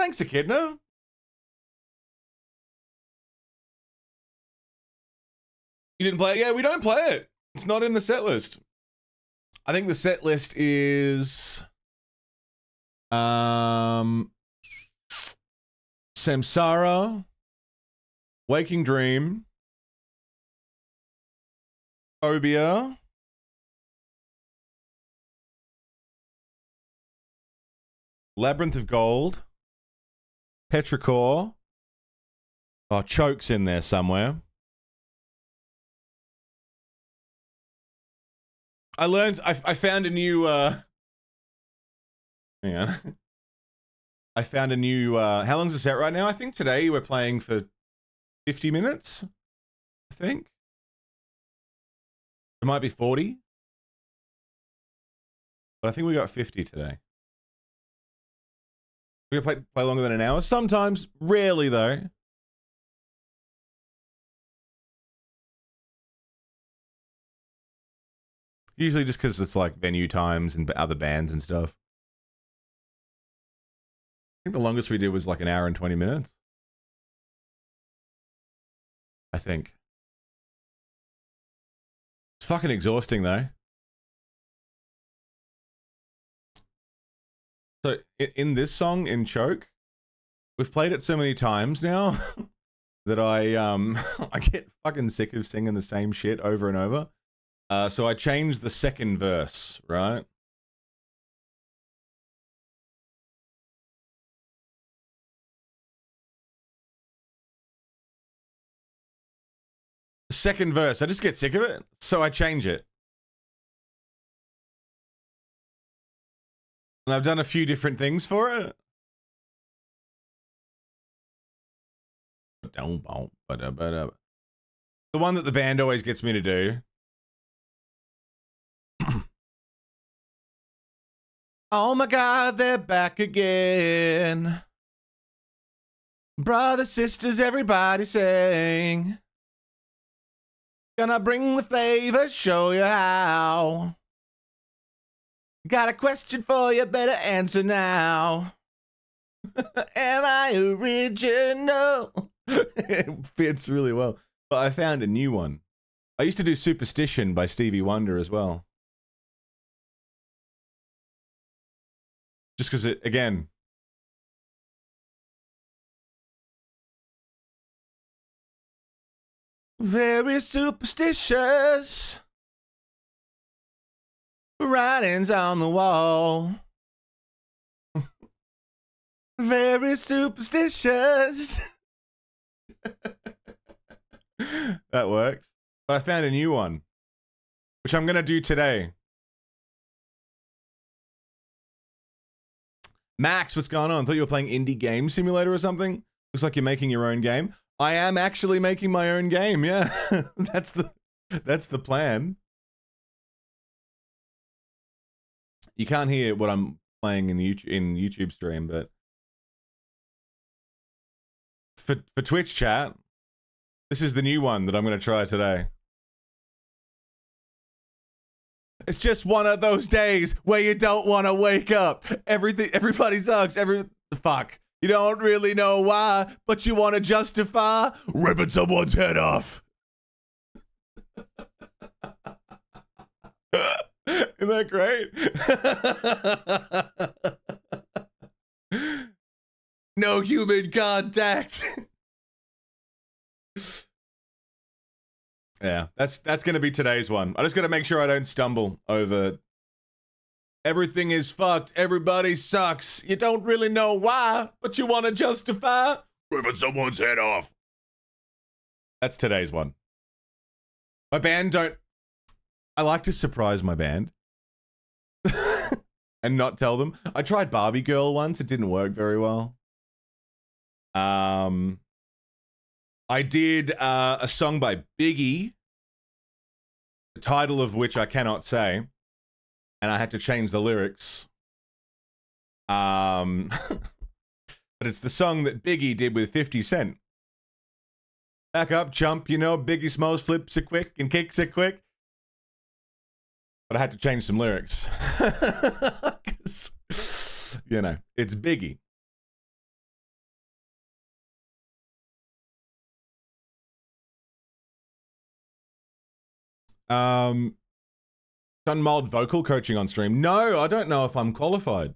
Thanks, Echidna. You didn't play it? Yeah, we don't play it. It's not in the set list. I think the set list is Samsara, Waking Dream, Phobia, Labyrinth of Gold, Petrichor. Oh, Choke's in there somewhere. I learned, I found a new, hang on. I found a new, how long's the set right now? I think today we're playing for 50 minutes, I think. It might be 40. But I think we got 50 today. We can play longer than an hour. Sometimes, rarely though. Usually just because it's like venue times and other bands and stuff. I think the longest we did was like an hour and 20 minutes. I think. It's fucking exhausting though. So in this song, in Choke, we've played it so many times now that I get fucking sick of singing the same shit over and over. So I changed the second verse, right? The second verse, I just get sick of it, so I change it. And I've done a few different things for it. The one that the band always gets me to do. Oh my God, they're back again. Brothers, sisters, everybody sing. Gonna bring the flavor, show you how. Got a question for you, better answer now. Am I original? It fits really well. But I found a new one. I used to do Superstition by Stevie Wonder as well. Just because it, again. Very superstitious. Writings on the wall. Very superstitious. That works. But I found a new one, which I'm going to do today. Max, what's going on? I thought you were playing Indie Game Simulator or something. Looks like you're making your own game. I am actually making my own game, yeah. That's the plan. You can't hear what I'm playing in YouTube stream, but for Twitch chat, this is the new one that I'm going to try today. It's just one of those days where you don't want to wake up. Everybody sucks. Fuck. You don't really know why, but you want to justify ripping someone's head off. Isn't that great? No human contact. Yeah, that's going to be today's one. I just got to make sure I don't stumble over everything is fucked, everybody sucks. You don't really know why, but you want to justify ripping someone's head off. That's today's one. My band don't... I like to surprise my band. And not tell them. I tried Barbie Girl once. It didn't work very well. I did a song by Biggie, the title of which I cannot say, and I had to change the lyrics. But it's the song that Biggie did with 50 Cent. Back up, chump, you know, Biggie Smalls flips it quick and kicks it quick. But I had to change some lyrics. 'Cause, you know, it's Biggie. Done mild vocal coaching on stream. No, I don't know if I'm qualified.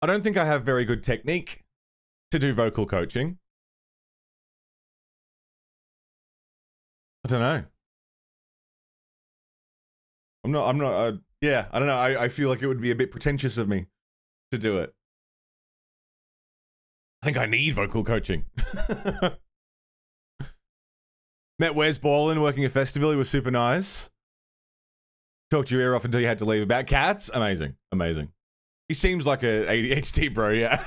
I don't think I have very good technique to do vocal coaching. I don't know. Yeah, I don't know. I feel like it would be a bit pretentious of me to do it. I think I need vocal coaching. Met Wes Borland working a festival. He was super nice. Talked your ear off until you had to leave. About cats? Amazing. Amazing. He seems like a ADHD bro, yeah.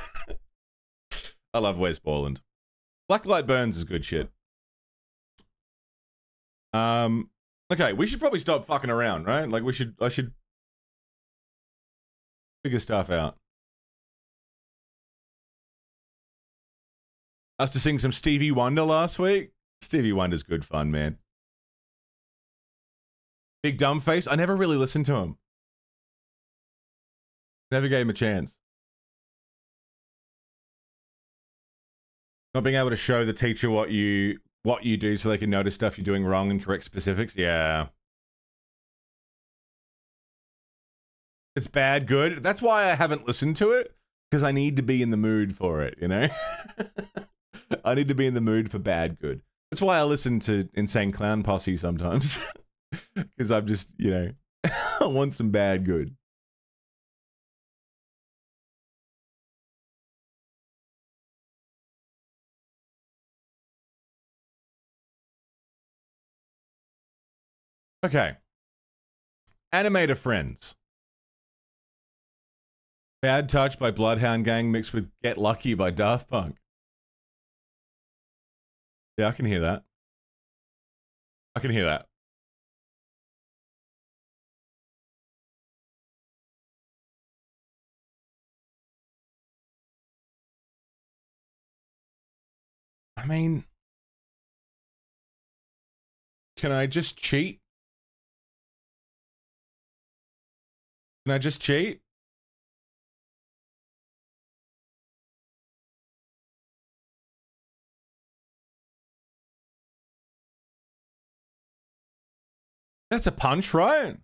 I love Wes Borland. Blacklight Burns is good shit. Okay, we should probably stop fucking around, right? Like I should figure stuff out. Us to sing some Stevie Wonder last week. Stevie Wonder's good fun, man. Big Dumb Face. I never really listened to him. Never gave him a chance. Not being able to show the teacher what you do so they can notice stuff you're doing wrong and correct specifics. Yeah. It's bad good. That's why I haven't listened to it, because I need to be in the mood for it, you know? I need to be in the mood for bad good. That's why I listen to Insane Clown Posse sometimes. Because I'm just, you know, I want some bad good. Okay. Animator Friends. Bad Touch by Bloodhound Gang mixed with Get Lucky by Daft Punk. Yeah, I can hear that. I can hear that. I mean, can I just cheat? Can I just cheat? That's a punch, right?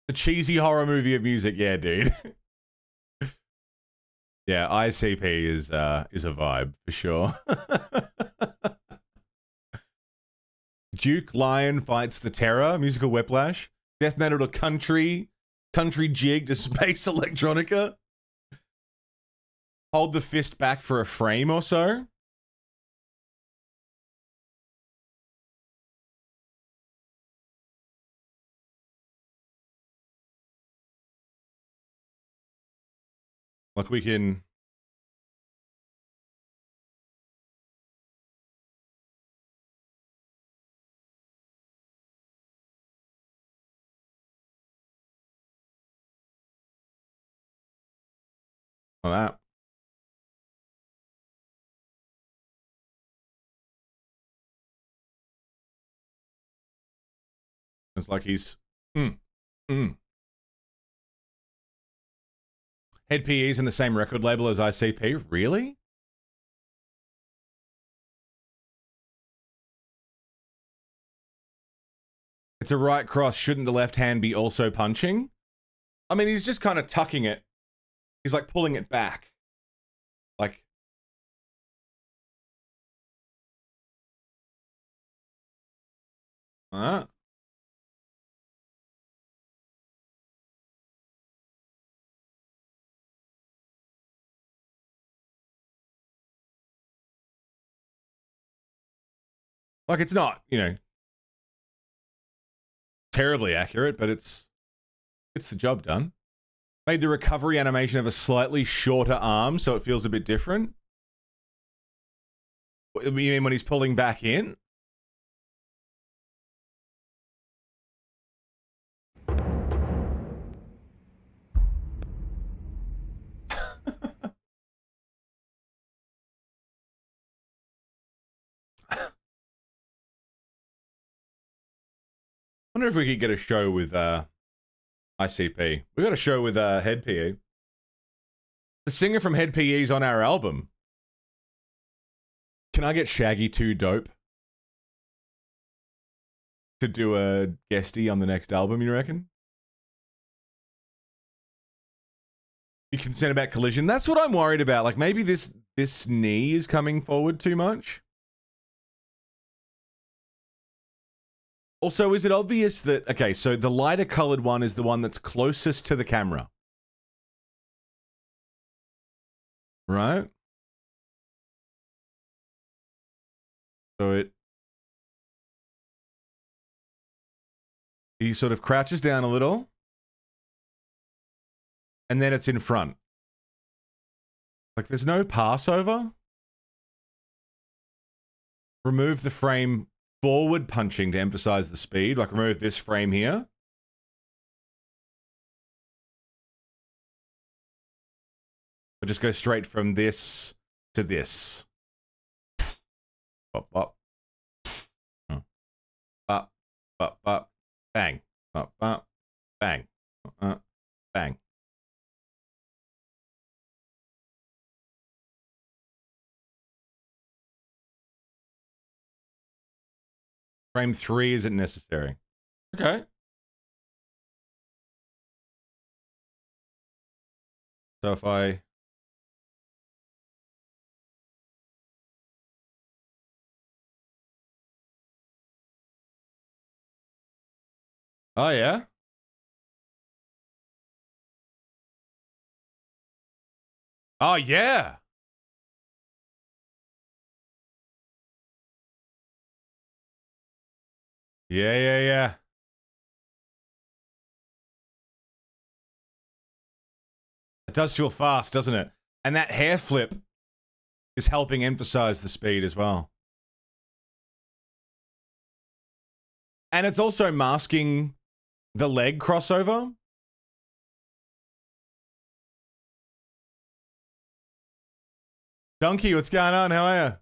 The cheesy horror movie of music, yeah, dude. Yeah, ICP is a vibe for sure. Duke Lion Fights the Terror, musical whiplash. Death metal to country jig to space electronica. Hold the fist back for a frame or so. Like we can... Well, that. It's like he's... Head PE's in the same record label as ICP? Really? It's a right cross. Shouldn't the left hand be also punching? I mean, he's just kind of tucking it. He's like pulling it back. Like... Like it's not, you know, terribly accurate, but it's the job done. Made the recovery animation have a slightly shorter arm, so it feels a bit different. You mean when he's pulling back in? I wonder if we could get a show with ICP. We got a show with Head PE. The singer from Head PE is on our album. Can I get Shaggy 2 Dope to do a guestie on the next album, you reckon? You concerned about collision? That's what I'm worried about. Like, maybe this knee is coming forward too much. Also, is it obvious that... Okay, so the lighter colored one is the one that's closest to the camera. Right? So he sort of crouches down a little. And then it's in front. Like, there's no passover. Remove the frame forward punching to emphasize the speed. Like, remove this frame here. Or just go straight from this to this. Bop, bop. Bop, bop, bop. Bang. Bop, bop. Bang. Bang. Frame 3 isn't necessary. Okay. So if I... Oh, yeah? Oh, yeah! Yeah. It does feel fast, doesn't it? And that hair flip is helping emphasize the speed as well. And it's also masking the leg crossover. Donkey, what's going on? How are you?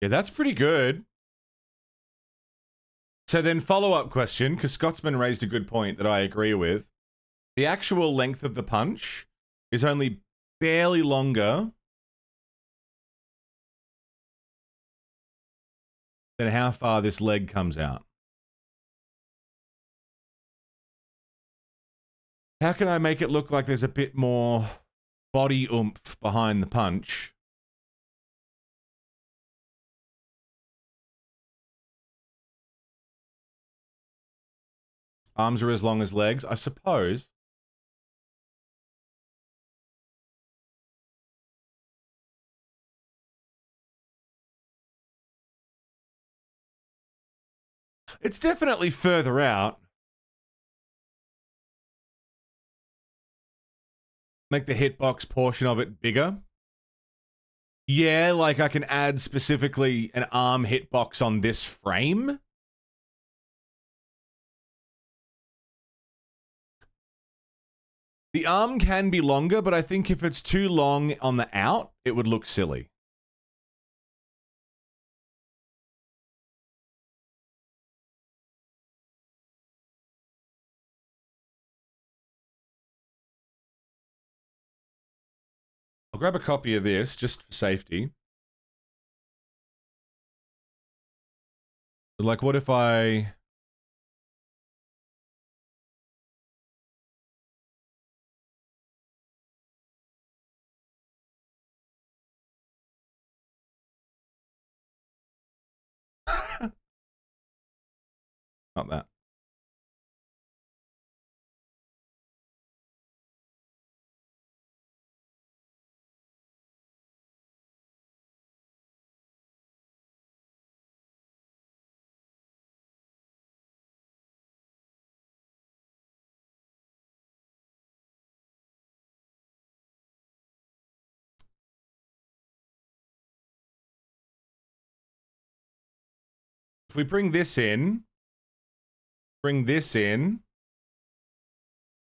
Yeah, that's pretty good. So then follow-up question, because Scotsman raised a good point that I agree with. The actual length of the punch is only barely longer than how far this leg comes out. How can I make it look like there's a bit more body oomph behind the punch? Arms are as long as legs, I suppose. It's definitely further out. Make the hitbox portion of it bigger. Yeah, like I can add specifically an arm hitbox on this frame. The arm can be longer, but I think if it's too long on the out, it would look silly. I'll grab a copy of this just for safety. But like, what if I... Not that. If we bring this in,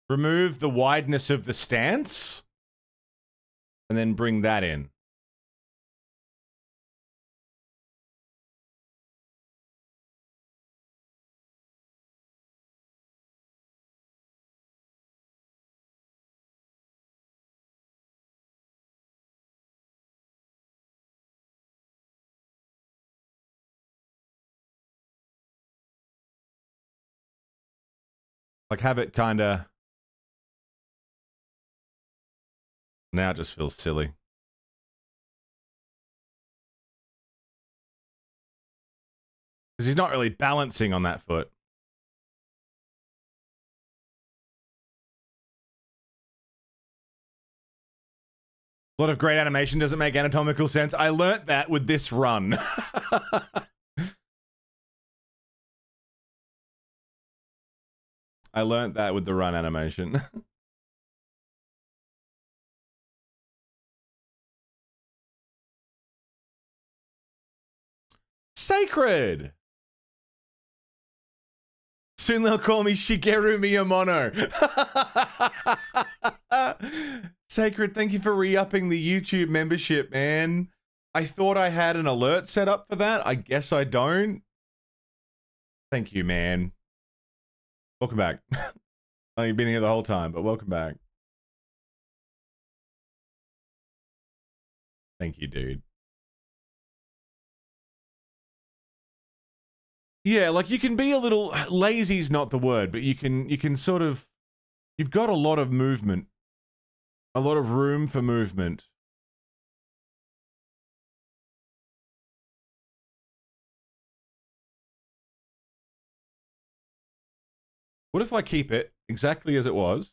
remove the wideness of the stance, and then bring that in. Like have it kind of... Now it just feels silly. Because he's not really balancing on that foot. A lot of great animation doesn't make anatomical sense. I learnt that with this run. I learnt that with the run animation. Sacred! Soon they'll call me Shigeru Miyamono. Sacred, thank you for re-upping the YouTube membership, man. I thought I had an alert set up for that. I guess I don't. Thank you, man. Welcome back. I know you've been here the whole time, but welcome back. Thank you, dude. Yeah, like you can be a little lazy's not the word, but you can sort of, you've got a lot of movement, a lot of room for movement. What if I keep it exactly as it was?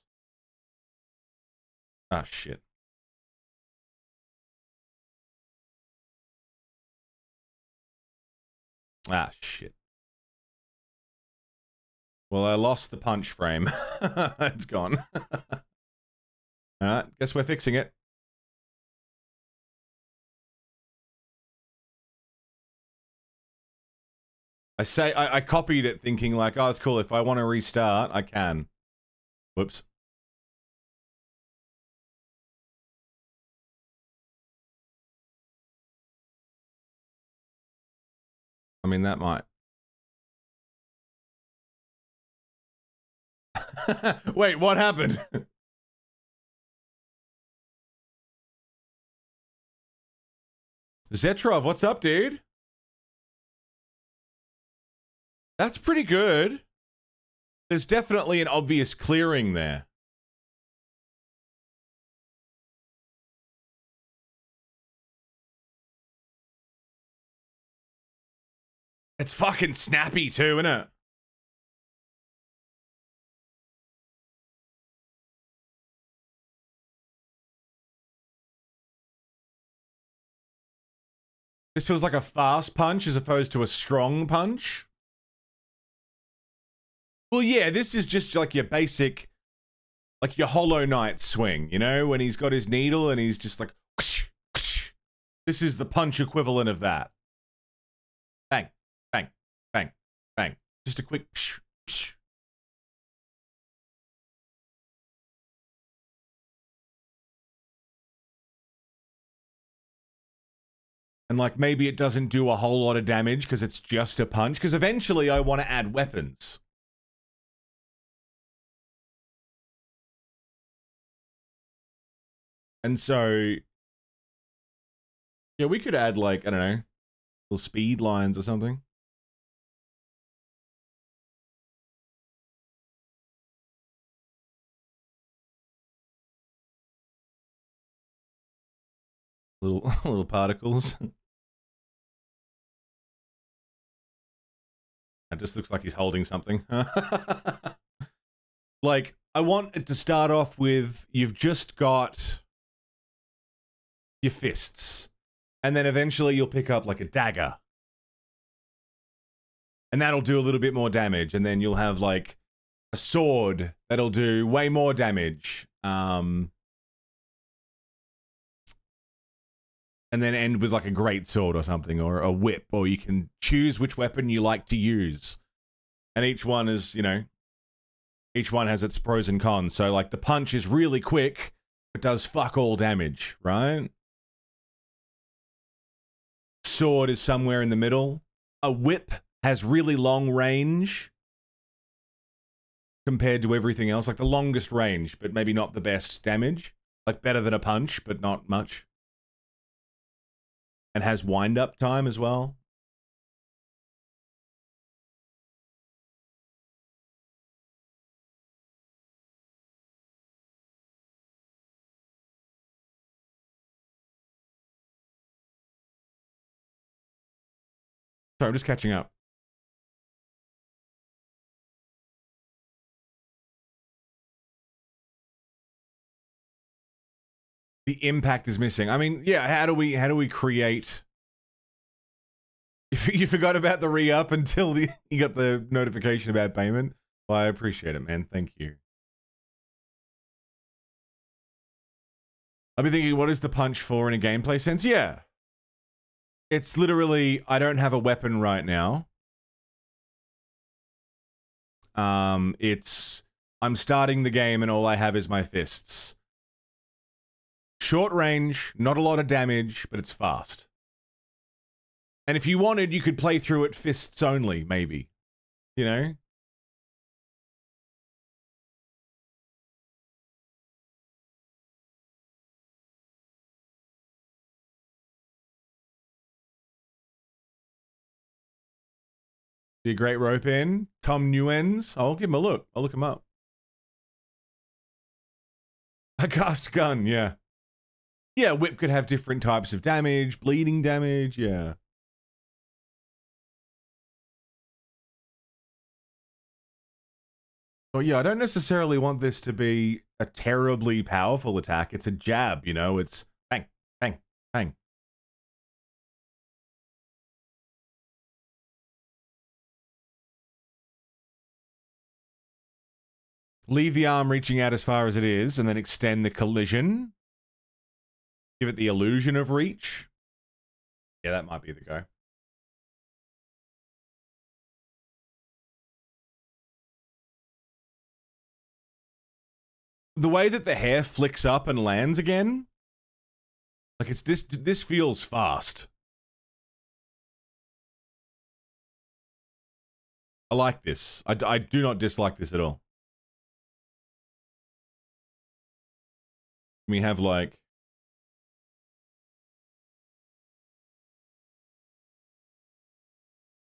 Ah, shit. Ah, shit. Well, I lost the punch frame. It's gone. Alright, guess we're fixing it. I copied it thinking like, oh, it's cool. If I want to restart, I can. Whoops. I mean, that might. Wait, what happened? Zetrov, what's up, dude? That's pretty good. There's definitely an obvious clearing there. It's fucking snappy too, isn't it? This feels like a fast punch as opposed to a strong punch. Well, yeah, this is just like your basic, like your Hollow Knight swing, you know, when he's got his needle and he's just like, whoosh, whoosh. This is the punch equivalent of that. Bang, bang, bang, bang. Just a quick whoosh, whoosh. And like maybe it doesn't do a whole lot of damage because it's just a punch, because eventually I want to add weapons. And so, yeah, we could add like, I don't know, little speed lines or something. Little particles. It just looks like he's holding something. Like, I want it to start off with, you've just got your fists. And then eventually you'll pick up like a dagger. And that'll do a little bit more damage. And then you'll have like a sword that'll do way more damage. And then end with like a great sword or something, or a whip, or you can choose which weapon you like to use. And each one is, you know, each one has its pros and cons. So like the punch is really quick, but does fuck all damage, right? Sword is somewhere in the middle. A whip has really long range compared to everything else. Like the longest range, but maybe not the best damage. Like better than a punch, but not much. And has wind-up time as well. Sorry, I'm just catching up. The impact is missing. I mean, yeah, how do we create... You forgot about the re-up until you got the notification about payment? Well, I appreciate it, man. Thank you. I've been thinking, what is the punch for in a gameplay sense? Yeah. It's literally, I don't have a weapon right now. I'm starting the game and all I have is my fists. Short range, not a lot of damage, but it's fast. And if you wanted, you could play through it fists only, maybe. You know? Be a great rope in. Tom Newens. I'll give him a look. I'll look him up. A cast gun, yeah. Yeah, whip could have different types of damage, bleeding damage, yeah. Well, yeah, I don't necessarily want this to be a terribly powerful attack. It's a jab, you know? It's bang, bang, bang. Leave the arm reaching out as far as it is, and then extend the collision. Give it the illusion of reach. Yeah, that might be the go. The way that the hair flicks up and lands again, like it's this feels fast. I like this. I do not dislike this at all. We have like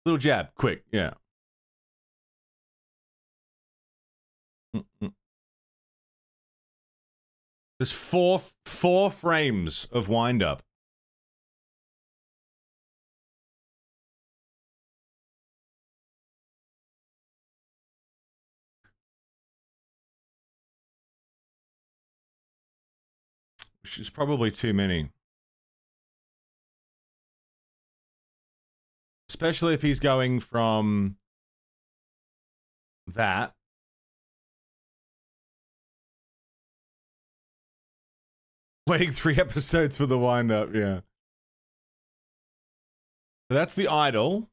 little jab, quick, yeah. There's four frames of wind up. Which is probably too many. Especially if he's going from that. Waiting 3 episodes for the wind up, yeah. So that's the idol.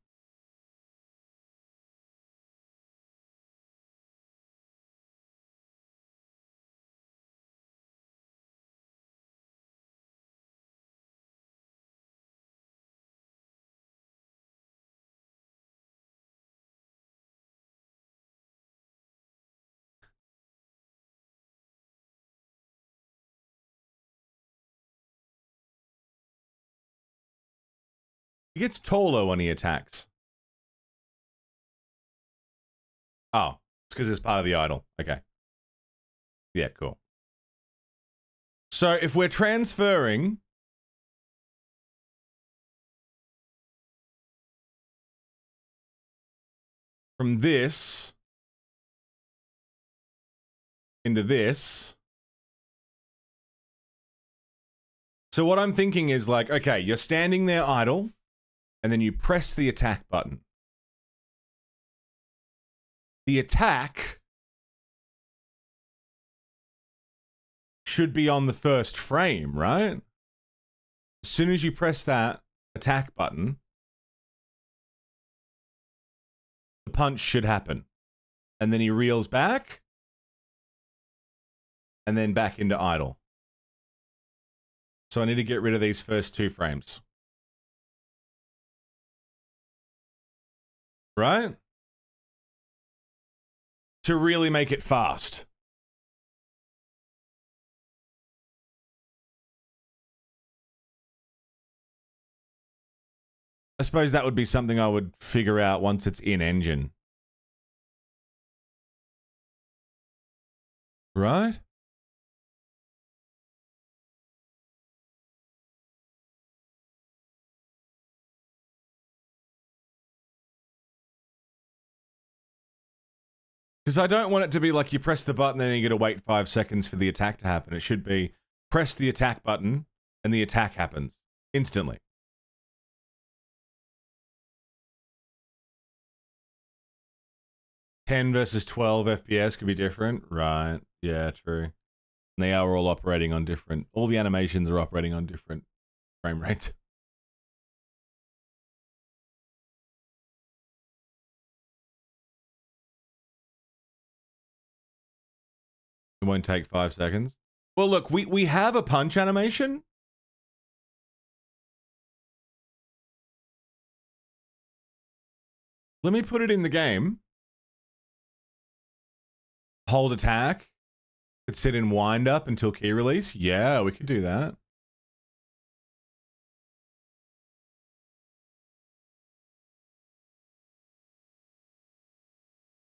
He gets taller when he attacks. Oh, it's because it's part of the idol. Okay. Yeah, cool. So if we're transferring from this into this. So what I'm thinking is like, okay, you're standing there idle, and then you press the attack button. The attack should be on the first frame, right? As soon as you press that attack button, the punch should happen. And then he reels back, and then back into idle. So I need to get rid of these first 2 frames. Right? To really make it fast. I suppose that would be something I would figure out once it's in engine. Right? Because I don't want it to be like you press the button and then you gotta wait 5 seconds for the attack to happen. It should be press the attack button and the attack happens instantly. $10 versus 12 FPS could be different. Right. Yeah, true. And they are all operating on different... All the animations are operating on different frame rates. It won't take 5 seconds. Well, look, we have a punch animation. Let me put it in the game. Hold attack. Could sit in wind up until key release. Yeah, we could do that.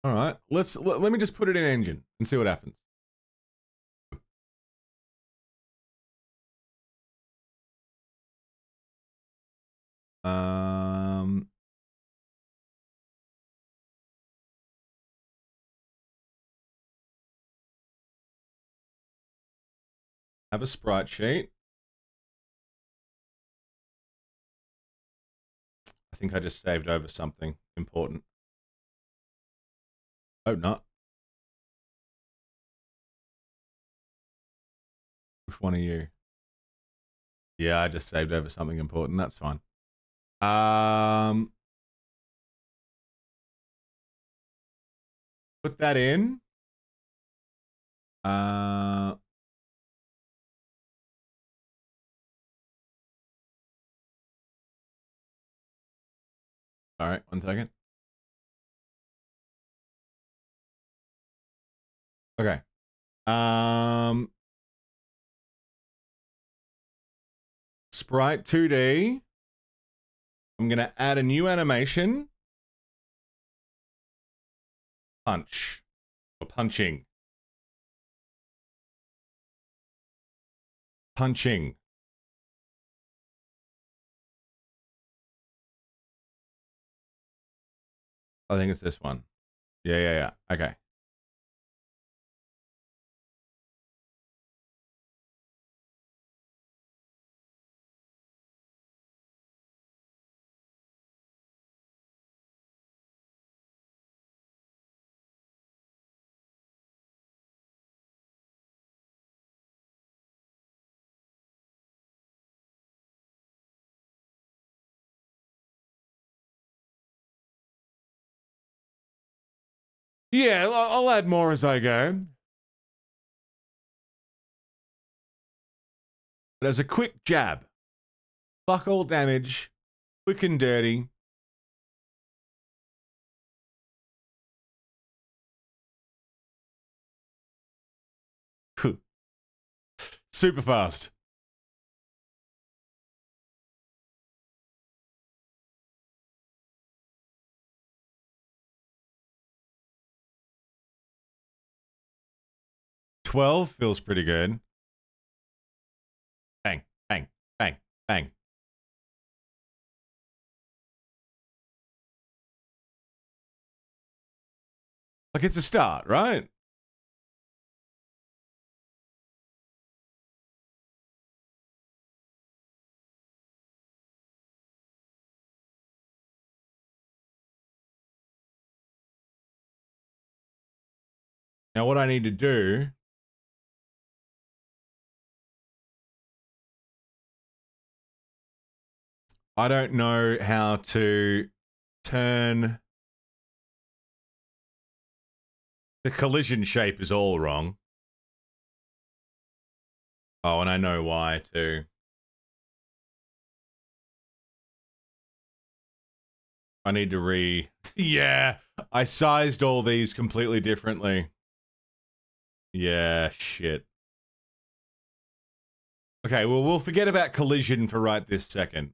All right, let me just put it in engine and see what happens. Have a sprite sheet. I think I just saved over something important. Oh, not. Which one are you? Yeah, I just saved over something important. That's fine. Put that in. All right, 1 second. Okay. Sprite 2D. I'm gonna add a new animation. Punch. Or punching. Punching. I think it's this one. Yeah. Okay. Yeah, I'll add more as I go. But as a quick jab, fuck all damage, quick and dirty. Super fast. $12 feels pretty good. Bang, bang, bang, bang. Like it's a start, right? Now what I need to do I don't know how to turn the collision shape is all wrong. Oh, and I know why too. I need to Yeah, I sized all these completely differently. Yeah, shit. Okay, well, we'll forget about collision for right this second.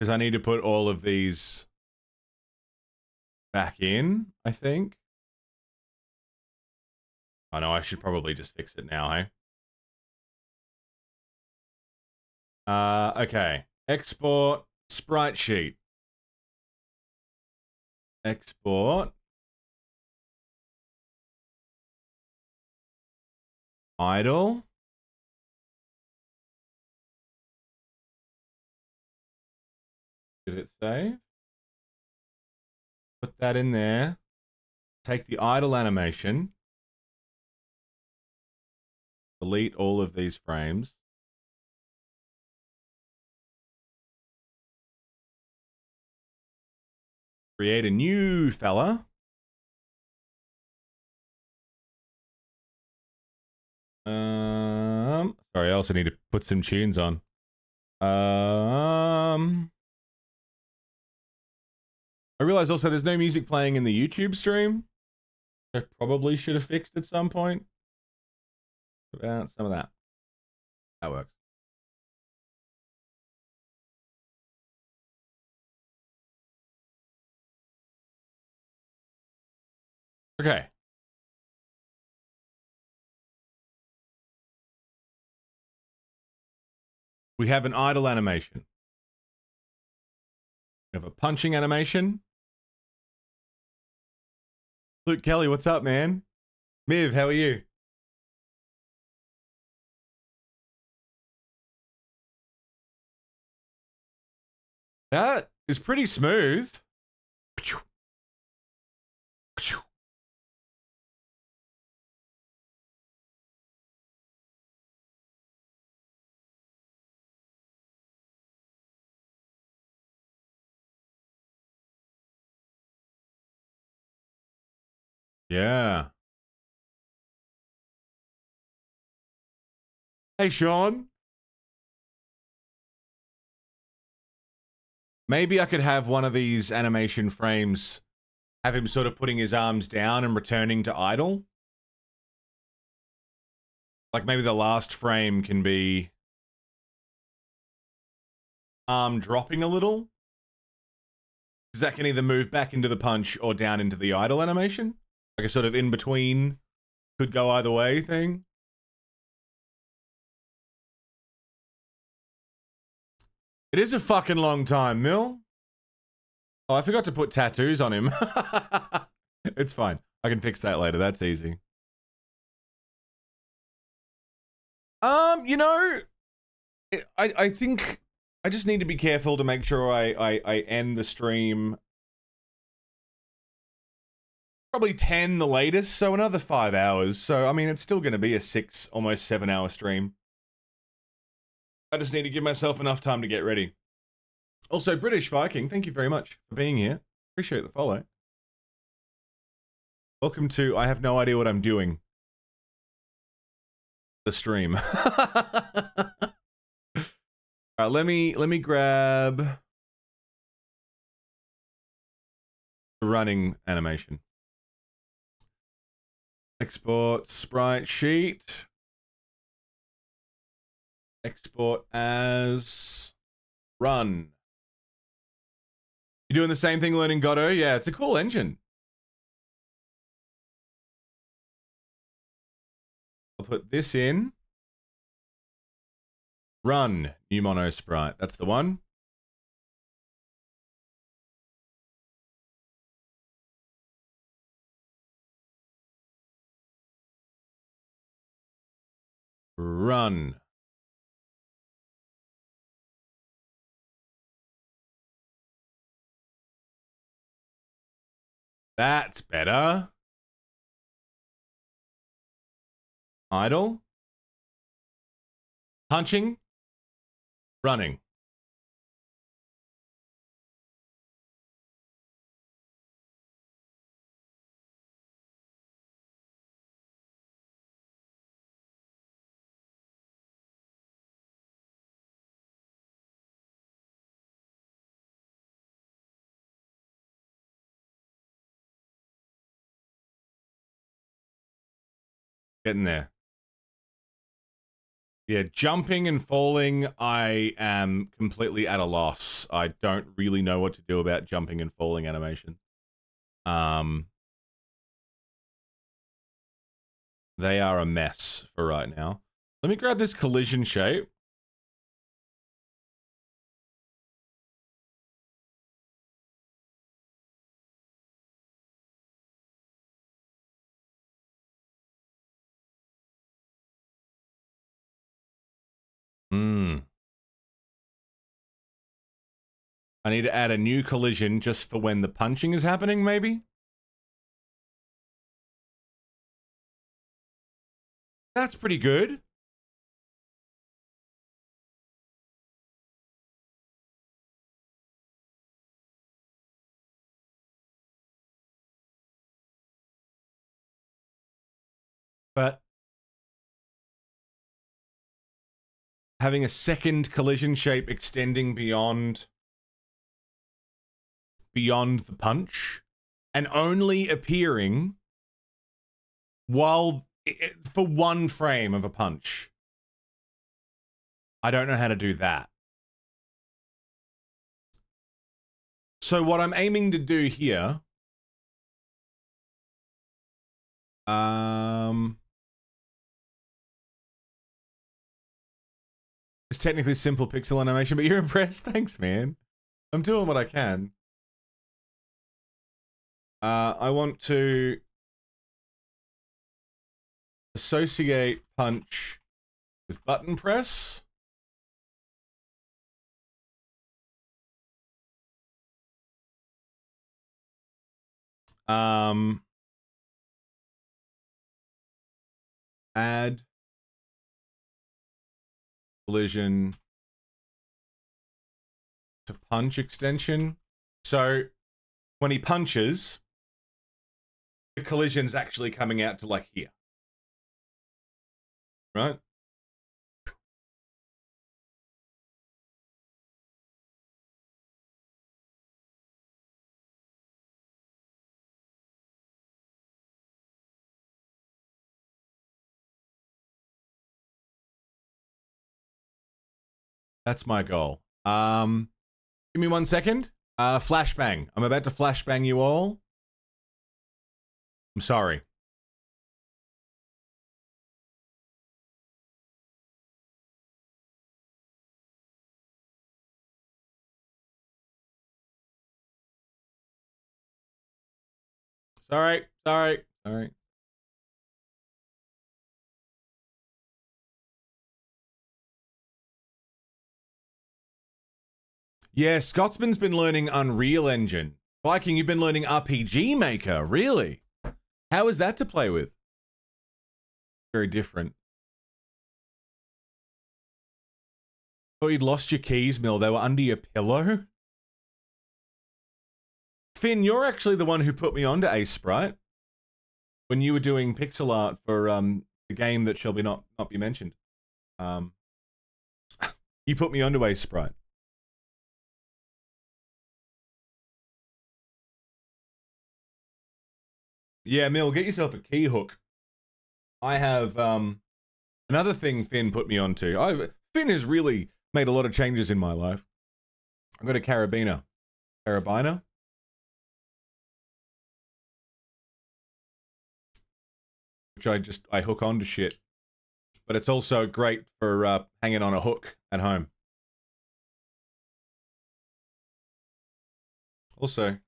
Because I need to put all of these back in, I think. I know I should probably just fix it now, hey? Okay. Export sprite sheet. Export. Idle. Did it save? Put that in there. Take the idle animation. Delete all of these frames. Create a new fella. Sorry, I also need to put some tunes on. I realize also there's no music playing in the YouTube stream. I probably should have fixed at some point. About some of that. That works. Okay. We have an idle animation. We have a punching animation. Luke Kelly, what's up, man? Miv, how are you? That is pretty smooth. Yeah. Hey, Sean. Maybe I could have one of these animation frames, have him sort of putting his arms down and returning to idle. Like maybe the last frame can be arm dropping a little. Because that can either move back into the punch or down into the idle animation. Like a sort of in between, could go either way thing. It is a fucking long time, Mill. Oh, I forgot to put tattoos on him. It's fine. I can fix that later. That's easy. You know, I think I just need to be careful to make sure I end the stream probably 10 the latest, so another 5 hours. So, I mean, it's still going to be a 6, almost 7 hour stream. I just need to give myself enough time to get ready. Also, British Viking, thank you very much for being here. Appreciate the follow. Welcome to I have no idea what I'm doing. The stream. All right, let me grab the running animation. Export sprite sheet. Export as run. You doing the same thing learning Godot? Yeah, it's a cool engine. I'll put this in. Run, new mono sprite. That's the one. Run. That's better. Idle. Punching. Running. Getting there. Yeah, jumping and falling, I am completely at a loss. I don't really know what to do about jumping and falling animation. They are a mess for right now. Let me grab this collision shape. Hmm. I need to add a new collision just for when the punching is happening, maybe? That's pretty good. But having a second collision shape extending beyond the punch and only appearing while for one frame of a punch. I don't know how to do that. So what I'm aiming to do here, it's technically simple pixel animation, but you're impressed. Thanks, man. I'm doing what I can. I want to associate punch with button press. Add collision to punch extension. So when he punches, the collision's actually coming out to like here. Right? That's my goal. Give me 1 second. Flashbang. I'm about to flashbang you all. I'm sorry. Sorry. Yeah, Scotsman's been learning Unreal Engine. Viking, you've been learning RPG Maker, really? How is that to play with? Very different. Oh, you'd lost your keys, Mill. They were under your pillow? Finn, you're actually the one who put me onto Ace Sprite when you were doing pixel art for the game that shall be not be mentioned. You put me onto Ace Sprite. Yeah, Mill, get yourself a key hook. I have another thing Finn put me onto. Finn has really made a lot of changes in my life. I've got a carabiner. Which I hook onto shit. But it's also great for hanging on a hook at home. Also,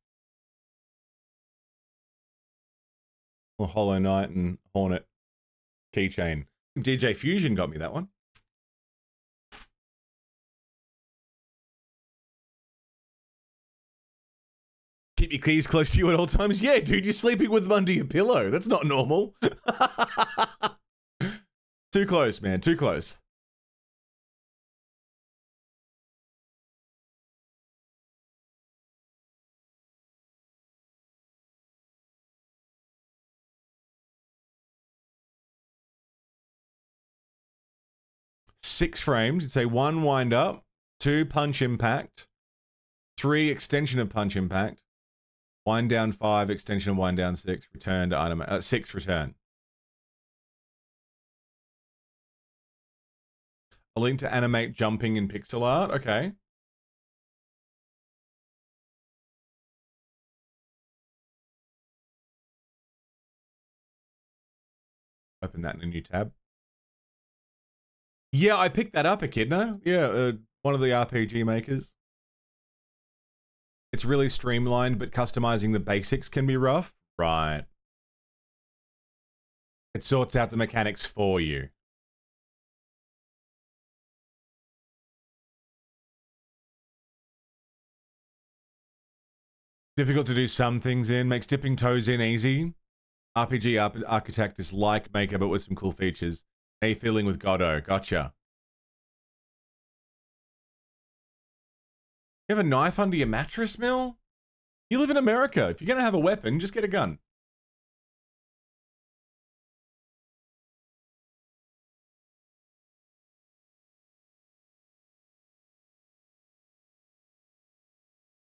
Hollow Knight and Hornet keychain. DJ Fusion got me that one. Keep your keys close to you at all times. Yeah, dude, you're sleeping with them under your pillow. That's not normal. Too close, man. Too close. Six frames. You'd say 1 wind up, 2 punch impact, 3 extension of punch impact, wind down 5, extension of wind down 6, return to item 6 return. A link to animate jumping in pixel art. Okay. Open that in a new tab. Yeah, I picked that up, Echidna. Yeah, one of the RPG makers. It's really streamlined, but customizing the basics can be rough. Right. It sorts out the mechanics for you. Difficult to do some things in. Makes dipping toes in easy. RPG architect is like Maker, but with some cool features. Hey, feeling with Godot. Gotcha. You have a knife under your mattress, Mill? You live in America. If you're going to have a weapon, just get a gun.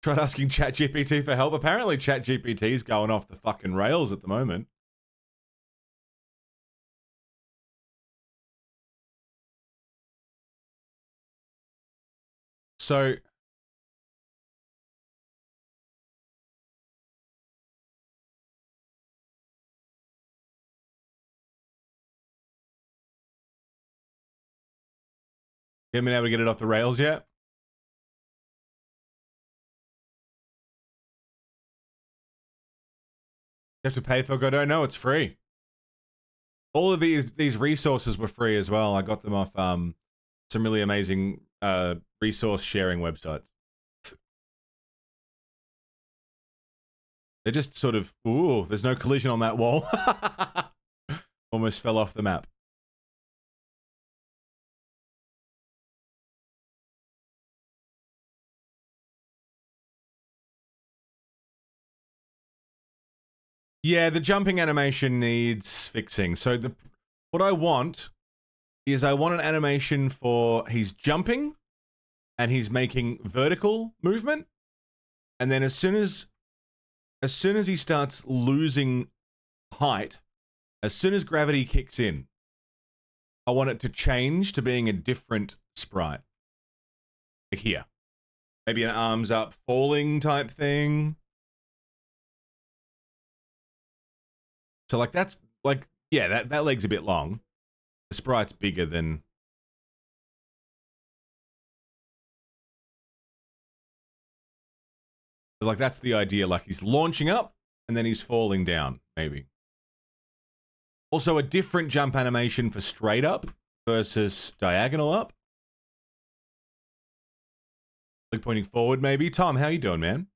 Tried asking ChatGPT for help. Apparently ChatGPT is going off the fucking rails at the moment. So... You haven't been able to get it off the rails yet? You have to pay for Godot? No, it's free. All of these resources were free as well. I got them off some really amazing resource sharing websites. They're just sort of, ooh, there's no collision on that wall. Almost fell off the map. Yeah, the jumping animation needs fixing. So what I want is I want an animation for he's jumping and he's making vertical movement. And then as soon as he starts losing height, as soon as gravity kicks in, I want it to change to being a different sprite. Like here. Maybe an arms up falling type thing. So like that's like, yeah, that leg's a bit long. The sprite's bigger than... But like that's the idea, like he's launching up and then he's falling down, maybe. Also a different jump animation for straight up versus diagonal up. Like pointing forward maybe. Tom, how you doing, man?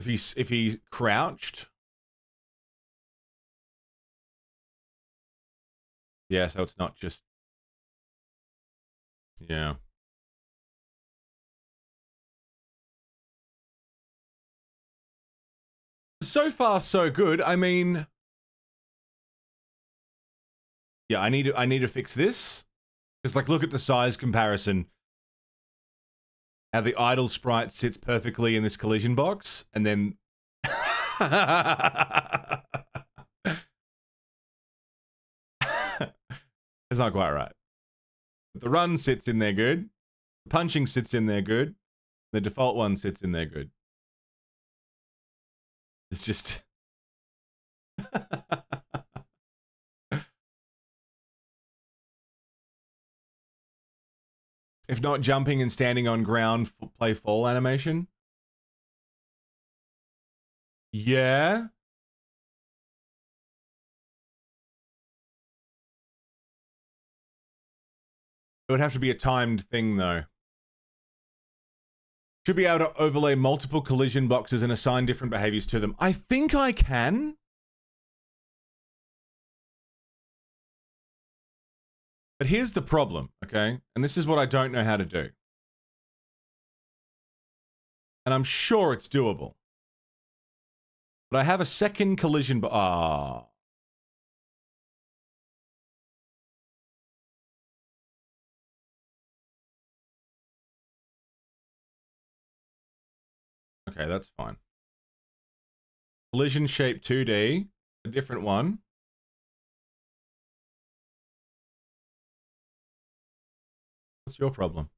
If he's crouched. Yeah, so it's not just... Yeah. So far, so good. I mean... Yeah, I need to fix this. Just like look at the size comparison. How the idle sprite sits perfectly in this collision box, and then... It's not quite right. The run sits in there good. The punching sits in there good. The default one sits in there good. It's just... If not jumping and standing on ground, play fall animation. Yeah. It would have to be a timed thing, though. Should be able to overlay multiple collision boxes and assign different behaviors to them. I think I can. But here's the problem, okay? And this is what I don't know how to do. And I'm sure it's doable. But I have a second collision... Ah. Okay, that's fine. Collision shape 2D. A different one. What's your problem?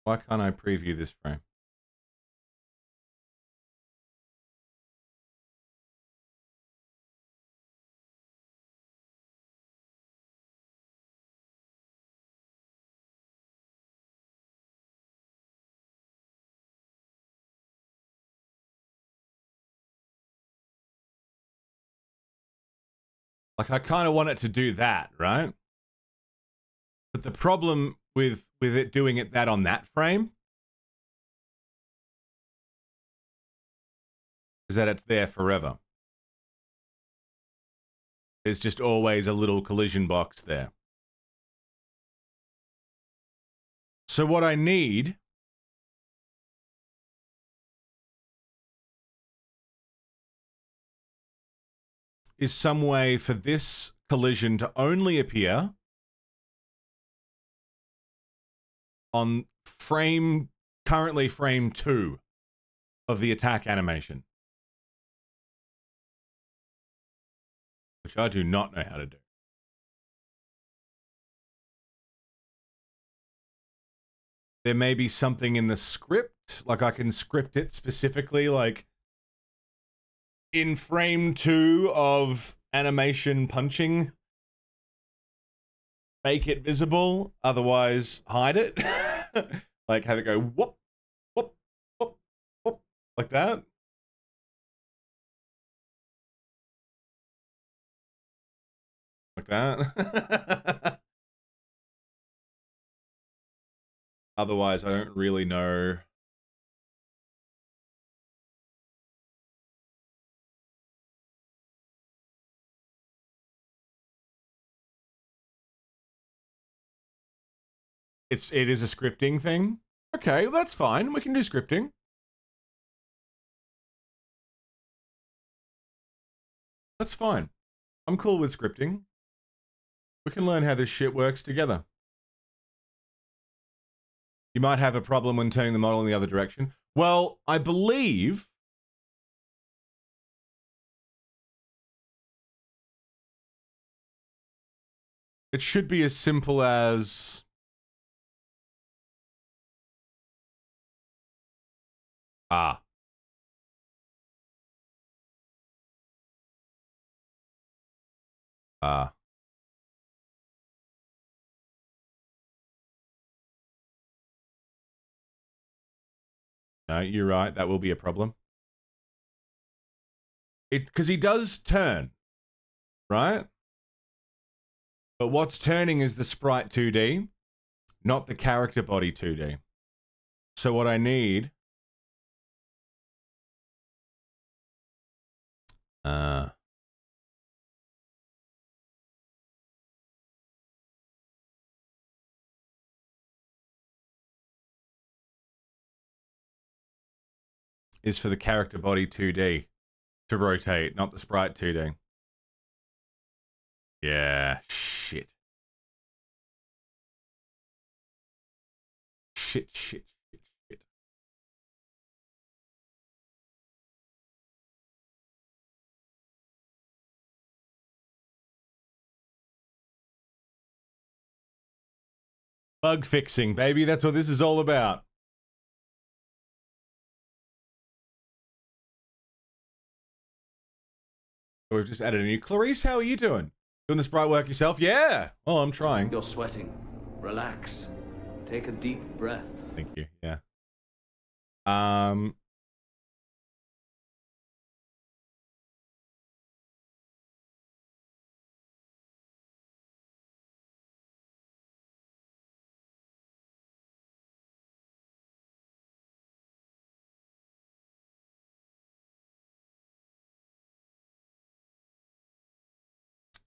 Why can't I preview this frame? Like, I kind of want it to do that, right? But the problem with it doing it that on that frame is that it's there forever. There's just always a little collision box there. So what I need is some way for this collision to only appear on currently frame 2 of the attack animation. Which I do not know how to do. There may be something in the script, like I can script it specifically, like in frame 2 of animation punching, make it visible, otherwise hide it. Like have it go whoop, whoop, whoop, whoop, like that. Like that. Otherwise, I don't really know. It is a scripting thing. Okay, well, that's fine. We can do scripting. That's fine. I'm cool with scripting. We can learn how this shit works together. You might have a problem when turning the model in the other direction. Well, I believe it should be as simple as Ah. No, you're right. That will be a problem. Because he does turn, right? But what's turning is the sprite 2D, not the character body 2D. So what I need is for the character body 2D to rotate, not the sprite 2D. Yeah, shit. Shit, shit, shit, shit. Bug fixing, baby. That's what this is all about. We've just added a new. Clarice, how are you doing? Doing the sprite work yourself? Yeah. Oh, I'm trying. You're sweating. Relax. Take a deep breath. Thank you. Yeah.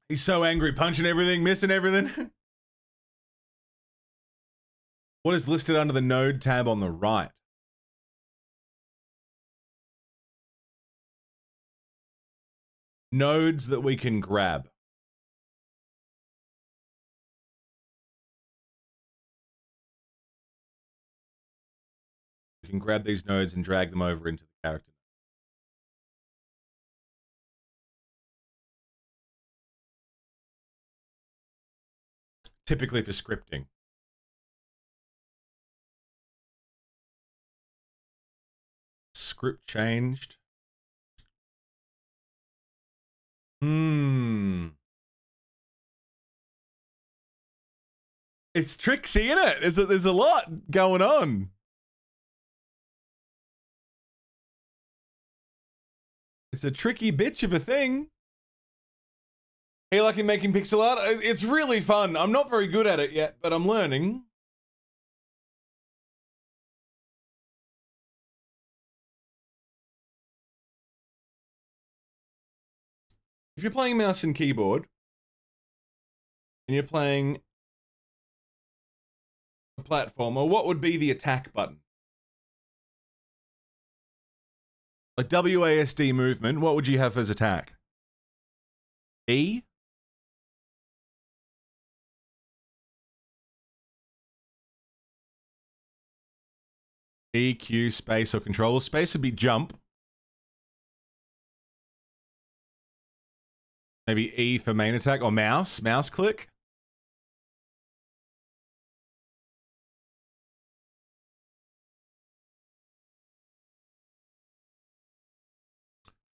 He's so angry, punching everything, missing everything. What is listed under the node tab on the right? Nodes that we can grab. We can grab these nodes and drag them over into the character. Typically for scripting. script changed. Hmm. It's tricksy, isn't it? There's a lot going on. It's a tricky bitch of a thing. Hey, you liking making pixel art? It's really fun. I'm not very good at it yet, but I'm learning. If you're playing mouse and keyboard, and you're playing a platformer, what would be the attack button? Like WASD movement, what would you have as attack? E? E, Q, space, or control. Well, space would be jump. Maybe E for main attack, or mouse click.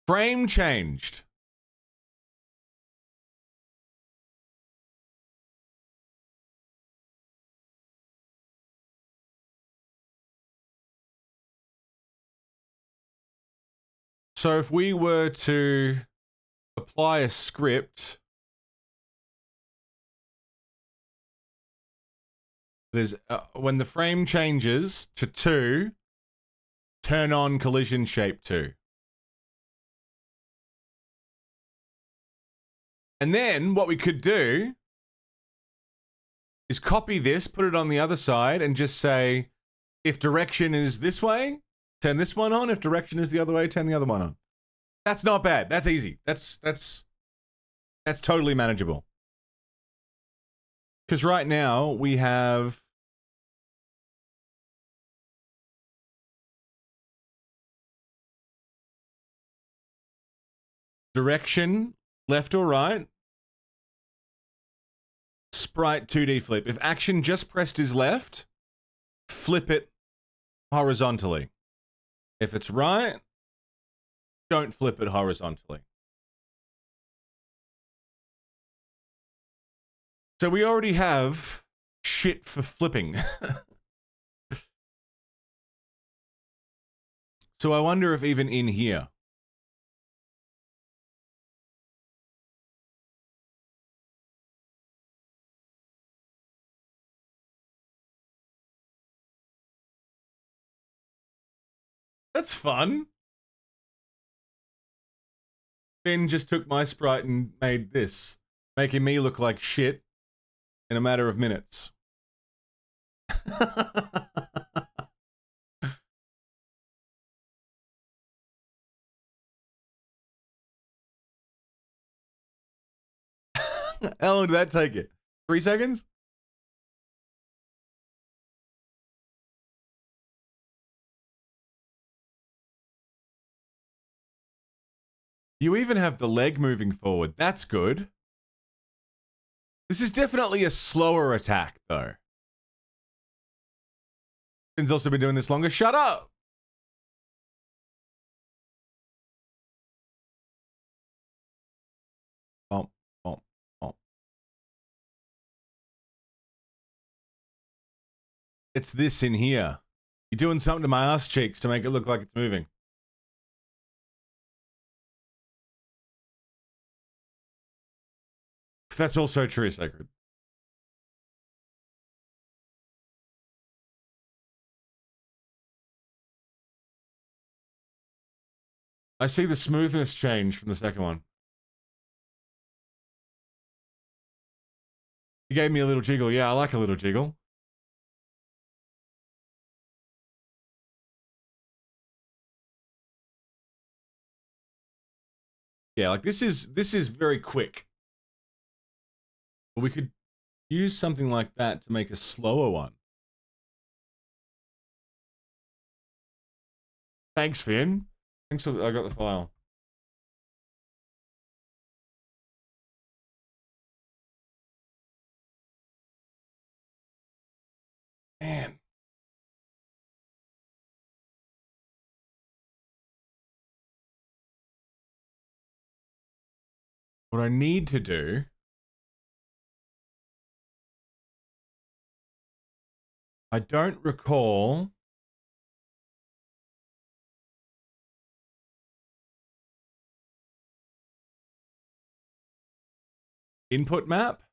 Frame changed. So if we were to apply a script, there's when the frame changes to 2, turn on collision shape 2. And then what we could do is copy this, put it on the other side, and just say, if direction is this way, turn this one on. If direction is the other way, turn the other one on. That's not bad. That's easy. That's totally manageable. Because right now we have direction, left or right, sprite 2D flip. If action just pressed is left, flip it horizontally. If it's right, don't flip it horizontally. So we already have shit for flipping. So I wonder if even in here. That's fun. Ben just took my sprite and made this, making me look like shit in a matter of minutes. How long did that take it? 3 seconds? You even have the leg moving forward. That's good. This is definitely a slower attack, though. Finn's also been doing this longer. Shut up! Bump, bump, bump. It's this in here. You're doing something to my ass cheeks to make it look like it's moving. That's also true, Sacred. I see the smoothness change from the second one. You gave me a little jiggle. Yeah, I like a little jiggle. Yeah, like this is very quick. But we could use something like that to make a slower one. Thanks, Finn. Thanks for I got the file. Man. What I need to do I don't recall input map.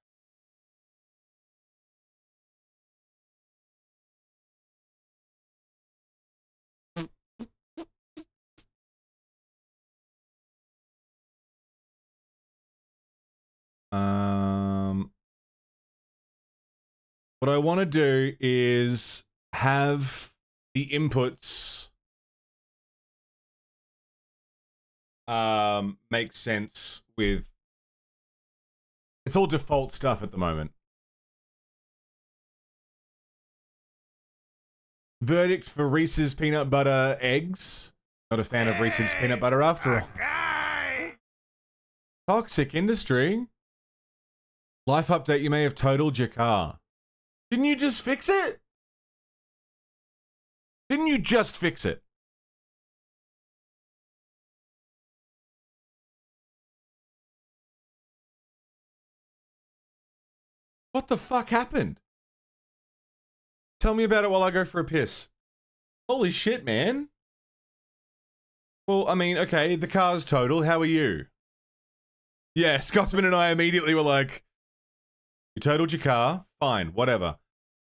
What I want to do is have the inputs make sense with... It's all default stuff at the moment. Verdict for Reese's peanut butter eggs. Not a fan of Reese's peanut butter after all. Toxic industry. Life update, you may have totaled your car. Didn't you just fix it? Didn't you just fix it? What the fuck happened? Tell me about it while I go for a piss. Holy shit, man. Well, I mean, okay, the car's total. How are you? Yeah, Scotsman and I immediately were like, you totaled your car? Fine, whatever.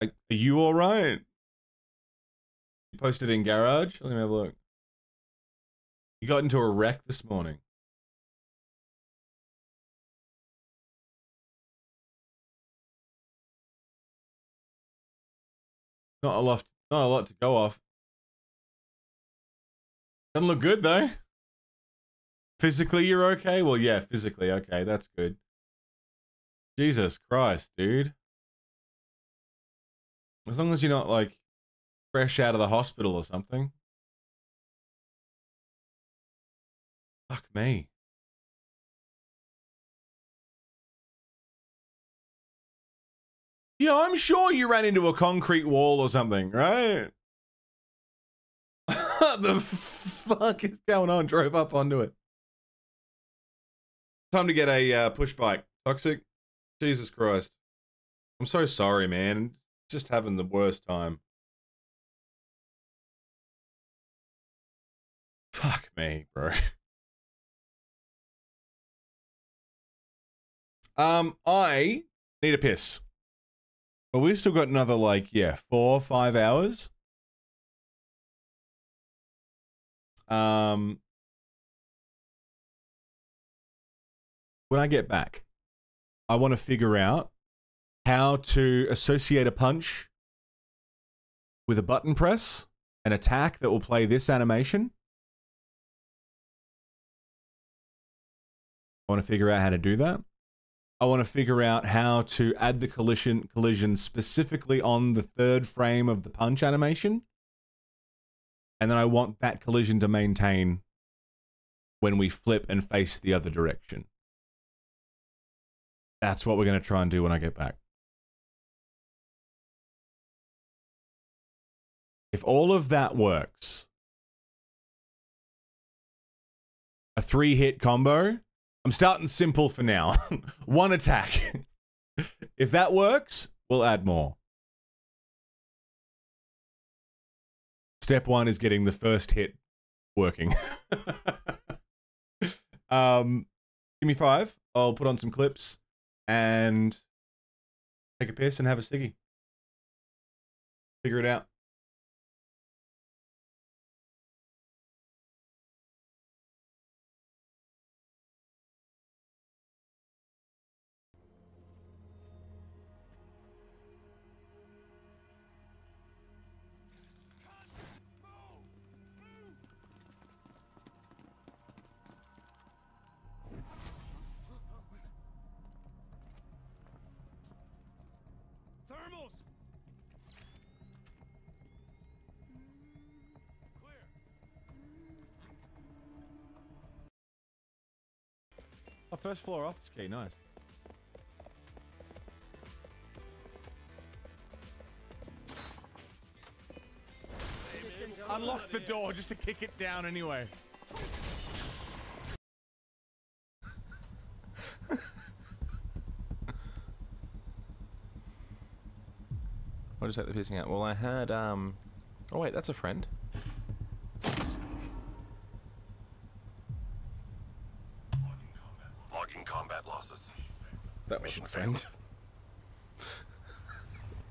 Like, are you alright? You posted in garage? Let me have a look. You got into a wreck this morning. Not a lot to go off. Doesn't look good though. Physically, you're okay? Well, yeah, physically, okay, that's good. Jesus Christ, dude. As long as you're not, like, fresh out of the hospital or something. Fuck me. Yeah, I'm sure you ran into a concrete wall or something, right? What the fuck is going on? Drove up onto it. Time to get a push bike. Toxic. Jesus Christ. I'm so sorry, man. Just having the worst time. Fuck me, bro. I need a piss. But we've still got another, like, yeah, 4 or 5 hours. When I get back, I want to figure out how to associate a punch with a button press, an attack that will play this animation. I want to figure out how to do that. I want to figure out how to add the collision specifically on the 3rd frame of the punch animation. And then I want that collision to maintain when we flip and face the other direction. That's what we're going to try and do when I get back. If all of that works, a 3-hit combo, I'm starting simple for now. 1 attack. If that works, we'll add more. Step 1 is getting the first hit working. Give me 5. I'll put on some clips and take a piss and have a ciggy. Figure it out. Oh, first floor office key, nice. Unlock the door just to kick it down anyway. I'll just take the pissing out. Well, I had, oh wait, that's a friend. Logging combat losses. That wasn't a friend.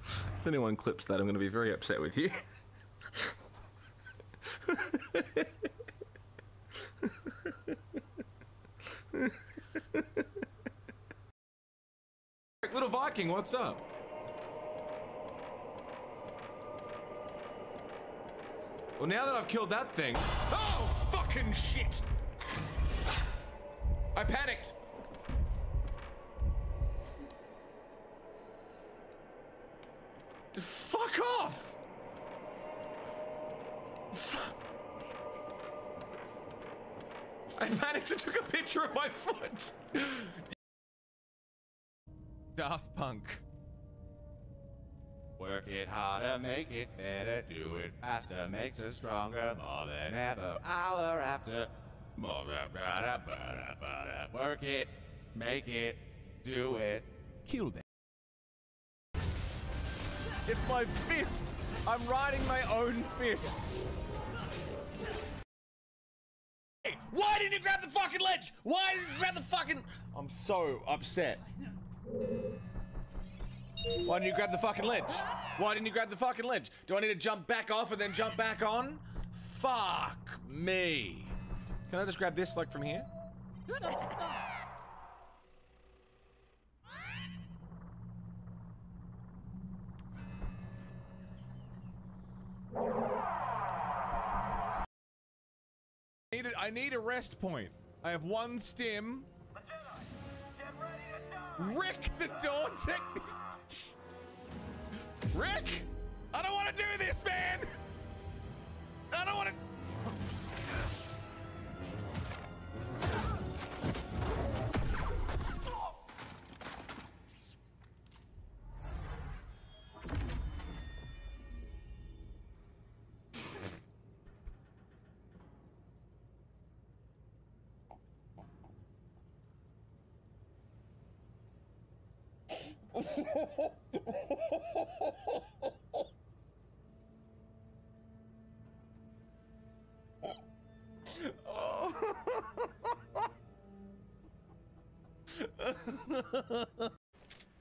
If anyone clips that, I'm going to be very upset with you. Little Viking, what's up? Well, now that I've killed that thing... Oh, fucking shit! I panicked! Fuck off! I panicked and took a picture of my foot! Daft Punk. Work it harder, make it better, do it faster, makes us stronger, more than ever, hour after. Work it, make it, do it. Kill them. It's my fist! I'm riding my own fist! Hey, why didn't you grab the fucking ledge? Why didn't you grab the fucking... I'm so upset. Why didn't you grab the fucking ledge? Why didn't you grab the fucking ledge? Do I need to jump back off and then jump back on? Fuck me. Can I just grab this, like, from here? I need a rest point. I have one stim. Rick the door tick. Rick! I don't want to do this, man! I don't want to...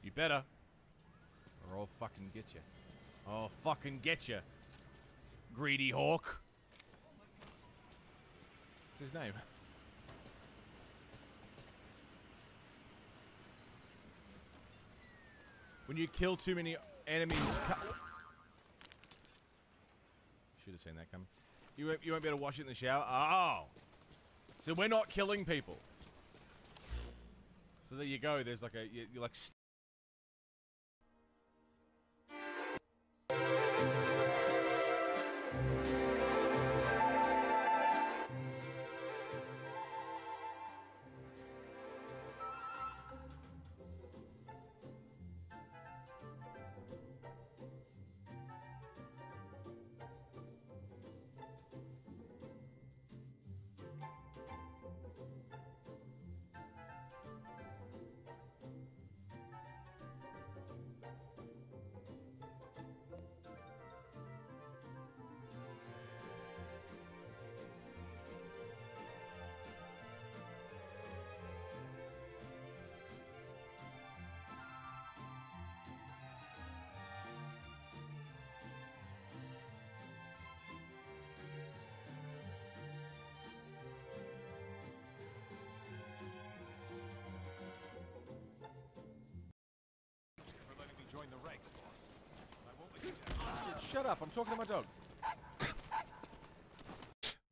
You better, or I'll fucking get you. I'll fucking get you, greedy hawk. What's his name? When you kill too many enemies... Should have seen that coming. You won't be able to wash it in the shower? Oh! So we're not killing people. So there you go, there's like a... You're like... Join the ranks, boss. I won't let you down. Shut up, I'm talking to my dog.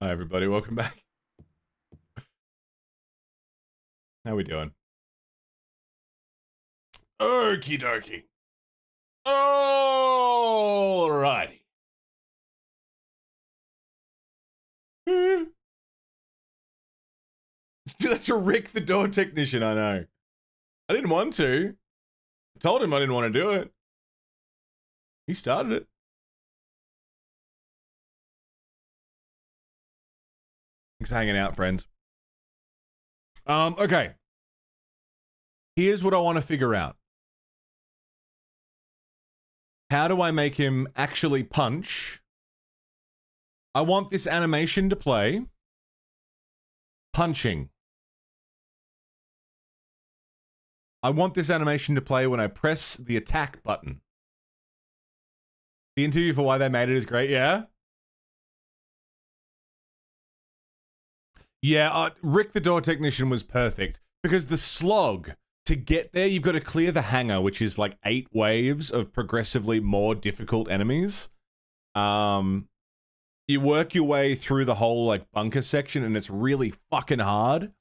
Hi everybody, welcome back. How we doing? Okie dokie. Alrighty. That's a Rick the door technician, I know. I didn't want to. I told him I didn't want to do it. He started it. Thanks for hanging out, friends. Okay. Here's what I want to figure out. How do I make him actually punch? I want this animation to play. Punching. I want this animation to play when I press the attack button. The interview for why they made it is great, yeah? Yeah, Rick the door technician was perfect because the slog, to get there, you've got to clear the hangar, which is like 8 waves of progressively more difficult enemies. You work your way through the whole like bunker section and it's really fucking hard.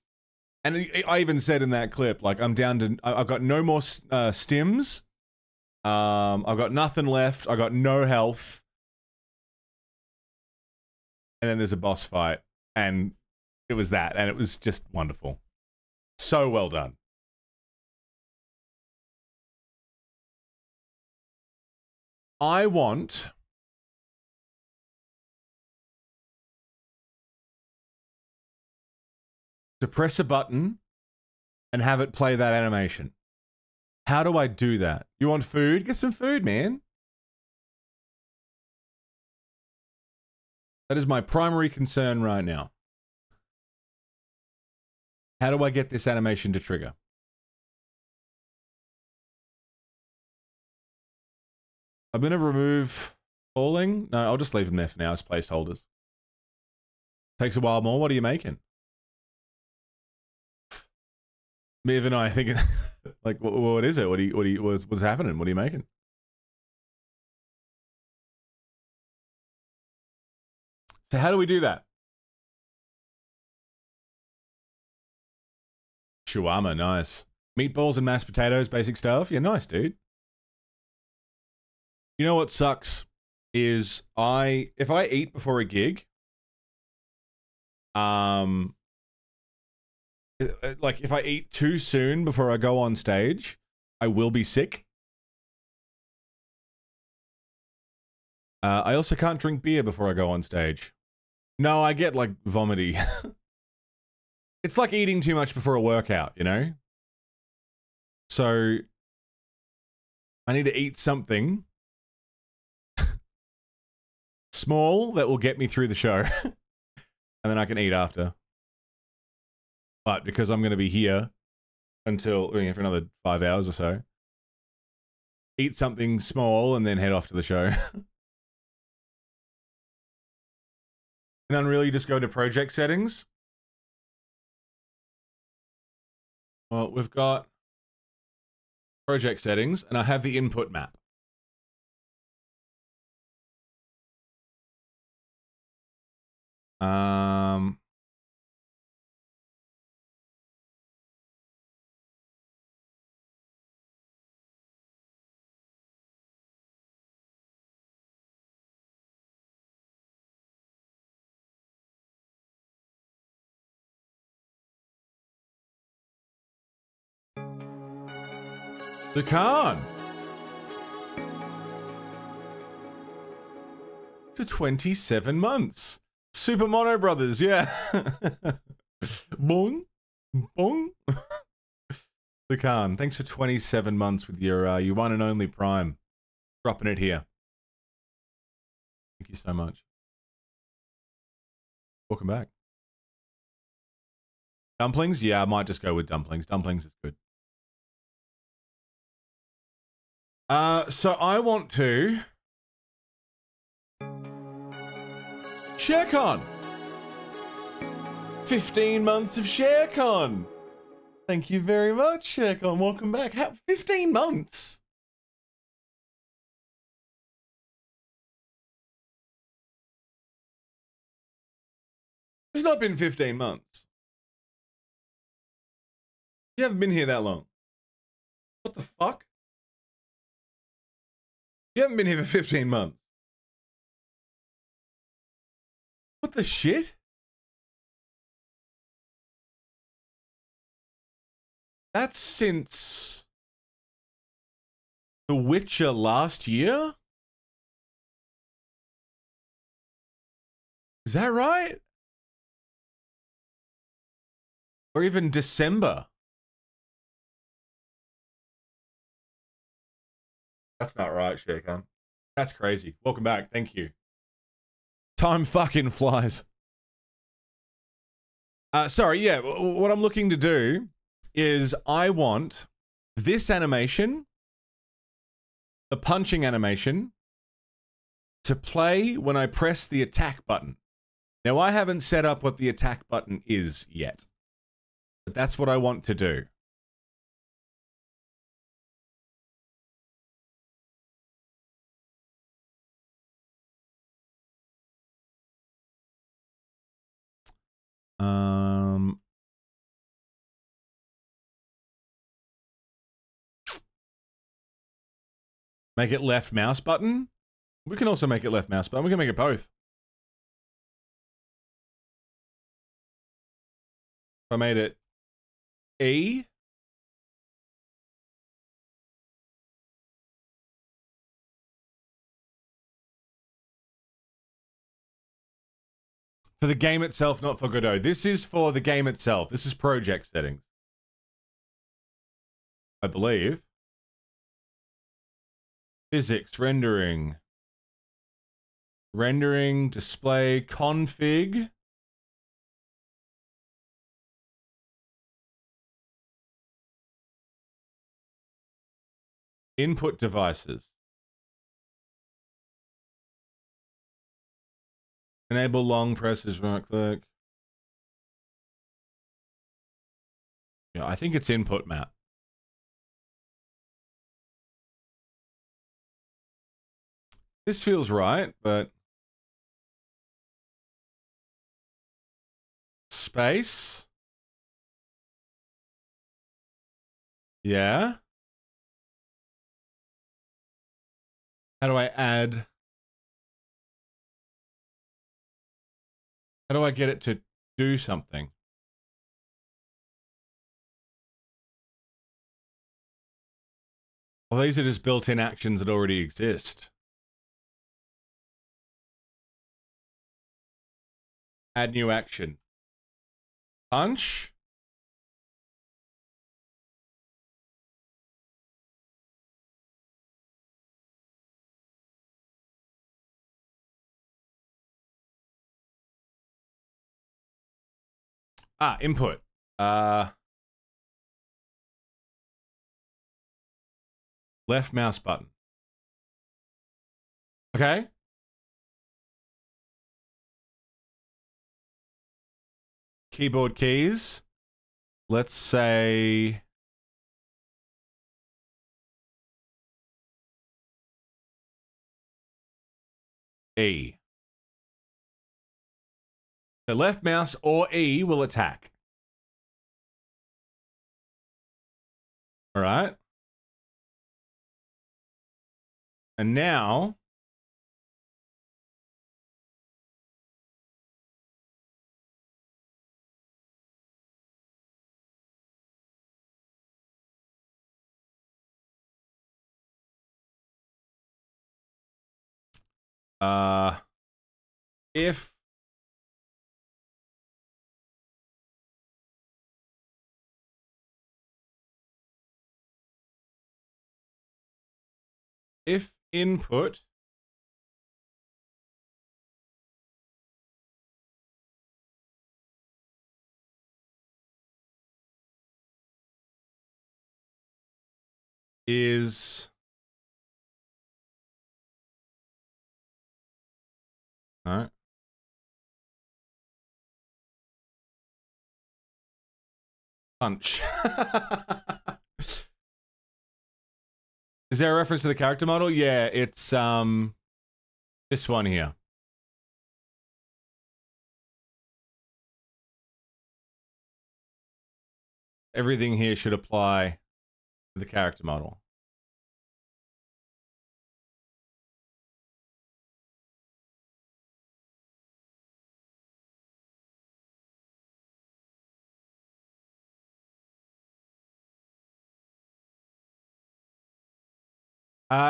And I even said in that clip, like, I'm down to, I've got no more stims. I've got nothing left. I got no health. And then there's a boss fight. And it was that. And it was just wonderful. So well done. I want to press a button and have it play that animation. How do I do that? You want food? Get some food, man. That is my primary concern right now. How do I get this animation to trigger? I'm going to remove falling. No, I'll just leave them there for now as placeholders. Takes a while more. What are you making? Miv and I thinking, like, what is it? What's happening? What are you making? So how do we do that? Shawarma, nice. Meatballs and mashed potatoes, basic stuff. Yeah, nice, dude. You know what sucks is if I eat before a gig, like if I eat too soon before I go on stage, I will be sick. I also can't drink beer before I go on stage. No, I get like vomity. It's like eating too much before a workout, you know? So I need to eat something small that will get me through the show. And then I can eat after. But because I'm going to be here until for another 5 hours or so, eat something small and then head off to the show. And then really just go to project settings. Well, we've got project settings and I have the input map. The Khan. To 27 months. Super Mono Brothers, yeah. Bong. Bong. The Khan, thanks for 27 months with your one and only Prime. Dropping it here. Thank you so much. Welcome back. Dumplings? Yeah, I might just go with dumplings. Dumplings is good. So I want to... ShareCon! 15 months of ShareCon! Thank you very much, ShareCon. Welcome back. 15 months? It's not been 15 months. You haven't been here that long. What the fuck? You haven't been here for 15 months. What the shit? That's since The Witcher last year? Is that right? Or even December? That's not right, ShareCon. That's crazy. Welcome back. Thank you. Time fucking flies. Sorry, yeah. What I'm looking to do is I want this animation, the punching animation, to play when I press the attack button. Now, I haven't set up what the attack button is yet, but that's what I want to do. Make it left mouse button. We can also make it left mouse button. We can make it both. If I made it E. For the game itself, not for Godot. This is for the game itself. This is project settings, I believe. Physics, rendering. Rendering, display, config. Input devices. Enable long presses, right click. Yeah, I think it's input map. This feels right, but space. Yeah. How do I add? How do I get it to do something? Well, these are just built-in actions that already exist. Add new action. Punch. Input. Left mouse button. Okay. Keyboard keys. Let's say E. The left mouse or E will attack. All right. And now if input is all right. Punch. Is there a reference to the character model? Yeah, it's this one here. Everything here should apply to the character model.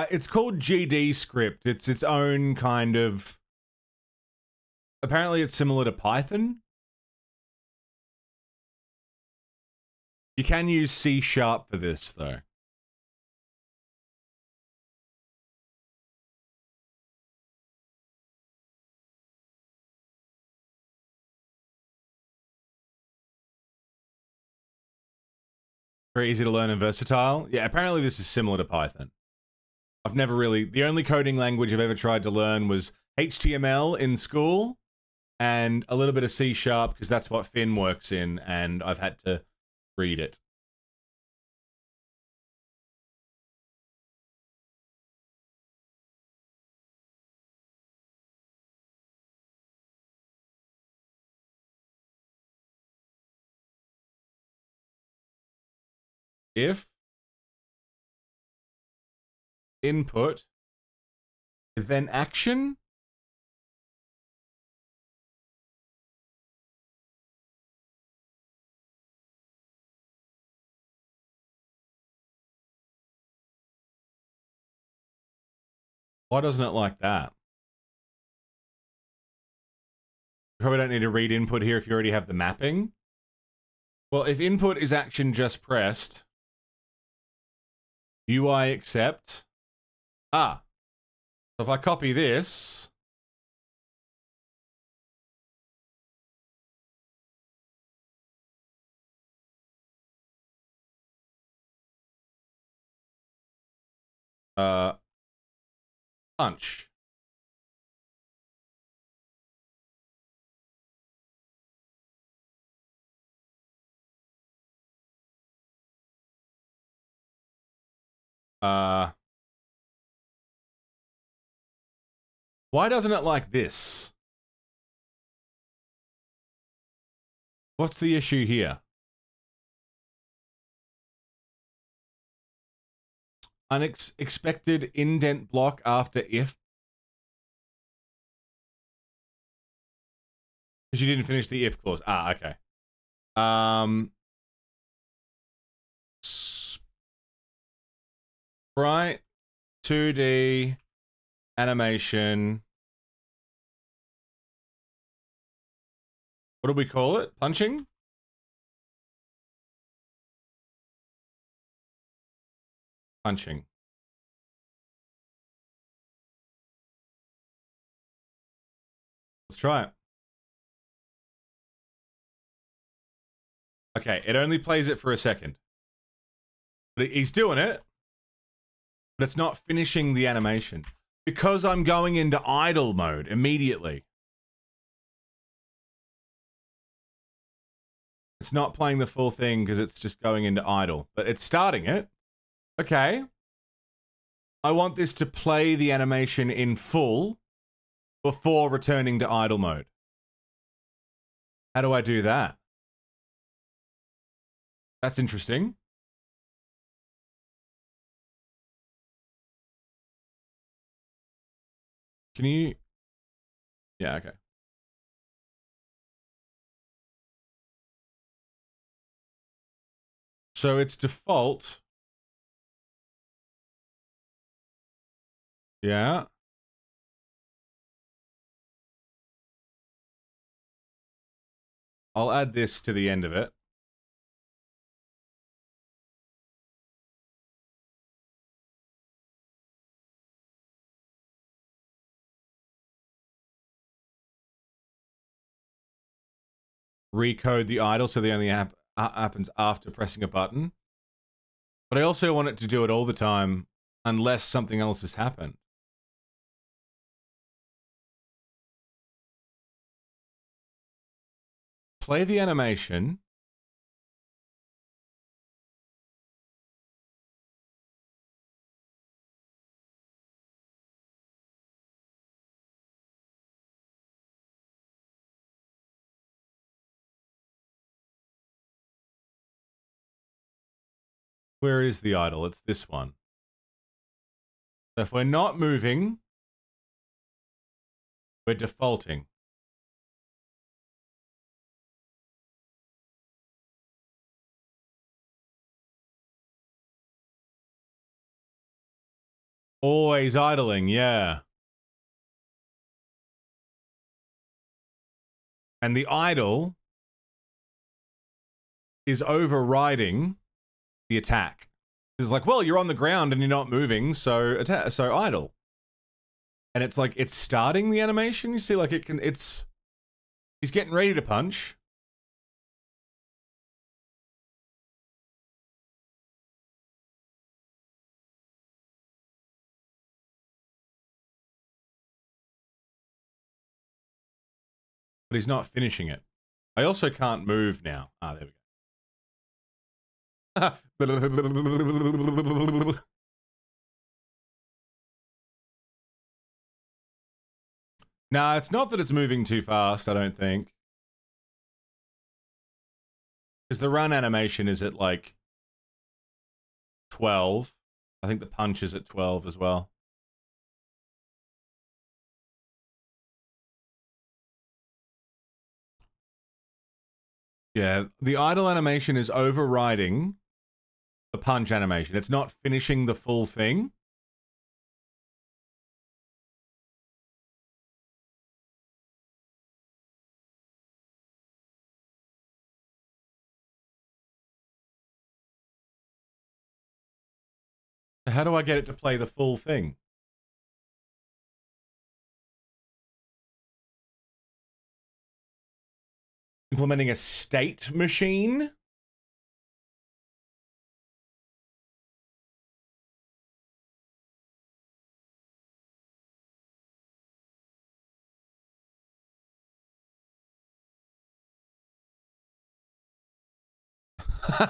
It's called GD script. It's its own kind of. Apparently, it's similar to Python. You can use C# for this, though. Very easy to learn and versatile. Yeah, apparently this is similar to Python. I've never really... The only coding language I've ever tried to learn was HTML in school and a little bit of C# because that's what Finn works in, and I've had to read it. If input event action why doesn't it like that? You probably don't need to read input here if you already have the mapping. Well, if input is action just pressed, UI accept. So if I copy this, punch. Why doesn't it like this? What's the issue here? Unexpected indent block after if. Because you didn't finish the if clause. Okay. Sprite 2D animation. What do we call it? Punching? Punching. Let's try it. Okay, it only plays it for a second. But he's doing it. But it's not finishing the animation. Because I'm going into idle mode immediately. It's not playing the full thing because it's just going into idle. But it's starting it. Okay. I want this to play the animation in full before returning to idle mode. How do I do that? That's interesting. Can you... Yeah, okay. So it's default. Yeah. I'll add this to the end of it. Recode the idle so the only happens after pressing a button. But I also want it to do it all the time unless something else has happened. Play the animation. Where is the idle? It's this one. So if we're not moving, we're defaulting. Always idling, yeah. And the idle is overriding the attack. It's like, well, you're on the ground and you're not moving, so idle. And it's like, it's starting the animation. You see, like, he's getting ready to punch. but he's not finishing it. I also can't move now. Ah, there we go. Nah, it's not that it's moving too fast, I don't think. Because the run animation is at like 12. I think the punch is at 12 as well. Yeah, the idle animation is overriding the punch animation. It's not finishing the full thing. How do I get it to play the full thing? Implementing a state machine?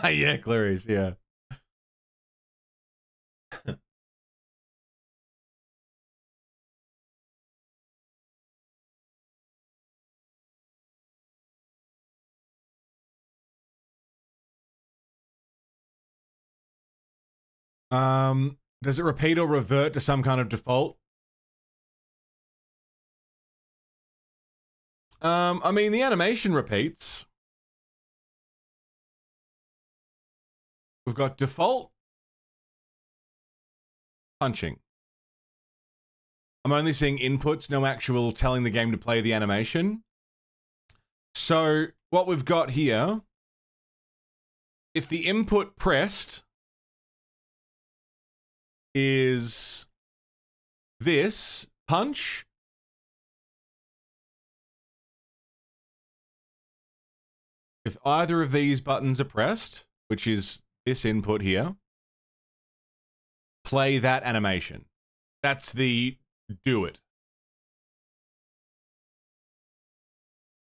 Yeah, Clarice, yeah. Does it repeat or revert to some kind of default? I mean, the animation repeats. We've got default punching. I'm only seeing inputs, no actual telling the game to play the animation. So what we've got here, if the input pressed is this punch, if either of these buttons are pressed, which is this input here, play that animation. That's the do it.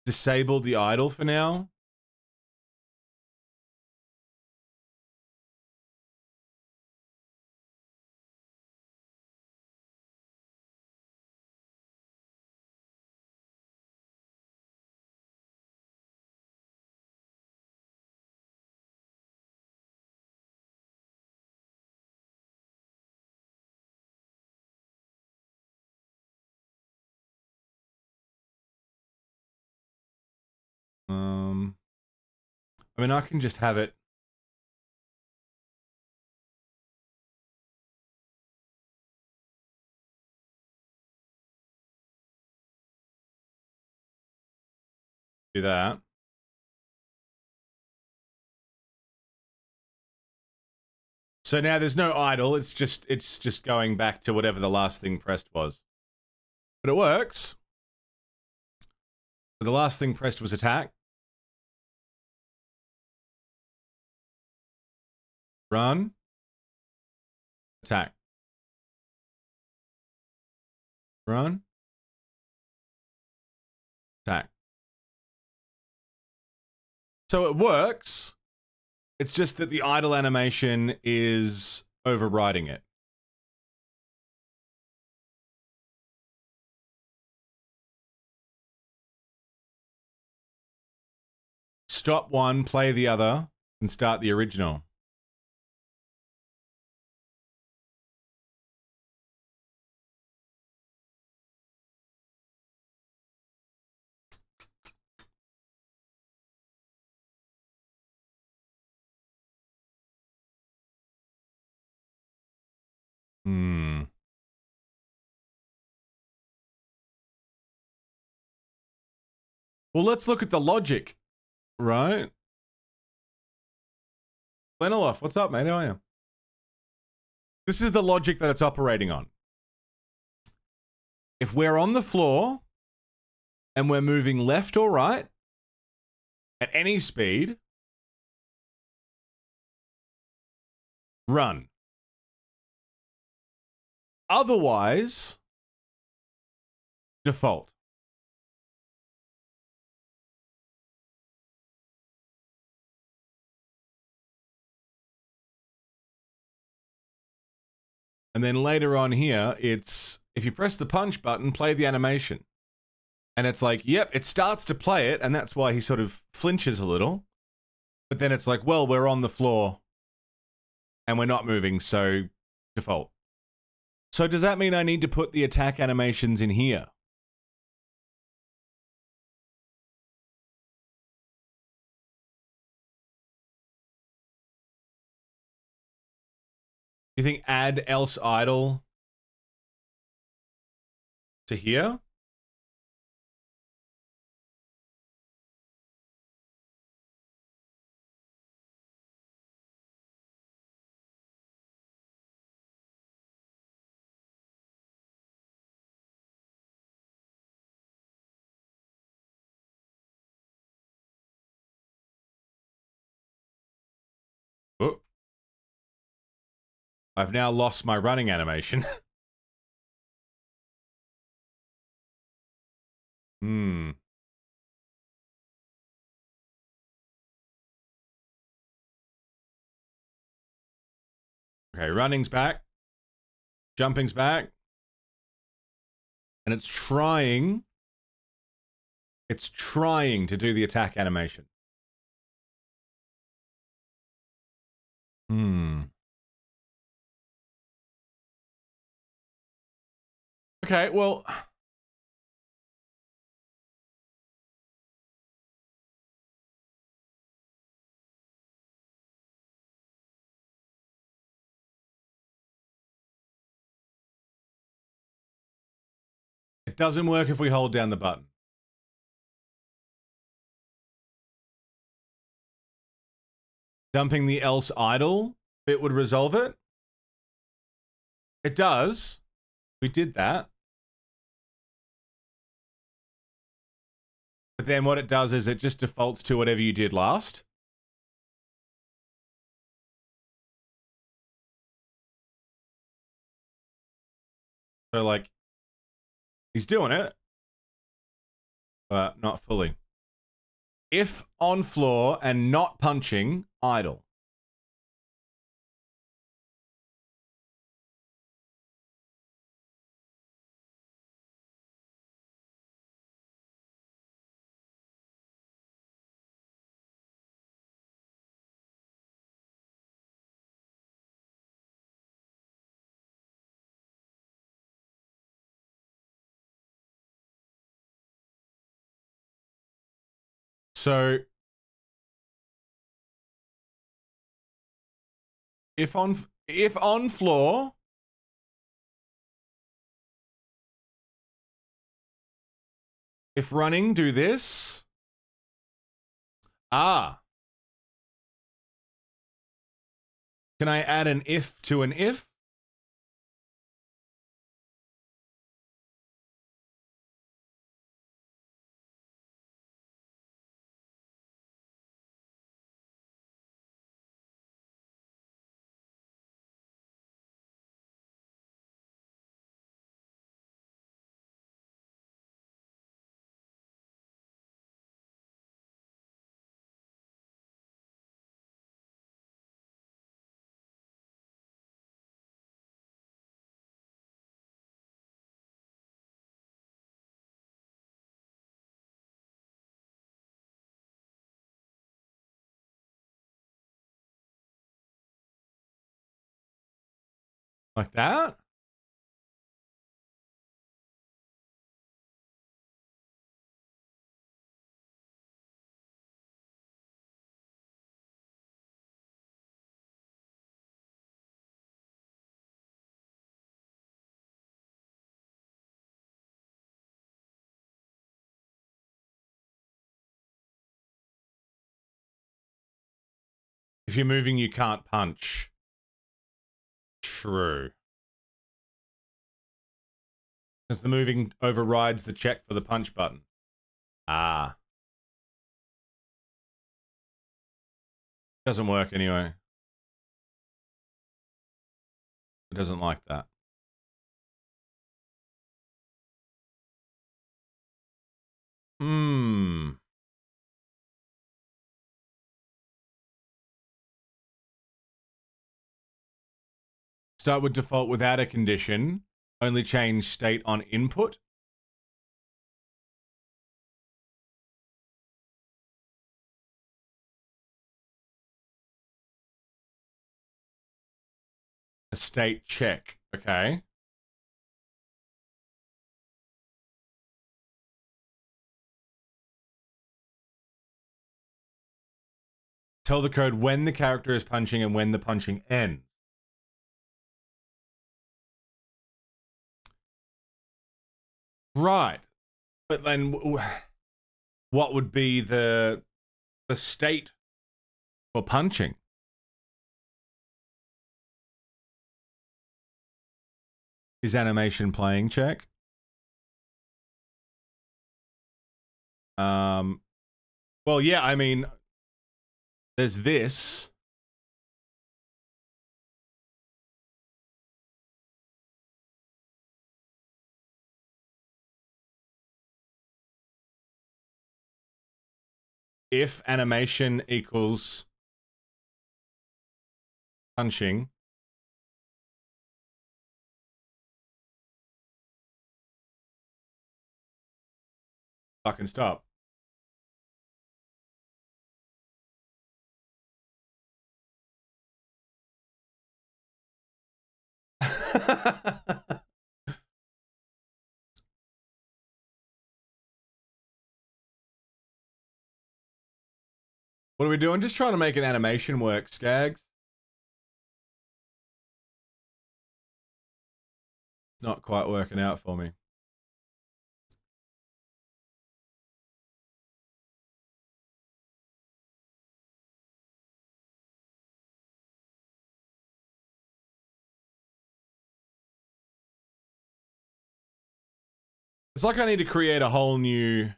Disable the idle for now. I mean, I can just have it. Do that. So now there's no idle. It's just going back to whatever the last thing pressed was. But it works. But the last thing pressed was attack. Run. Attack. Run. Attack. So it works. It's just that the idle animation is overriding it. Stop one, play the other, and start the original. Well, let's look at the logic, right? Leneloff, what's up, mate? How are you? This is the logic that it's operating on. If we're on the floor and we're moving left or right at any speed, run. Otherwise, default. And then later on here, it's if you press the punch button, play the animation. And it's like, yep, it starts to play it, and that's why he sort of flinches a little. But then it's like, well, we're on the floor and we're not moving, so default. So does that mean I need to put the attack animations in here? You think add else idle to here? Oh. I've now lost my running animation. Hmm. Okay, running's back. Jumping's back. And it's trying to do the attack animation. Hmm. Okay, well, it doesn't work if we hold down the button. Dumping the else idle bit would resolve it. It does. We did that. But then what it does is it just defaults to whatever you did last. So like, he's doing it, but not fully. If on floor and not punching, idle. So if on floor, if running, do this. Ah. Can I add an if to an if? Like that? If you're moving, you can't punch. True. Because the moving overrides the check for the punch button. Ah. Doesn't work anyway. It doesn't like that. Hmm. Start with default without a condition. Only change state on input. A state check. Okay. Tell the code when the character is punching and when the punching ends. Right. But then what would be the state for punching? Is animation playing check? Well, yeah, I mean, there's this. If animation equals punching, fucking stop. What are we doing? Just trying to make an animation work, Skags. It's not quite working out for me. It's like I need to create a whole new...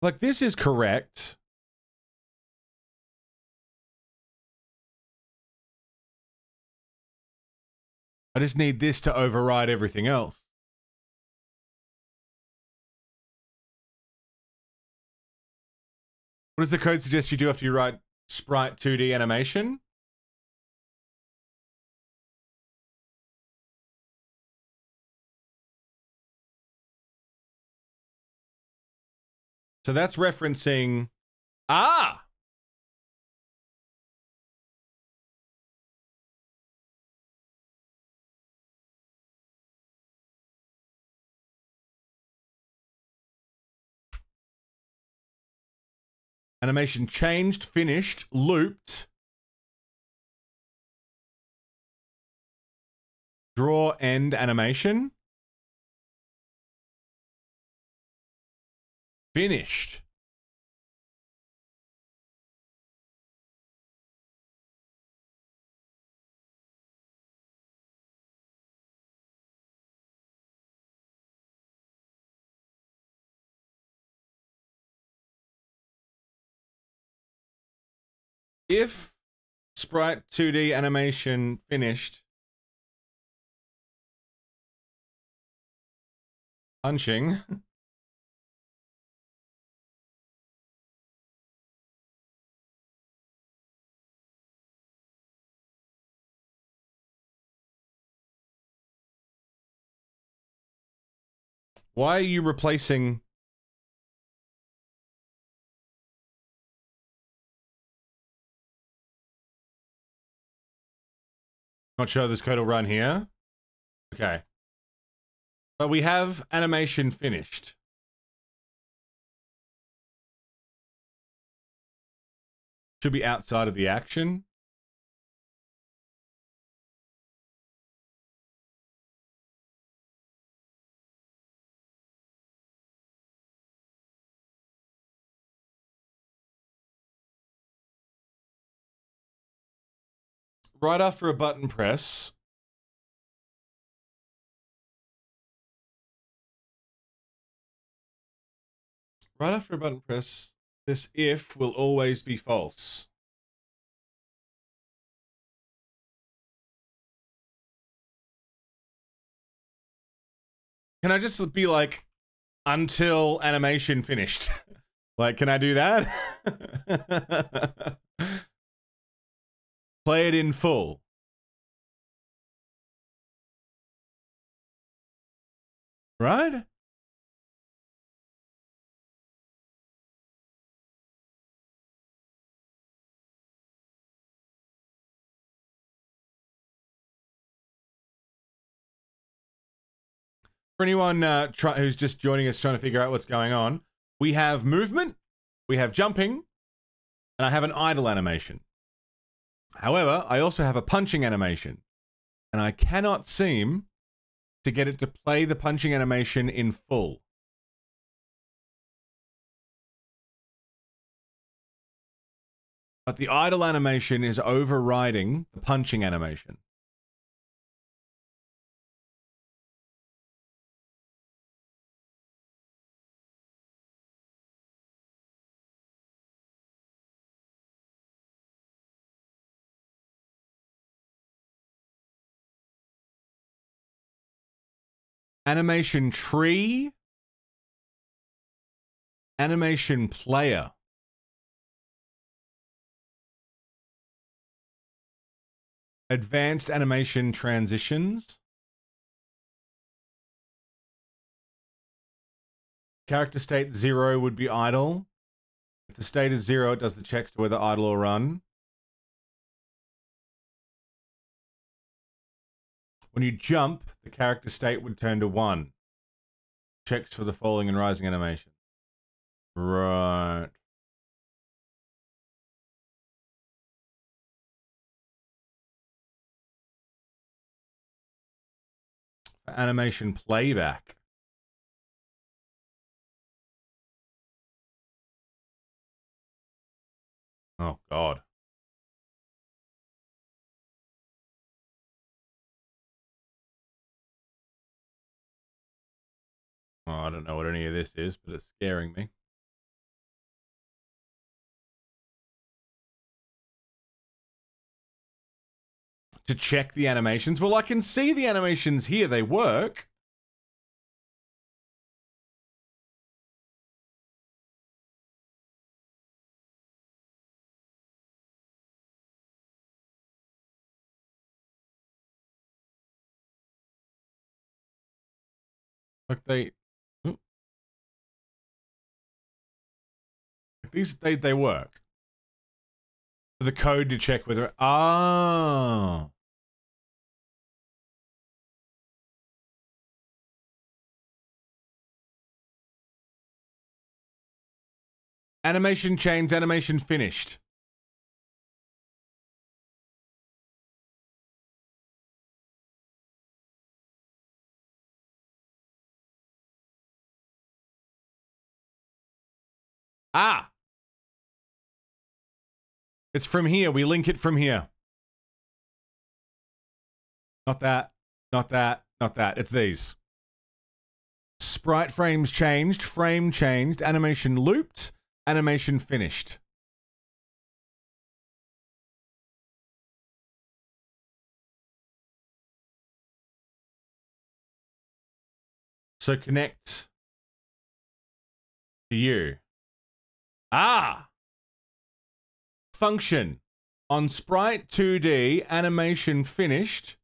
Like, this is correct. I just need this to override everything else. What does the code suggest you do after you write Sprite 2D animation? So that's referencing... Ah! Animation changed, finished, looped. Draw end animation. Finished. If Sprite 2D animation finished, punching. Why are you replacing... Not sure this code will run here. Okay. But we have animation finished. Should be outside of the action. Right after a button press. Right after a button press, this if will always be false. Can I just be like, until animation finished? Like, can I do that? Play it in full. Right? For anyone who's just joining us trying to figure out what's going on, we have movement, we have jumping, and I have an idle animation. However, I also have a punching animation, and I cannot seem to get it to play the punching animation in full. But the idle animation is overriding the punching animation. Animation tree. Animation player. Advanced animation transitions. Character state 0 would be idle. If the state is 0, it does the checks to whether idle or run. When you jump, the character state would turn to 1. Checks for the falling and rising animation. Right. For animation playback. Oh, God. Oh, I don't know what any of this is, but it's scaring me. To check the animations? Well, I can see the animations here. They work. Like they work. The code to check whether animation changed, animation finished. It's from here. We link it from here. Not that. Not that. Not that. It's these. Sprite frames changed. Frame changed. Animation looped. Animation finished. So connect to you. Function. On Sprite 2D, animation finished.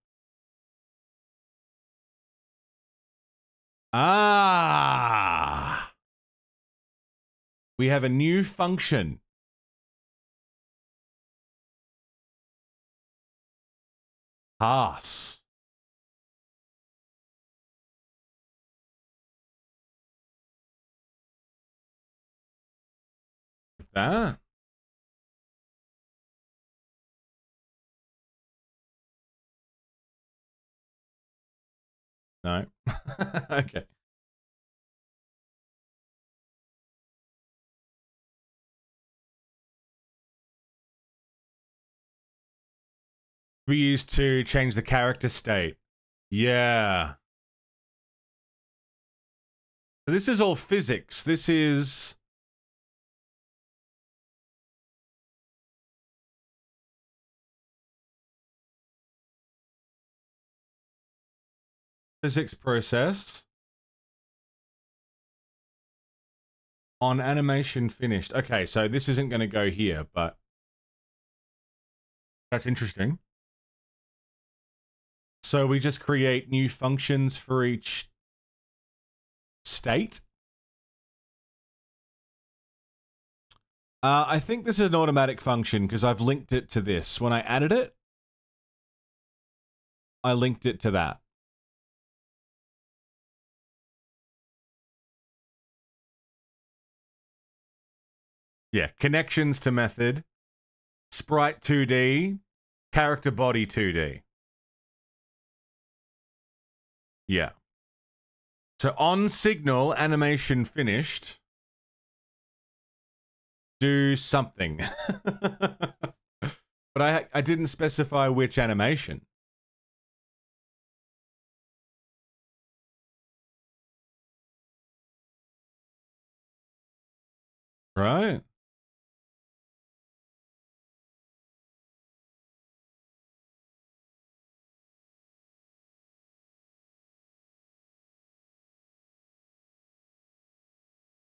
We have a new function. Pass. Like that. No. Okay. We used to change the character state. Yeah. This is all physics. This is... physics process. On animation finished. Okay, so this isn't going to go here, but that's interesting. So we just create new functions for each state. I think this is an automatic function because I've linked it to this. When I added it, I linked it to that. Yeah, connections to method, sprite 2D, character body 2D. Yeah. So on signal, animation finished. Do something. But I didn't specify which animation. Right?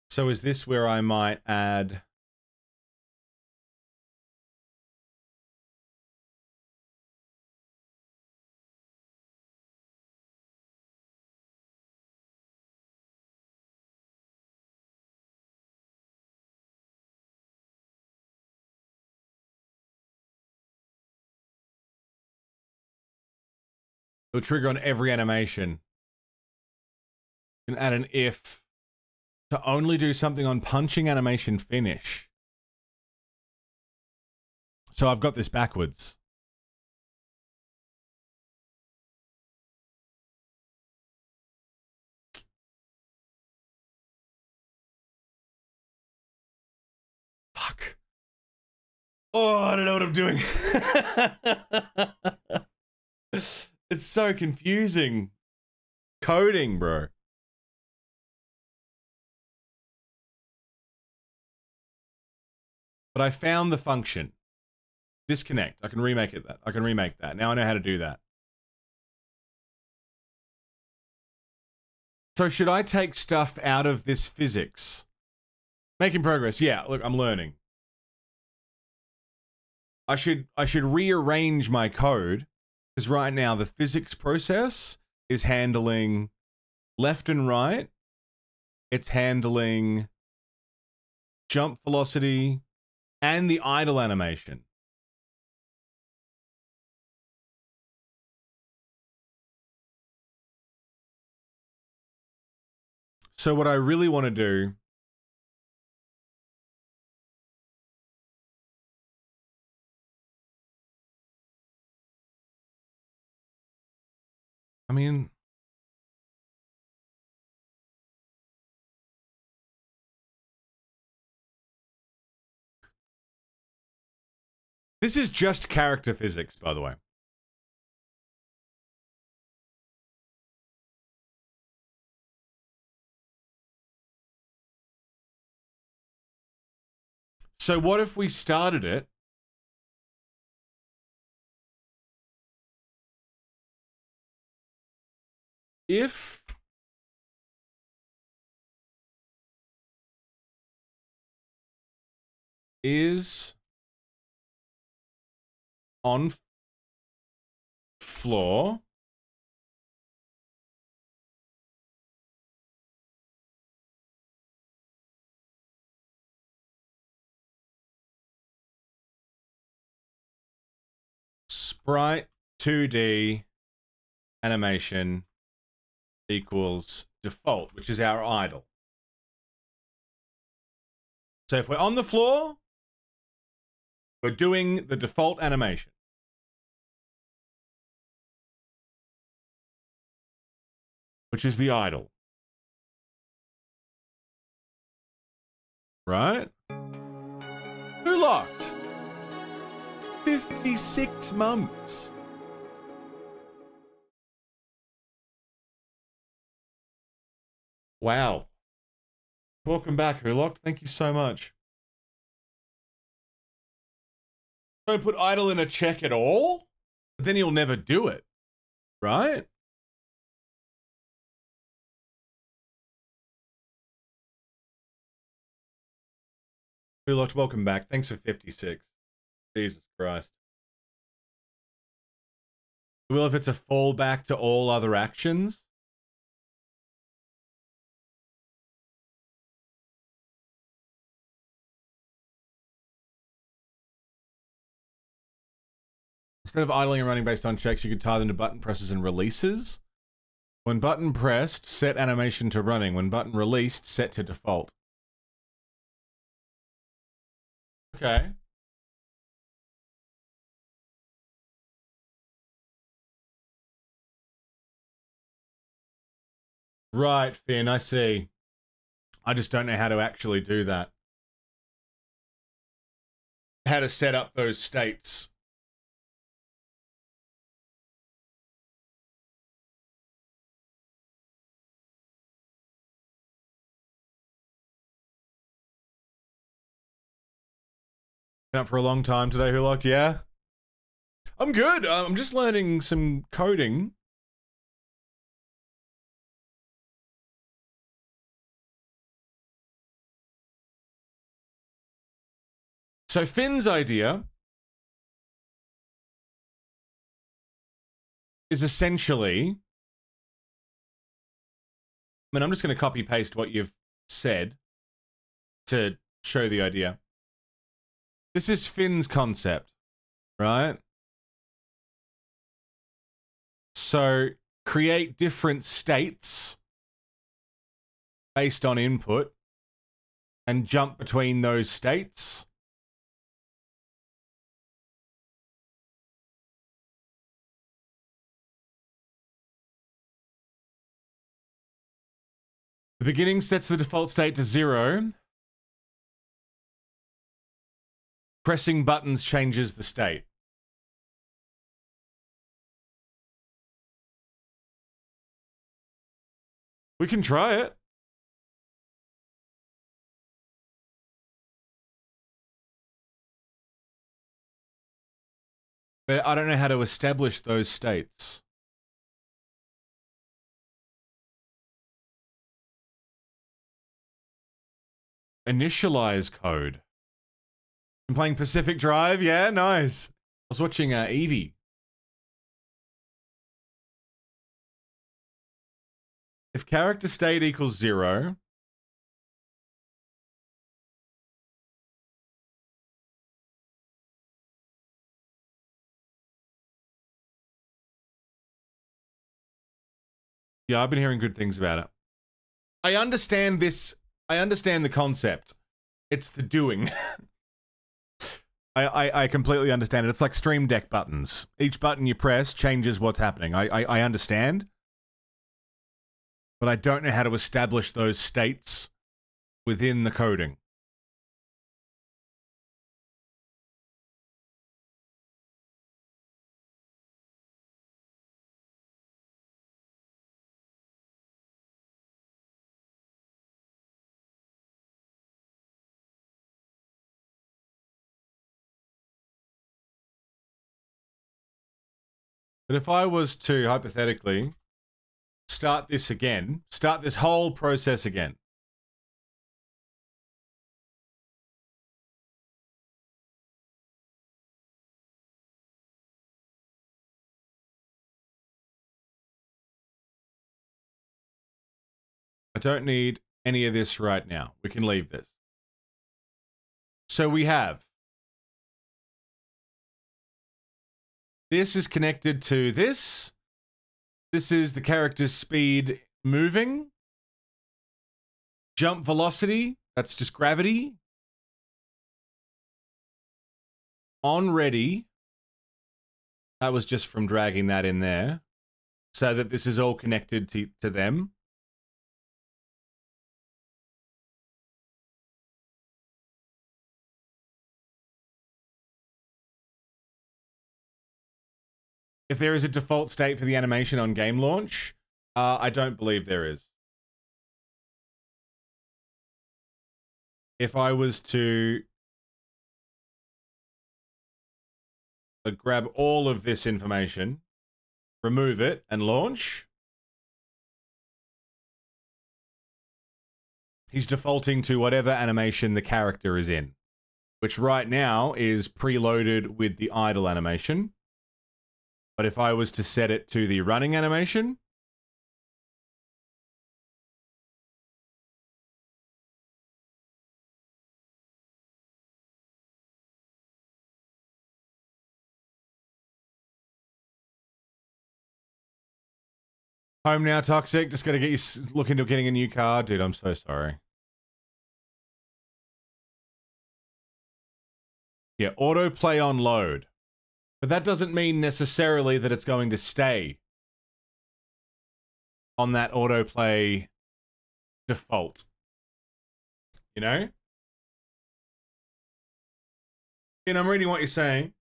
So is this where I might add... It'll trigger on every animation. You can add an if to only do something on punching animation finish. So I've got this backwards. Fuck. Oh, I don't know what I'm doing. It's so confusing. Coding, bro. But I found the function. Disconnect. I can remake it that. I can remake that. Now I know how to do that. So should I take stuff out of this physics? Making progress. Yeah, look, I'm learning. I should rearrange my code because right now the physics process is handling left and right. It's handling jump velocity and the idle animation. So what I really want to do I mean, this is just character physics, by the way. So what if we started it if is on floor sprite 2D animation equals default, which is our idle. So if we're on the floor, we're doing the default animation. Which is the idle. Right? Who locked? 56 months. Wow. Welcome back, Who-Locked. Thank you so much. Don't put idle in a check at all, but then he'll never do it. Right? Who looked? Welcome back. Thanks for 56. Jesus Christ. Well, if it's a fallback to all other actions. Instead of idling and running based on checks, you could tie them to button presses and releases. When button pressed, set animation to running. When button released, set to default. Okay. Right, Finn, I see. I just don't know how to actually do that. How to set up those states. Been up for a long time today, Hulocked, yeah? I'm good. I'm just learning some coding. So Finn's idea is essentially, I mean, I'm just going to copy paste what you've said to show the idea. This is Finn's concept, right? So create different states based on input and jump between those states. The beginning sets the default state to 0. Pressing buttons changes the state. We can try it. But I don't know how to establish those states. Initialize code. I'm playing Pacific Drive. Yeah, nice. I was watching Eevee. If character state equals 0, yeah, I've been hearing good things about it. I understand this. I understand the concept. It's the doing. I completely understand it. It's like Stream Deck buttons. Each button you press changes what's happening. I understand. But I don't know how to establish those states within the coding. But if I was to, hypothetically, start this again, start this whole process again. I don't need any of this right now. We can leave this. So we have. This is connected to this. This is the character's speed moving. Jump velocity, that's just gravity. On ready, that was just from dragging that in there. So that this is all connected to them. If there is a default state for the animation on game launch, I don't believe there is. If I was to grab all of this information, remove it, and launch, he's defaulting to whatever animation the character is in. which right now is preloaded with the idle animation. But if I was to set it to the running animation, home now, Toxic. Just got to get you look into getting a new car. Dude, I'm so sorry. Yeah, autoplay on load. But that doesn't mean necessarily that it's going to stay on that autoplay default. You know? And I'm reading what you're saying.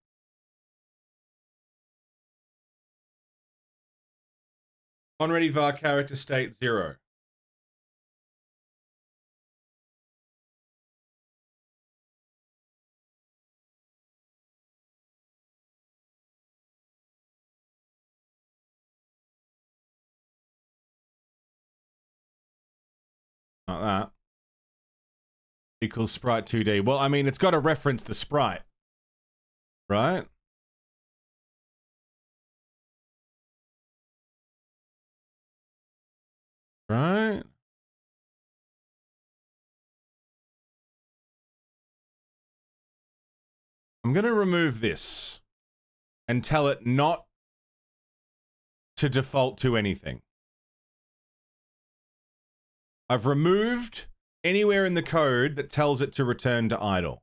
On ready var character state 0. Not that. Equals sprite 2D. Well, I mean, it's got to reference the sprite. Right? Right? I'm going to remove this and tell it not to default to anything. I've removed anywhere in the code that tells it to return to idle.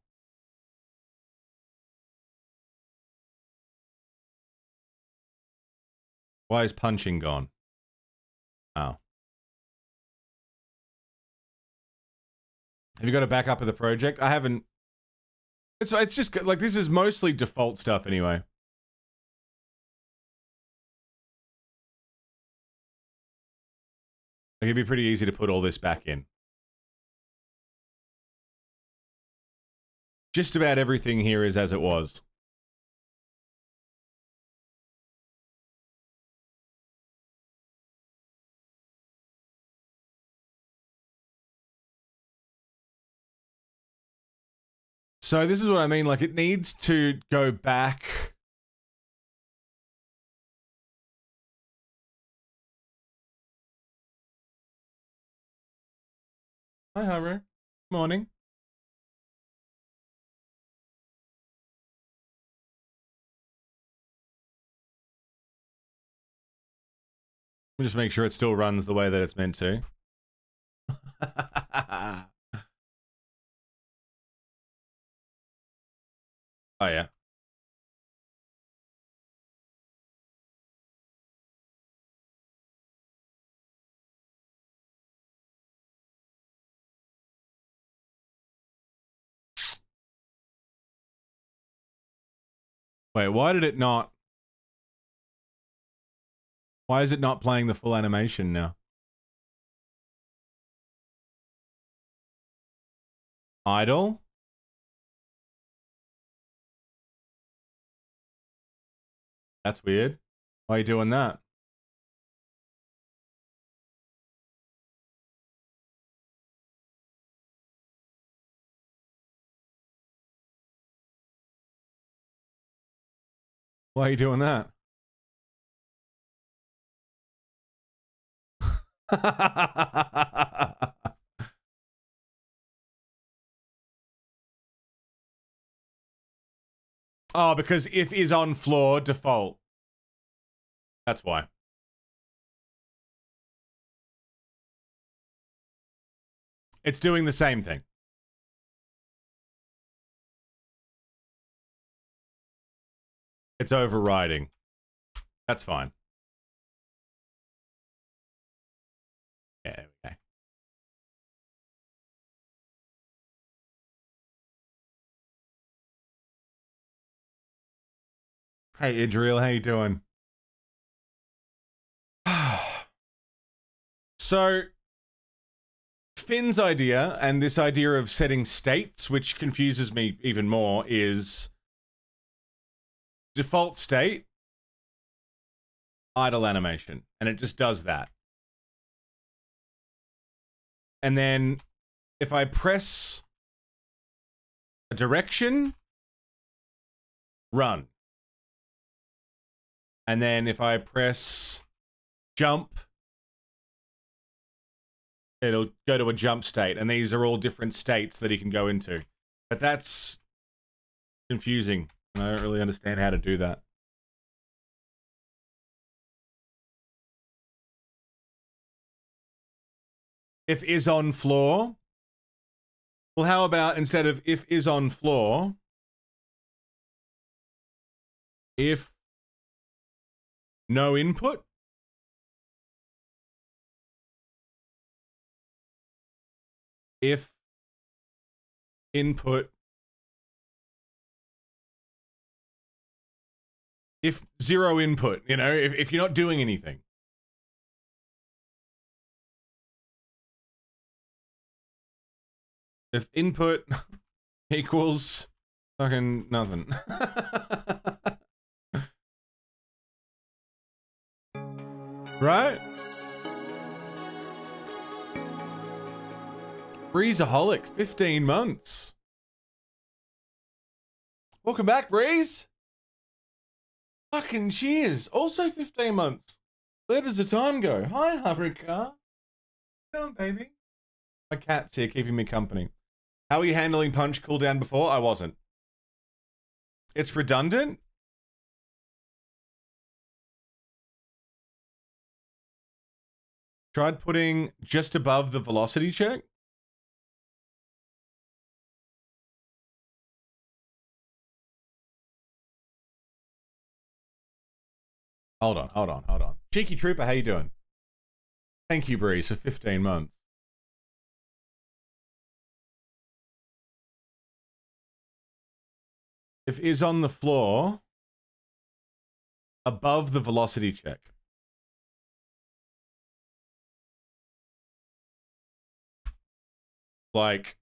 Why is punching gone? Oh. Have you got a backup of the project? I haven't. It's just like this is mostly default stuff anyway. Like, it'd be pretty easy to put all this back in. Just about everything here is as it was. So this is what I mean, like it needs to go back. Hi, Haru. Morning. Let me just make sure it still runs the way that it's meant to. Oh, yeah. Wait, why did it not? Why is it not playing the full animation now? Idle? That's weird. Why are you doing that? Why are you doing that? Oh, because if is on floor default. That's why. It's doing the same thing. It's overriding. That's fine. Yeah, okay. Hey, Idril, how you doing? So, Finn's idea, and this idea of setting states, which confuses me even more, is default state, idle animation, and it just does that. And then if I press a direction, run. And then if I press jump, it'll go to a jump state. And these are all different states that he can go into. But that's confusing. I don't really understand how to do that. If is on floor. Well, how about instead of if is on floor, if no input? If input, if zero input, you know, if you're not doing anything. If input equals fucking nothing. Right? Breezeaholic, 15 months. Welcome back, Breeze. Fucking cheers. Also 15 months. Where does the time go? Hi, Haruka. Come on, baby. My cat's here keeping me company. How were you handling punch cooldown before? I wasn't. It's redundant? Tried putting just above the velocity check? Hold on. Cheeky Trooper, how you doing? Thank you, Breeze, for 15 months. If is on the floor, above the velocity check. Like,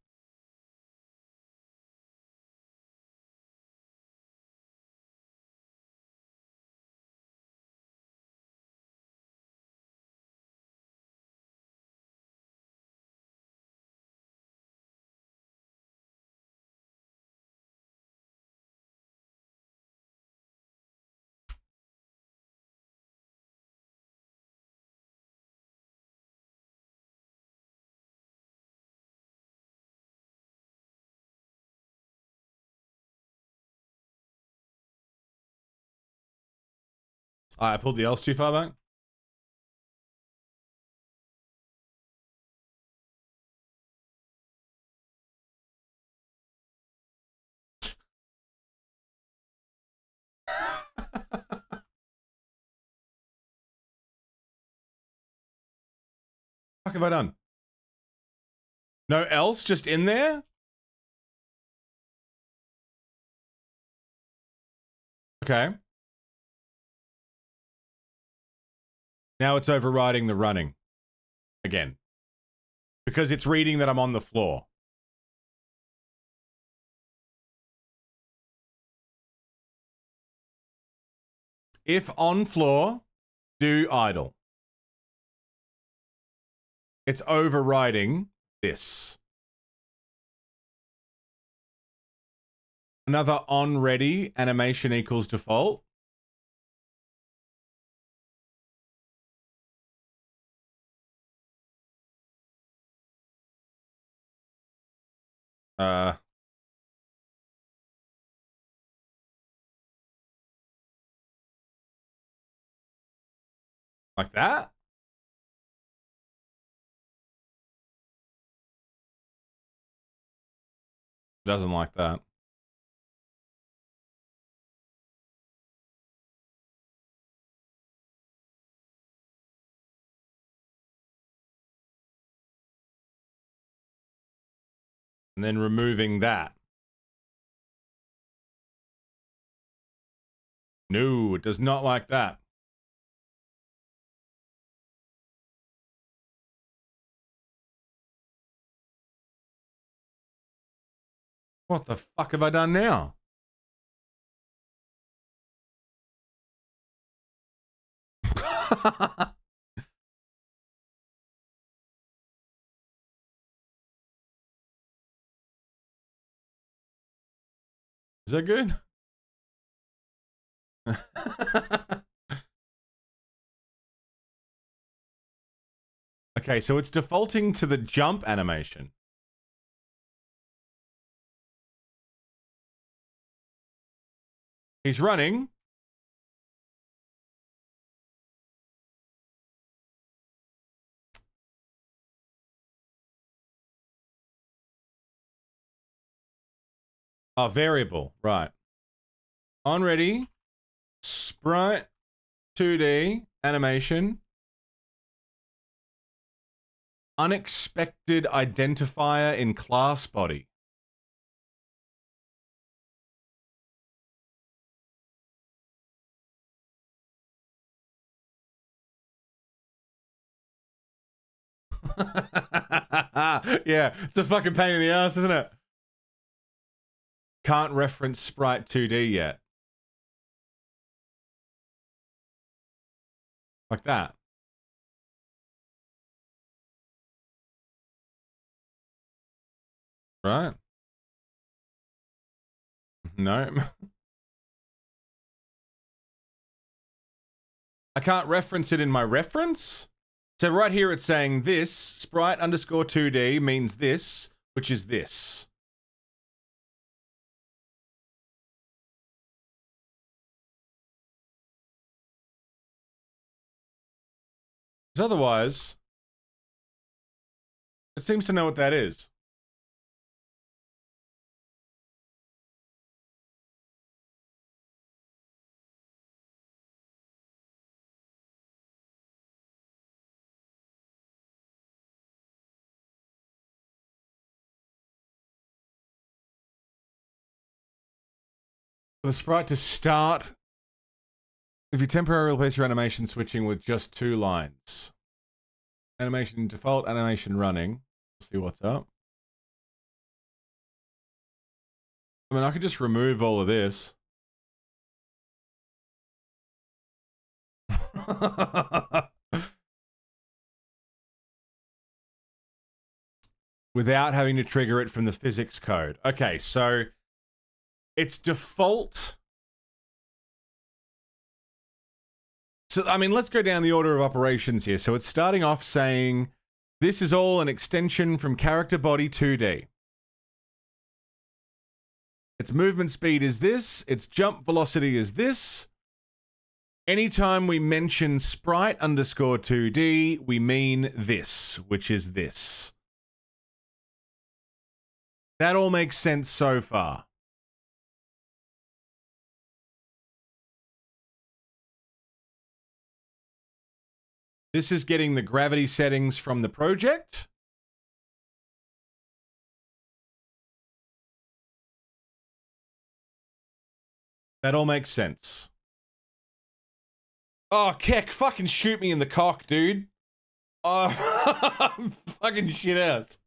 I pulled the else too far back. What have I done? No else, just in there? Okay. Now it's overriding the running again. Because it's reading that I'm on the floor. If on floor, do idle. It's overriding this. Another on ready animation equals default. Like that? Doesn't like that. And then removing that. No, it does not like that. What the fuck have I done now? Is that good? Okay, so it's defaulting to the jump animation. He's running. Oh, variable, right. On ready, sprite, 2D, animation. Unexpected identifier in class body. Yeah, it's a fucking pain in the ass, isn't it? Can't reference sprite 2D yet. Like that. Right? No. I can't reference it in my reference? So right here it's saying this, sprite underscore 2D means this, which is this. Because otherwise, it seems to know what that is. For the sprite to start, if you temporarily replace your animation switching with just 2 lines. Animation default, animation running. Let's see what's up. I mean, I could just remove all of this. Without having to trigger it from the physics code. Okay, so it's default. So, I mean, let's go down the order of operations here. So it's starting off saying, this is all an extension from character body 2D. Its movement speed is this. Its jump velocity is this. Anytime we mention sprite underscore 2D, we mean this, which is this. That all makes sense so far. This is getting the gravity settings from the project. That all makes sense. Oh, Keck, fucking shoot me in the cock, dude. Oh, fucking shit ass.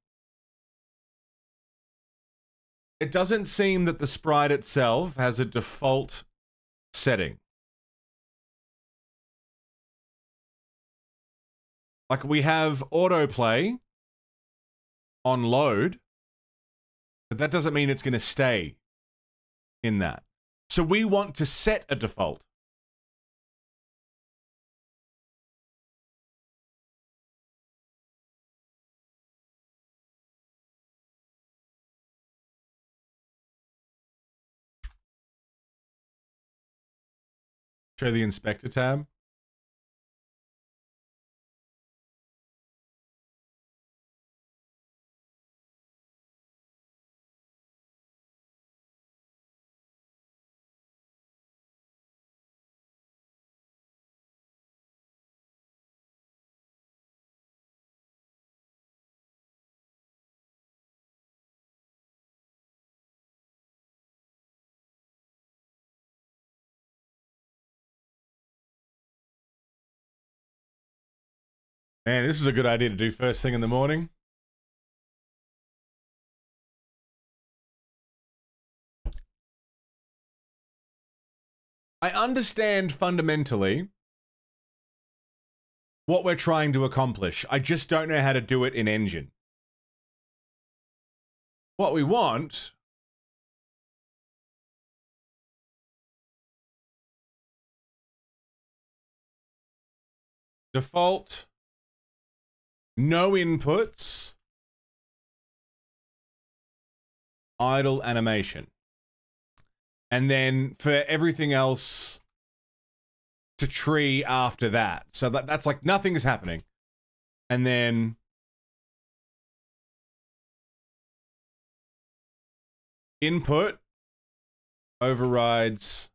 It doesn't seem that the sprite itself has a default setting. Like, we have autoplay on load, but that doesn't mean it's going to stay in that. So we want to set a default. Show the inspector tab. Man, this is a good idea to do first thing in the morning. I understand fundamentally what we're trying to accomplish. I just don't know how to do it in Engine. What we want default, no inputs, idle animation. And then for everything else to tree after that. So that's like nothing is happening. And then input overrides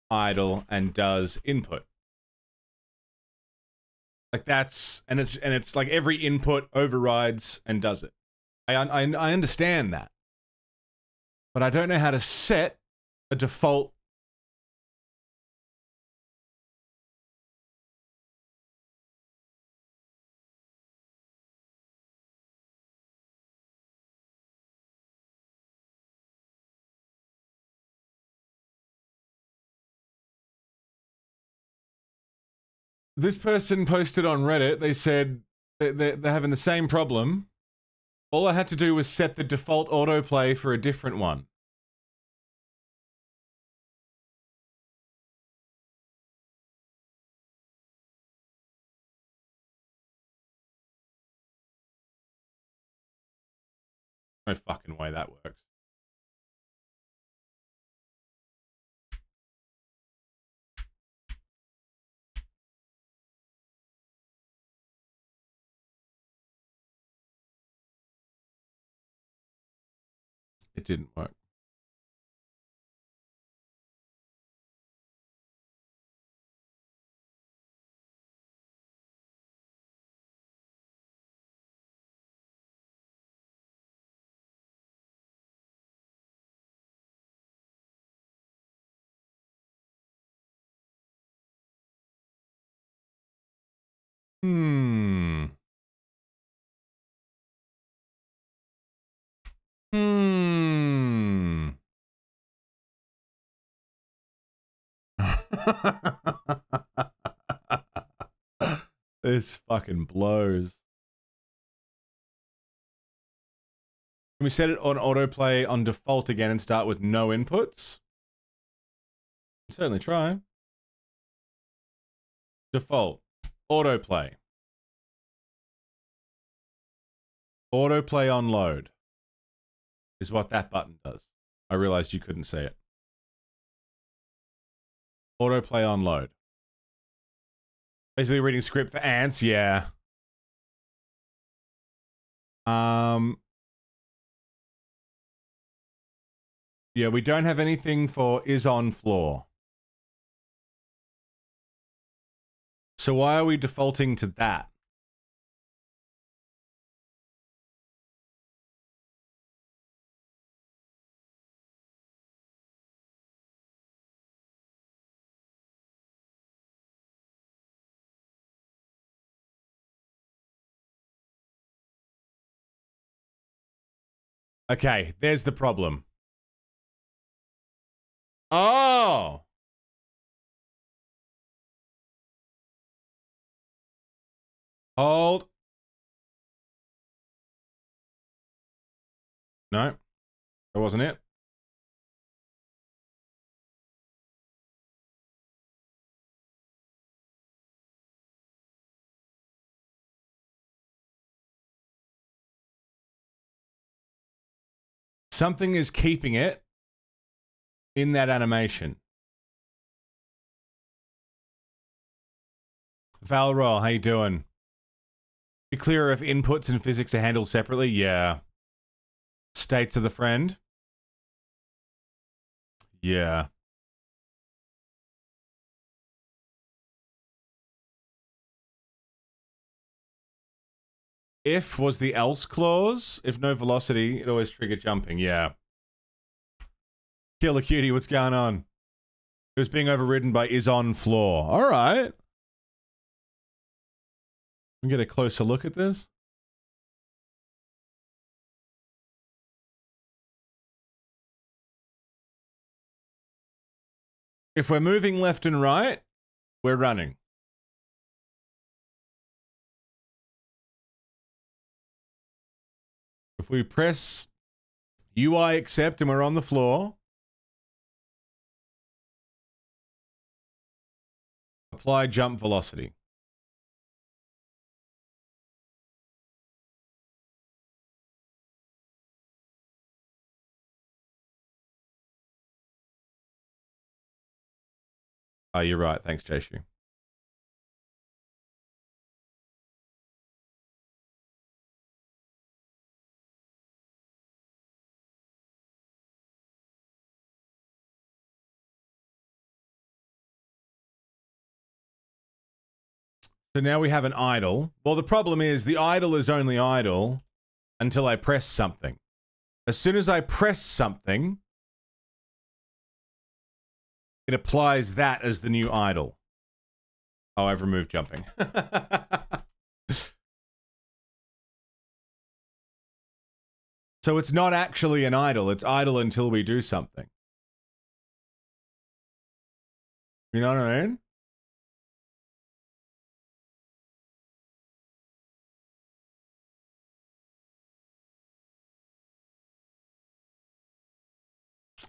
idle and does input. Like that's, and it's like every input overrides and does it. I understand that. But I don't know how to set a default. This person posted on Reddit, they said they're having the same problem. All I had to do was set the default autoplay for a different one. No fucking way that works. It didn't work. Hmm. This fucking blows. Can we set it on autoplay on default again and start with no inputs? Certainly try. Default. Autoplay. Autoplay on load is what that button does. I realized you couldn't see it. Autoplay on load. Basically reading script for ants, yeah. Yeah, we don't have anything for is on floor. So why are we defaulting to that? Okay, there's the problem. Oh! Hold. No, that wasn't it. Something is keeping it in that animation. Valroll, how you doing? Be clear if inputs and physics are handled separately? Yeah. States of the friend? Yeah. If was the else clause. If no velocity, it always trigger jumping. Yeah. Killer Cutie, what's going on? It was being overridden by is on floor. All right. We can get a closer look at this. If we're moving left and right, we're running. If we press UI accept and we're on the floor, apply jump velocity. Oh, you're right. Thanks, Jayshu. So now we have an idle. Well, the problem is the idle is only idle until I press something. As soon as I press something, it applies that as the new idle. Oh, I've removed jumping. So it's not actually an idle. It's idle until we do something. You know what I mean?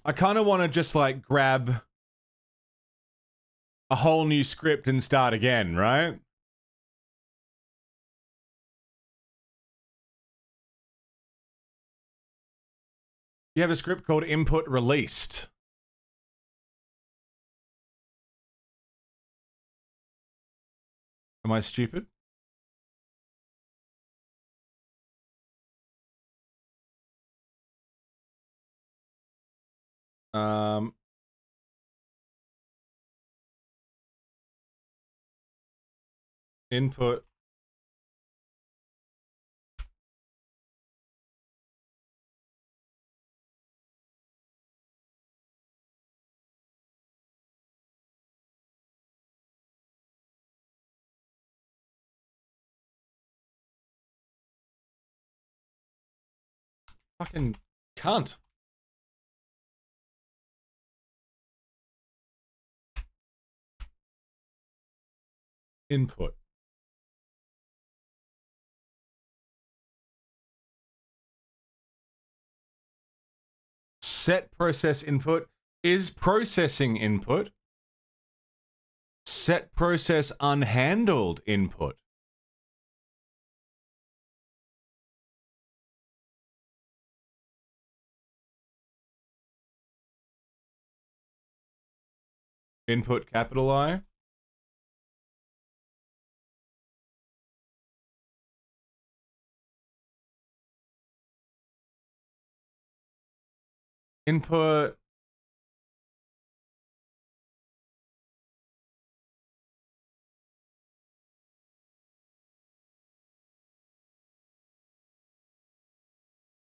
I kind of want to just like grab a whole new script and start again, right? You have a script called input released. Am I stupid? Input. Fucking cunt. Input. Set process input is processing input. Set process unhandled input. Input capital I. Input.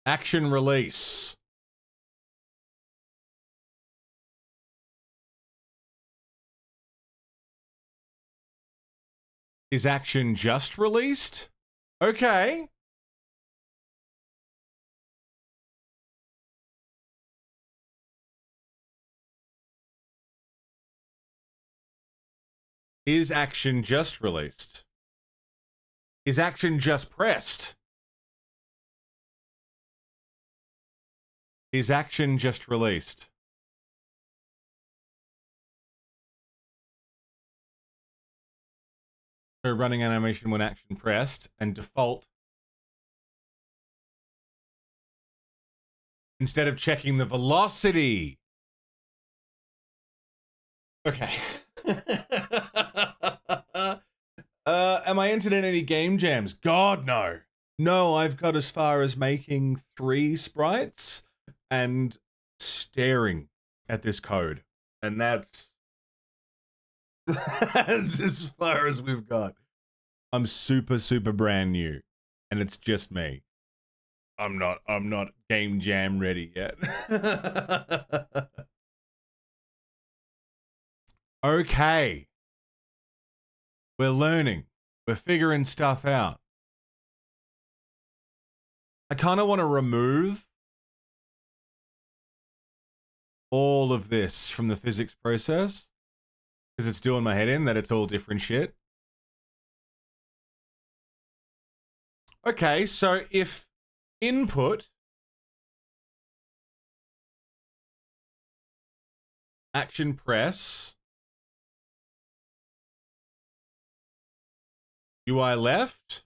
Action release. Is action just released? Okay. Is action just released? Is action just pressed? Is action just released? So running animation when action pressed and default. Instead of checking the velocity. Okay. Am I entered in any game jams? God, no. No, I've got as far as making 3 sprites and staring at this code. And that's as far as we've got. I'm super, super brand new. And it's just me. I'm not game jam ready yet. Okay. We're learning. We're figuring stuff out. I kind of want to remove all of this from the physics process because it's doing my head in that it's all different shit. Okay, so if input action press UI left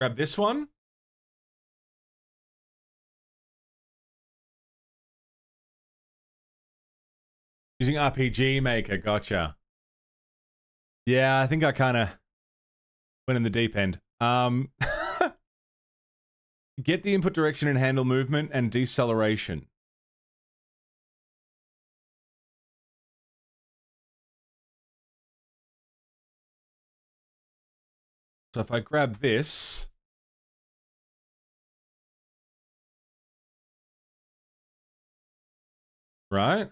Grab this one. Using RPG Maker, gotcha. Yeah, I think I kind of went in the deep end. Get the input direction and handle movement and deceleration. So if I grab this, right?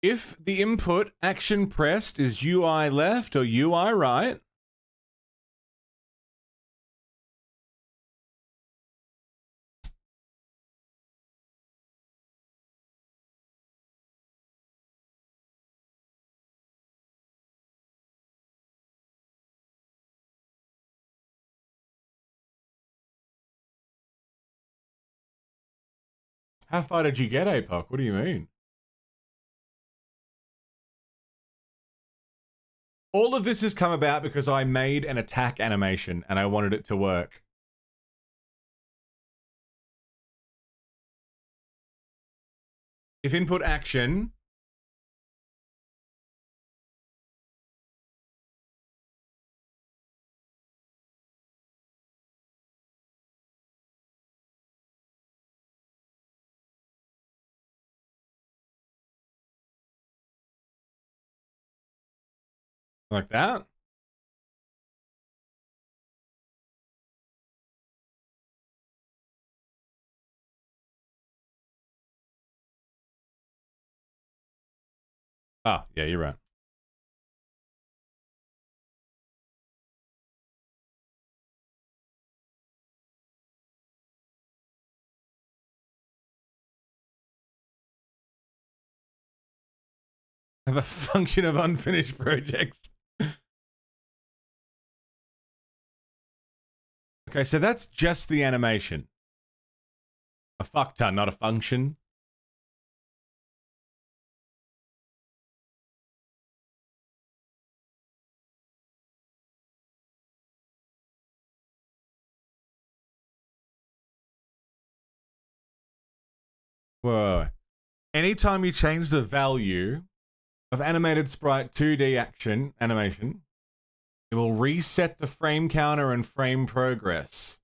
If the input action pressed is UI left or UI right, how far did you get, APOC? What do you mean? All of this has come about because I made an attack animation and I wanted it to work. If input action, like that. Oh, yeah, you're right. Have a function of unfinished projects. Okay, so that's just the animation. A fuck ton, not a function. Whoa. Anytime you change the value of animated sprite 2D action animation, it will reset the frame counter and frame progress.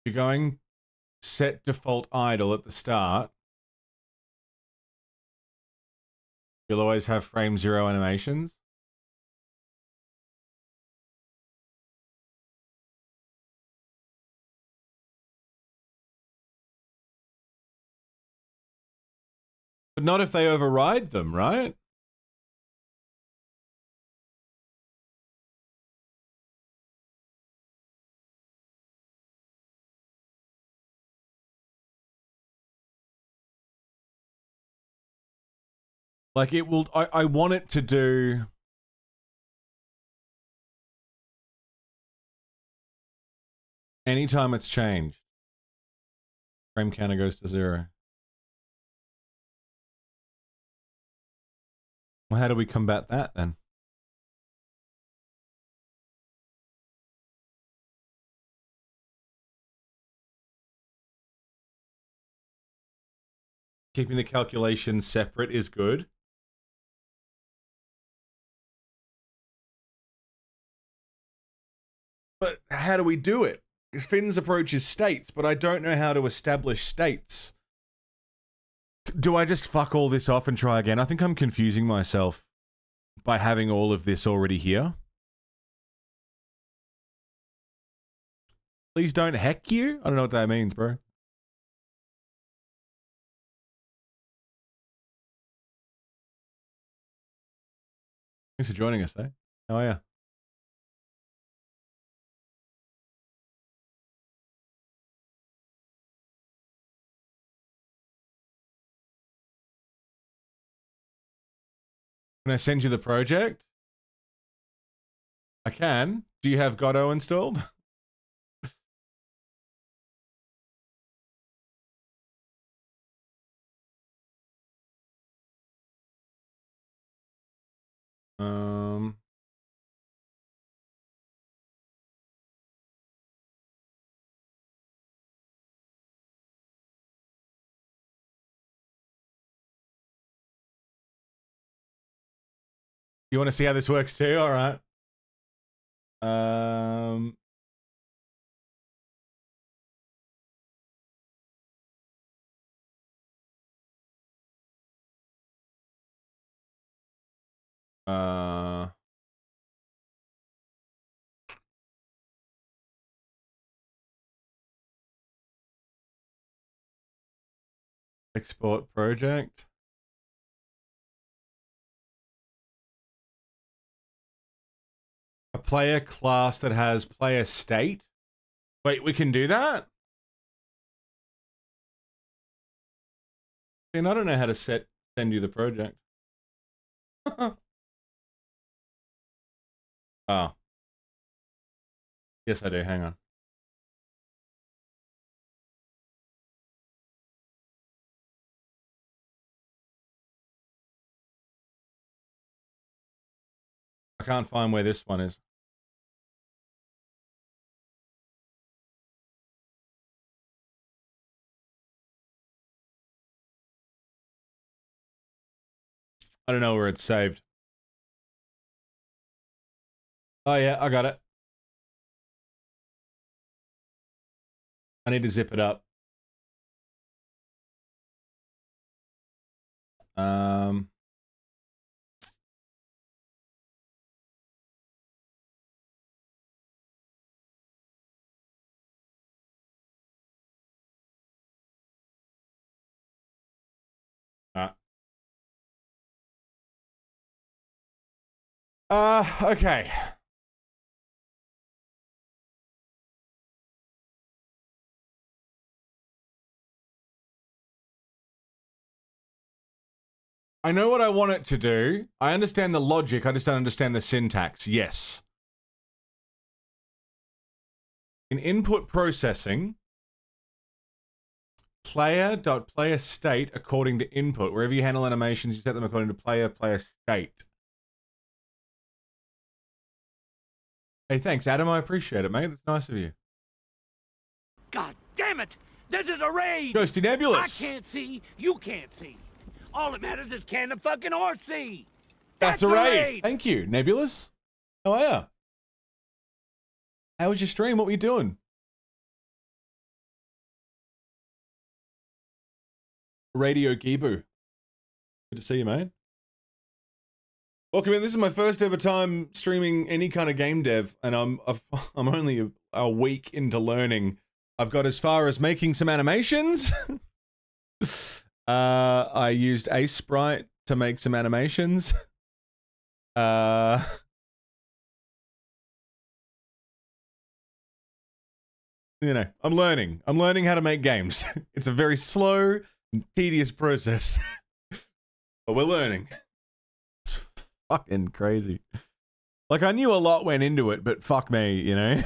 You're going set default idle at the start. You'll always have frame 0 animations. But not if they override them, right? Like it will, I want it to do. Anytime it's changed, frame counter goes to 0. Well, how do we combat that then? Keeping the calculations separate is good. But how do we do it? Finn's approach is states, but I don't know how to establish states. Do I just fuck all this off and try again? I think I'm confusing myself by having all of this already here. Please don't heck you? I don't know what that means, bro. Thanks for joining us, eh? How are you? Can I send you the project? I can. Do you have Godot installed? Um. You want to see how this works too? All right. Um. Uh. Export project. A player class that has player state. Wait, we can do that? And I don't know how to send you the project. Oh. Yes, I do. Hang on. I can't find where this one is. I don't know where it's saved. Oh, yeah, I got it. I need to zip it up. Um. Okay. I know what I want it to do. I understand the logic. I just don't understand the syntax. Yes. In input processing, player state according to input. Wherever you handle animations, you set them according to player state. Hey, thanks, Adam. I appreciate it, mate. That's nice of you. God damn it! This is a raid! Ghosty Nebulous! I can't see, you can't see. All that matters is can the fucking horse see? That's a raid! Thank you, Nebulous. How are ya? How was your stream? What were you doing? Radio Gibu. Good to see you, mate. Welcome in. This is my first ever time streaming any kind of game dev, and I'm only a week into learning. I've got as far as making some animations. I used Aseprite to make some animations. You know, I'm learning. I'm learning how to make games. It's a very slow and tedious process. But we're learning. It's fucking crazy. Like, I knew a lot went into it, but fuck me, you know?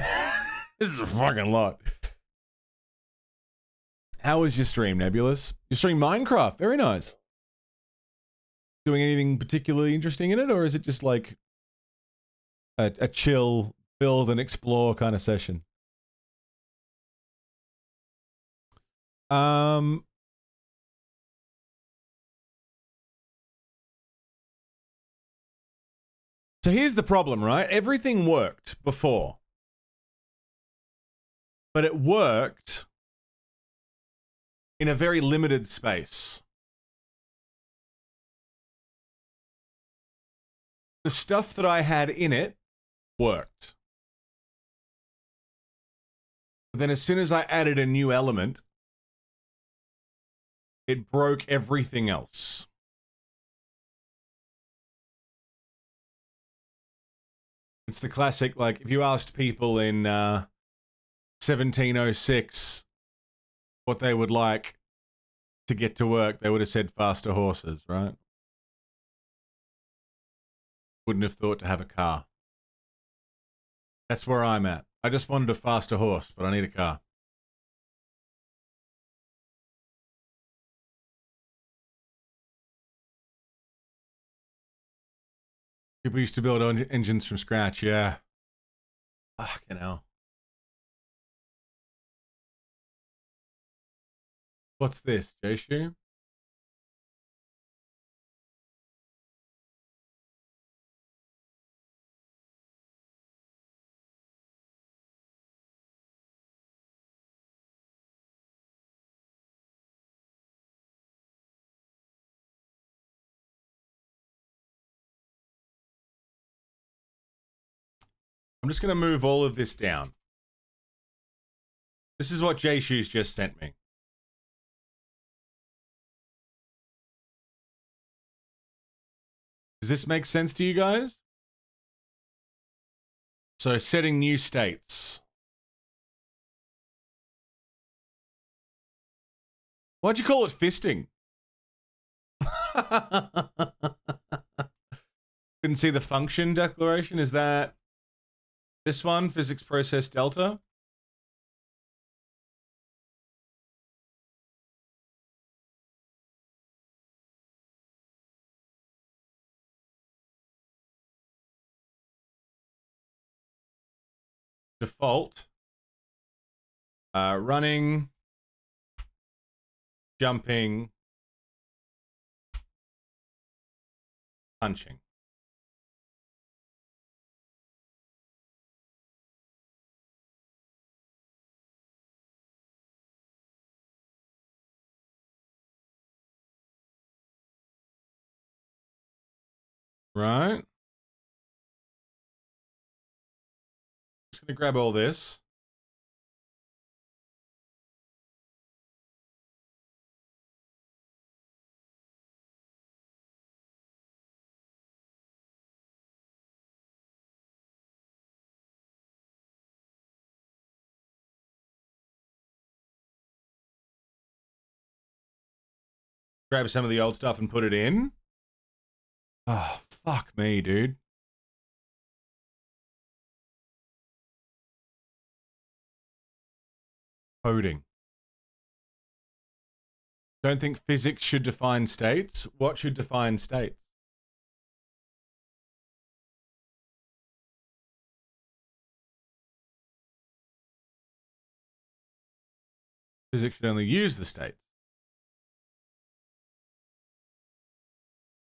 This is a fucking lot. How was your stream, Nebulous? You stream Minecraft. Very nice. Doing anything particularly interesting in it, or is it just like a chill, build and explore kind of session? So here's the problem, right? Everything worked before. But it worked in a very limited space. The stuff that I had in it worked. But then as soon as I added a new element, it broke everything else. It's the classic, like, if you asked people in 1706 what they would like to get to work, they would have said faster horses, right? Wouldn't have thought to have a car. That's where I'm at. I just wanted a faster horse, but I need a car. People used to build engines from scratch, yeah. Fucking hell. What's this, J-Shoe? I'm just going to move all of this down. This is what J-Shoes just sent me. Does this make sense to you guys? So setting new states. Why'd you call it fisting? Couldn't see the function declaration. Is that this one? Physics process delta? Default. Running. Jumping. Punching. Right. Just gonna grab all this. Grab some of the old stuff and put it in. Oh, fuck me, dude. Coding. Don't think physics should define states. What should define states? Physics should only use the states.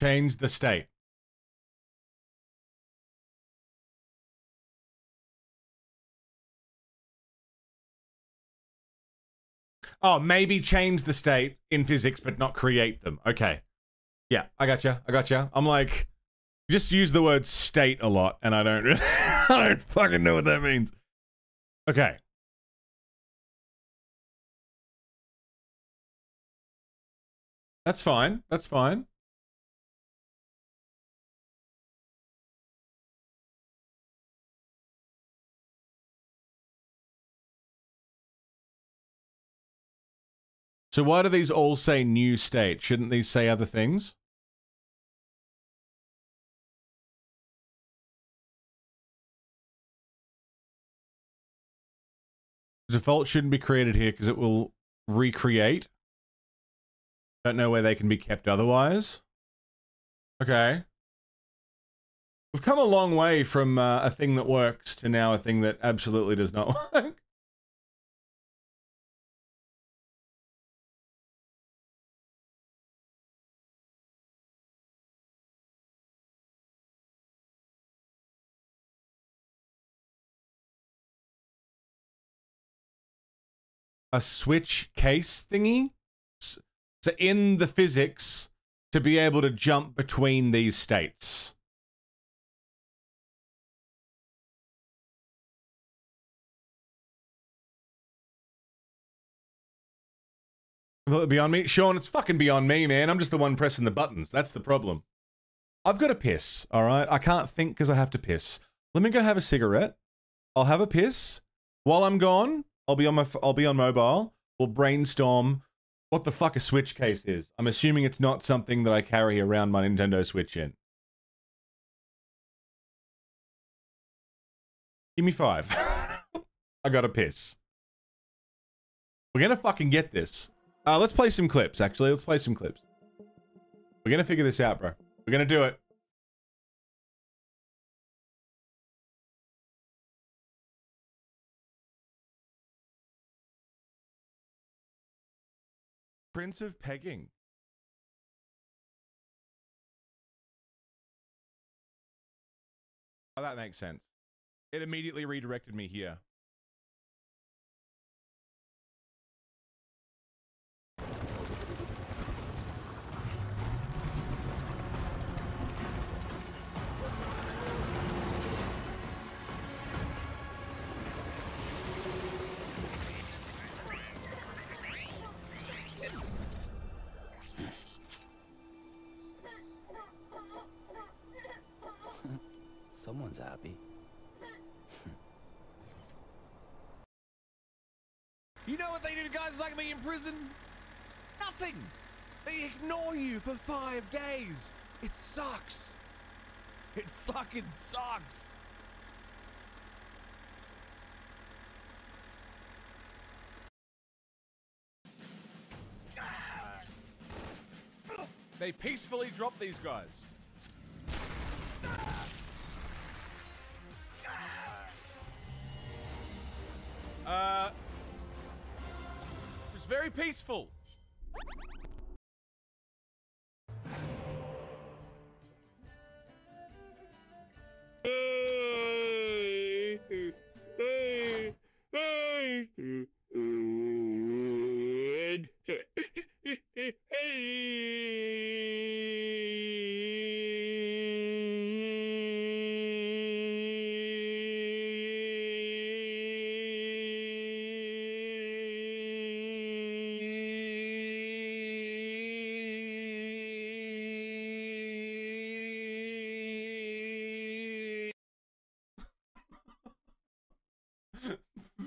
Change the state. Oh, maybe change the state in physics, but not create them. Okay. Yeah, I gotcha. I gotcha. I'm like, just use the word state a lot, and I don't really, I don't fucking know what that means. Okay. That's fine. That's fine. So why do these all say new state? Shouldn't these say other things? Default shouldn't be created here because it will recreate. Don't know where they can be kept otherwise. Okay. We've come a long way from a thing that works to now a thing that absolutely does not work. A switch case thingy? So in the physics, to be able to jump between these states. Beyond me? Sean, it's fucking beyond me, man. I'm just the one pressing the buttons. That's the problem. I've got to piss, all right? I can't think because I have to piss. Let me go have a cigarette. I'll have a piss. While I'm gone, I'll be on mobile. We'll brainstorm what the fuck a Switch case is. I'm assuming it's not something that I carry around my Nintendo Switch in. Give me 5. I gotta piss. We're gonna fucking get this. Let's play some clips, actually. Let's play some clips. We're gonna figure this out, bro. We're gonna do it. Prince of Pegging. Oh, that makes sense. It immediately redirected me here. Someone's happy. You know what they do to guys like me in prison? Nothing. They ignore you for 5 days. It sucks. It fucking sucks. They peacefully drop these guys. It was very peaceful.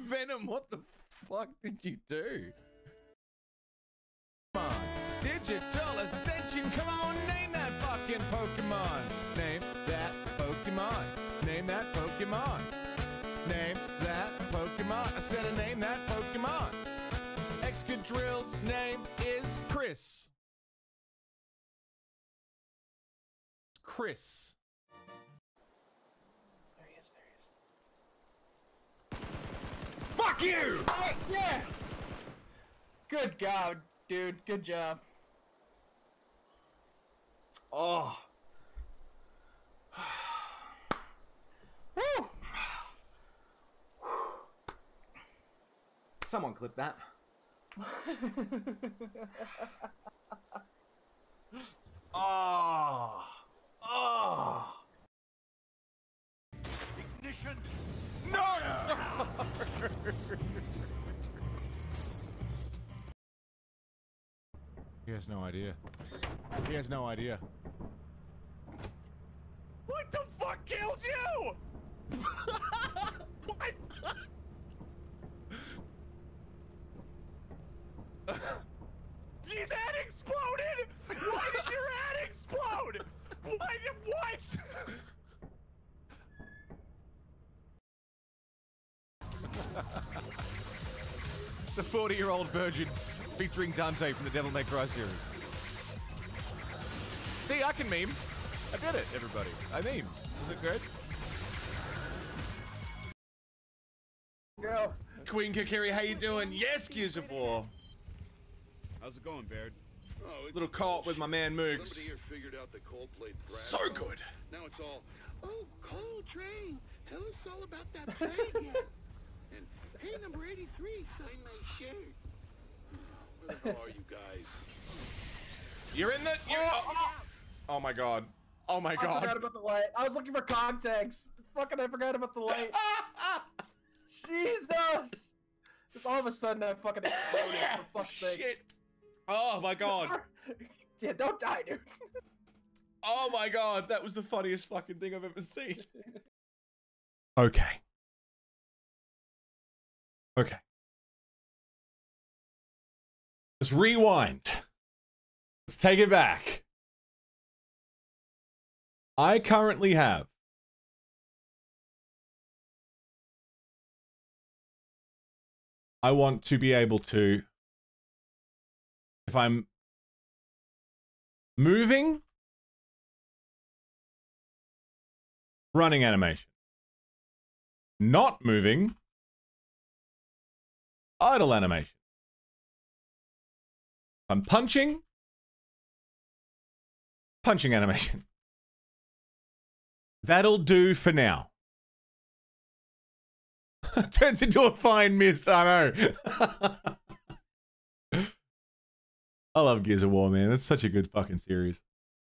Venom, what the fuck did you do? Come on. Digital Ascension, come on, name that fucking Pokemon. Name that Pokemon. Name that Pokemon. Name that Pokemon. I said a name that Pokemon. Excadrill's name is Chris. Chris. There he is, there he is. Fuck you! Yeah! Good God, dude. Good job. Oh. Woo! Someone clip that. Oh. Oh. Ignition! No! He has no idea. He has no idea. What the fuck killed you? What? His head exploded! Why did your head explode? What? The 40-year-old virgin featuring Dante from the Devil May Cry series. See, I can meme. I did it, everybody. I meme. Is it good? Go. Queen Kakiri, how you doing? Yes, Gears of War. How's it going, Baird? Oh, it's Little co-op with my man Moogs. Somebody here figured out the Coldplay thrash. So good. Now it's all, oh, Coltrane, tell us all about that play again. And, hey, number 83, sign my shirt. Where the hell are you guys? You're in the... Oh my god. Oh my I forgot god. about the light. I was looking for contacts. Fucking, I forgot about the light. Jesus! Just all of a sudden, I fucking exploded, for fuck's sake. Shit. Oh my god. Yeah, don't die, dude. Oh my god. That was the funniest fucking thing I've ever seen. Okay. Okay. Let's rewind. Let's take it back. I currently have I want to be able to, if I'm moving, running animation. Not moving, idle animation. I'm punching. Punching animation. That'll do for now. Turns into a fine mist, I know. I love Gears of War, man. That's such a good fucking series.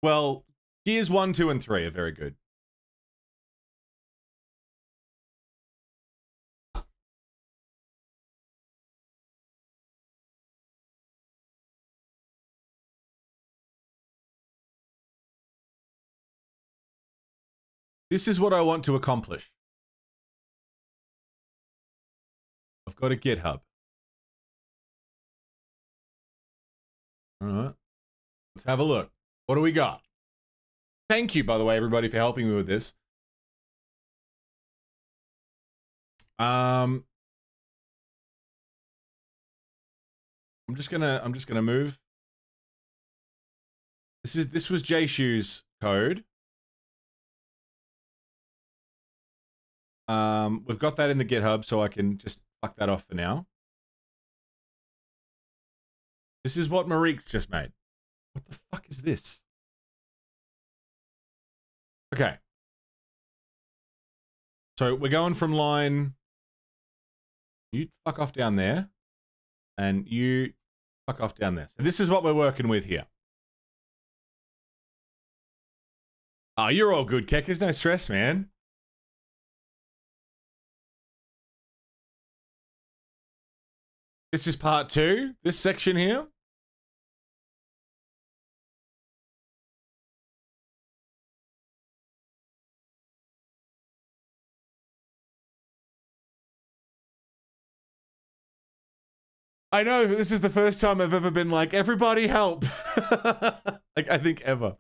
Well, Gears 1, 2, and 3 are very good. This is what I want to accomplish. I've got a GitHub. All right. Let's have a look. What do we got? Thank you, by the way, everybody, for helping me with this. I'm just gonna move. This was J-Shoe's code. We've got that in the GitHub, so I can just fuck that off for now. This is what Marique's just made. What the fuck is this? Okay. So we're going from line... You fuck off down there. And you fuck off down there. So this is what we're working with here. Oh, you're all good, Keck. There's no stress, man. This is part 2, this section here. I know, this is the first time I've ever been like, everybody help. Like, I think ever.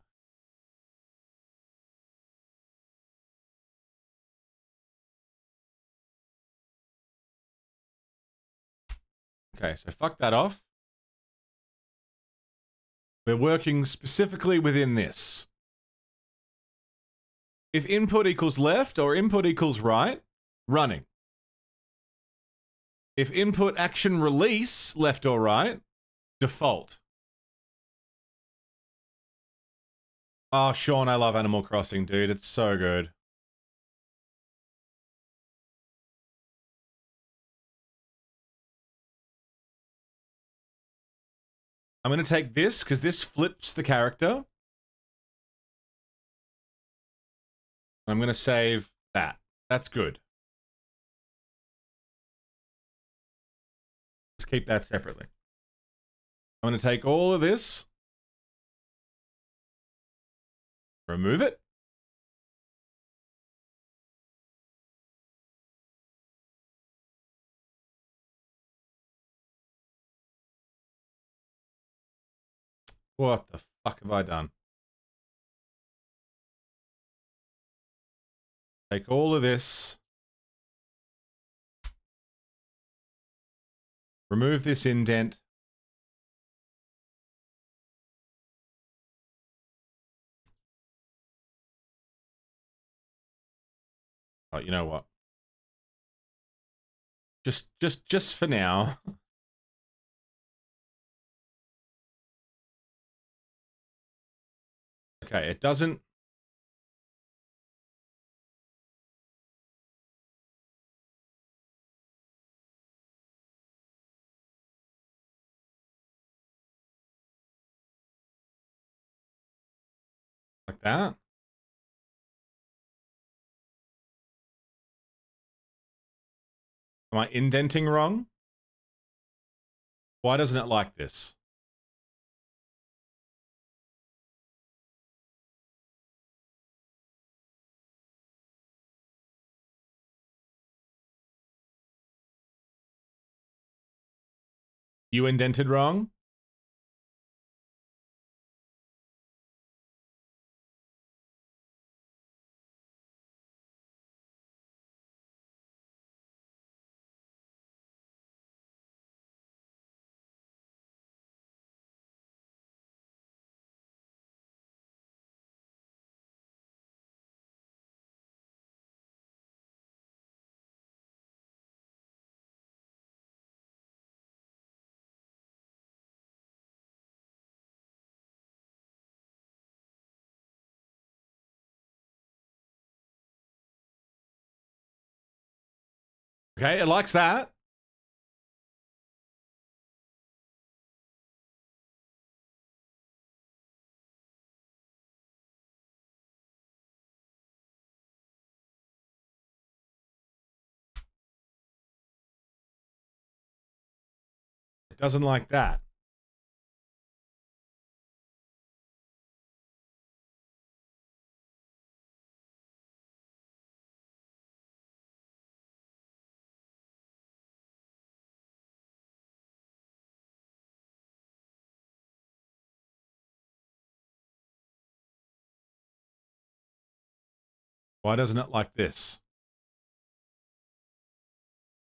Okay, so fuck that off. We're working specifically within this. If input equals left or input equals right, running. If input action release, left or right, default. Oh, Sean, I love Animal Crossing, dude. It's so good. I'm going to take this because this flips the character. I'm going to save that. That's good. Let's keep that separately. I'm going to take all of this. Remove it. What the fuck have I done? Take all of this. Remove this indent. Oh, you know what? Just for now. Okay, it doesn't... Like that. Am I indenting wrong? Why doesn't it like this? You indented wrong? Okay, it likes that. It doesn't like that. Why doesn't it like this?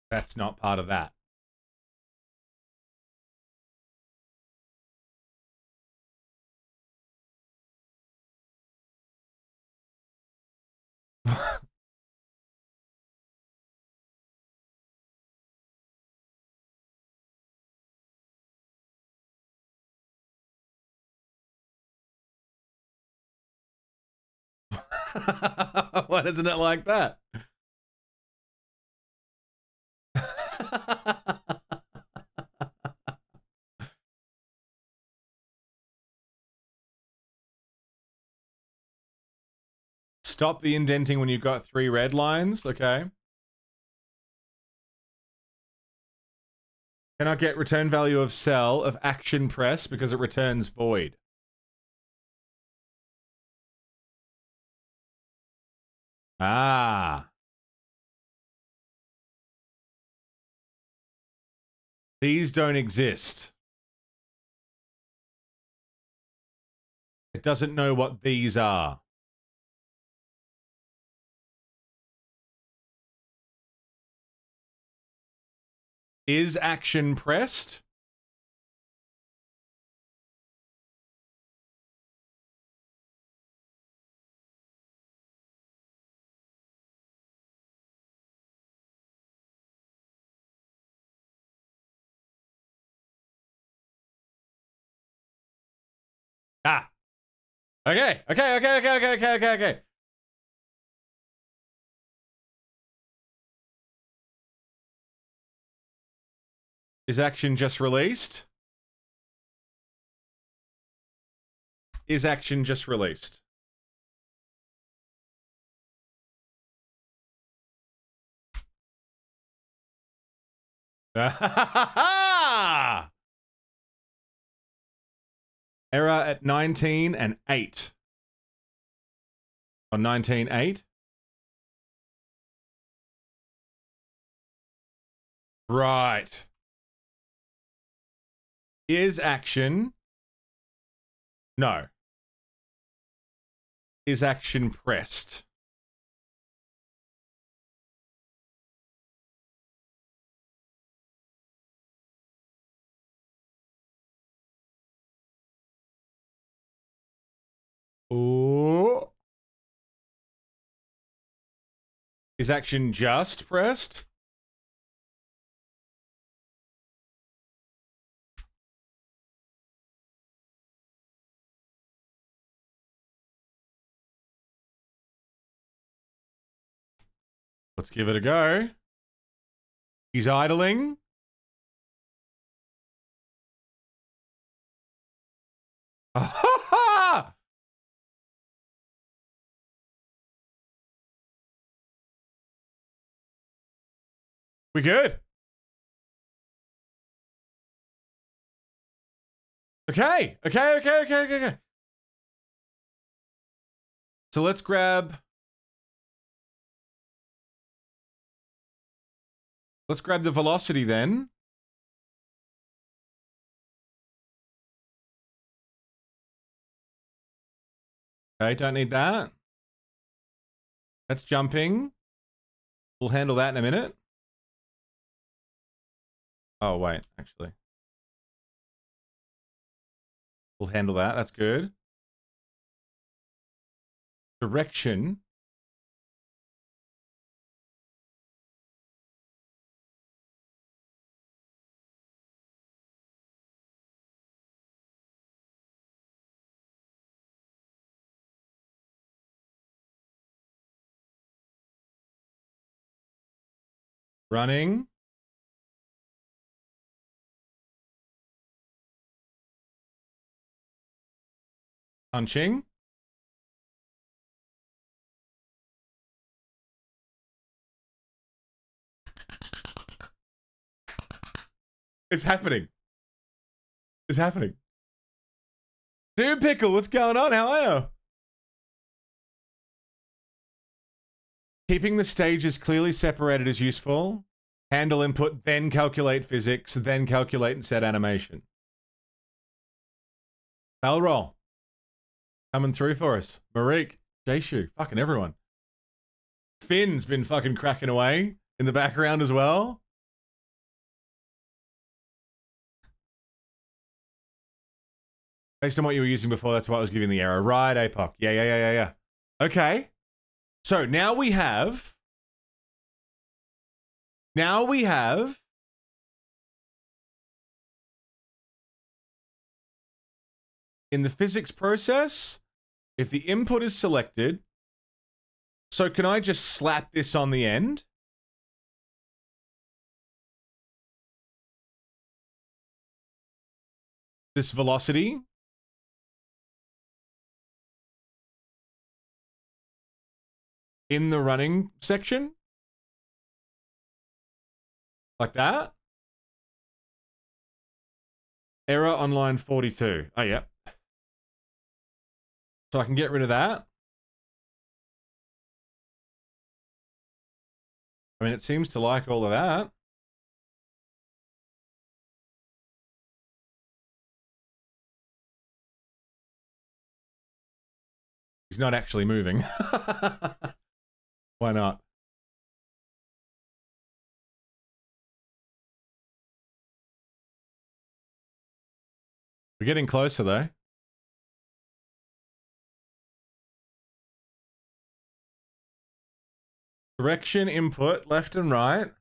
That's not part of that. Why doesn't it like that? Stop the indenting when you've got 3 red lines. Okay. Cannot get return value of cell of action press because it returns void. Ah. These don't exist. It doesn't know what these are. Is action pressed? Ah. Okay. Okay. Is action just released? Is action just released? Error at 19 and 8. On 19.8. Right. Is action? No. Is action pressed? Oh. Is action just pressed? Let's give it a go. He's idling. We good? Okay. So let's grab the velocity then. Okay, don't need that. That's jumping. We'll handle that in a minute. Oh, wait, actually. We'll handle that. That's good. Direction. Running. Punching. It's happening. It's happening. Dude Pickle, what's going on? How are you? Keeping the stages clearly separated is useful. Handle input, then calculate physics, then calculate and set animation. Bell roll. Coming through for us. Marique, Jayshu, fucking everyone. Finn's been fucking cracking away in the background as well. Based on what you were using before, that's why I was giving the error. Right, APOC. Yeah. Okay. So now we have... in the physics process, if the input is selected, so can I just slap this on the end? This velocity. In the running section. Like that. Error on line 42. Oh, yeah. So I can get rid of that. I mean, it seems to like all of that. He's not actually moving. Why not? We're getting closer, though. Direction input, left and right.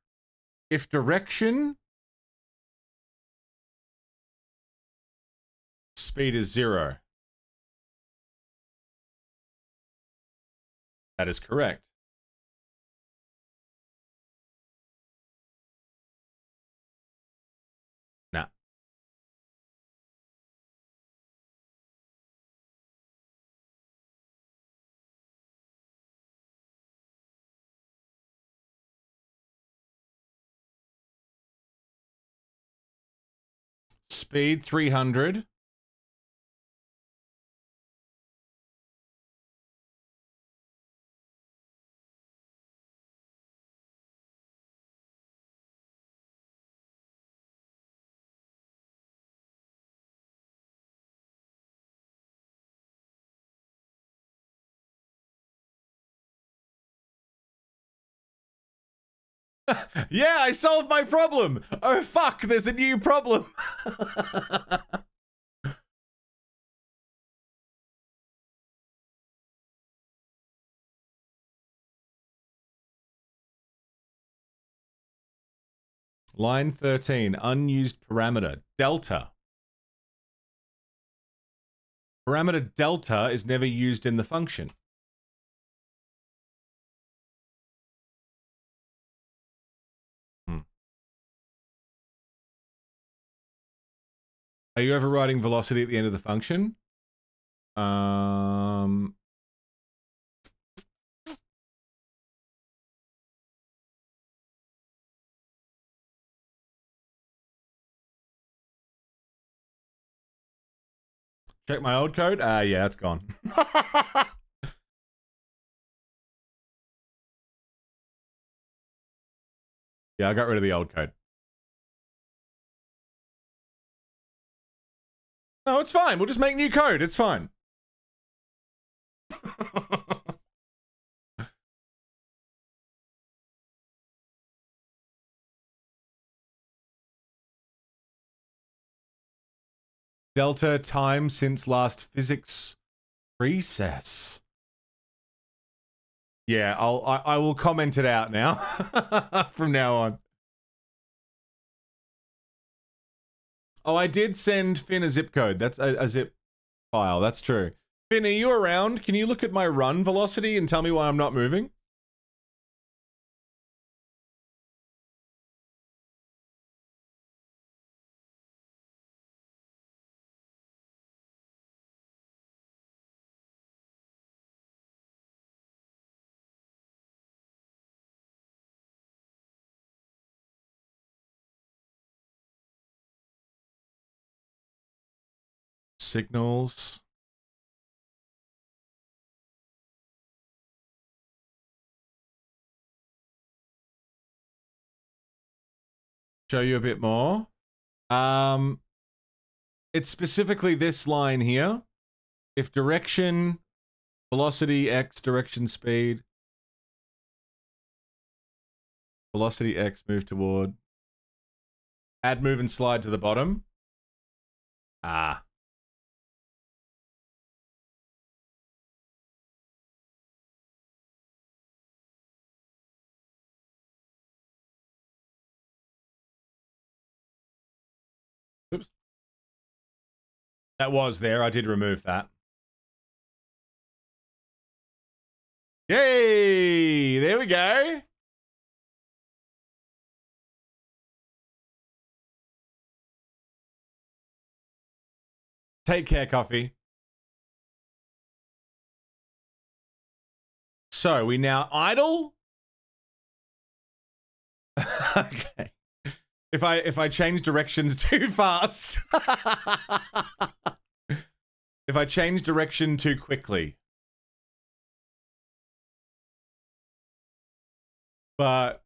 If direction... speed is 0. That is correct. Nah. Speed 300. Yeah, I solved my problem. Oh, fuck, there's a new problem. Line 13, unused parameter, delta. Parameter delta is never used in the function. Are you overriding velocity at the end of the function? Check my old code. Yeah, it's gone. Yeah, I got rid of the old code. No, it's fine. We'll just make new code. It's fine. Delta time since last physics recess. Yeah, I will comment it out now from now on. Oh, I did send Finn a zip code. That's a zip file. That's true. Finn, are you around? Can you look at my run velocity and tell me why I'm not moving? signals. Show you a bit more. It's specifically this line here. If direction, velocity x, direction speed, velocity x, move toward, add move and slide to the bottom. Ah. Oops. That was there. I did remove that. Yay! There we go. Take care, coffee. So we now idle. Okay. If I change directions too fast. If I change direction too quickly. But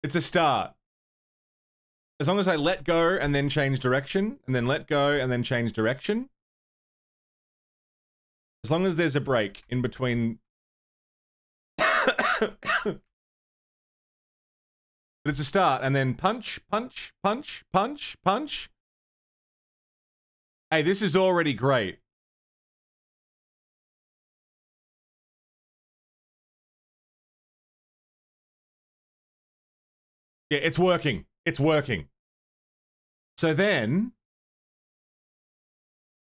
it's a start. As long as I let go and then change direction, and then let go and then change direction. As long as there's a break in between. But it's a start, and then punch, punch, punch, punch, punch. Hey, this is already great. Yeah, it's working. It's working. So then,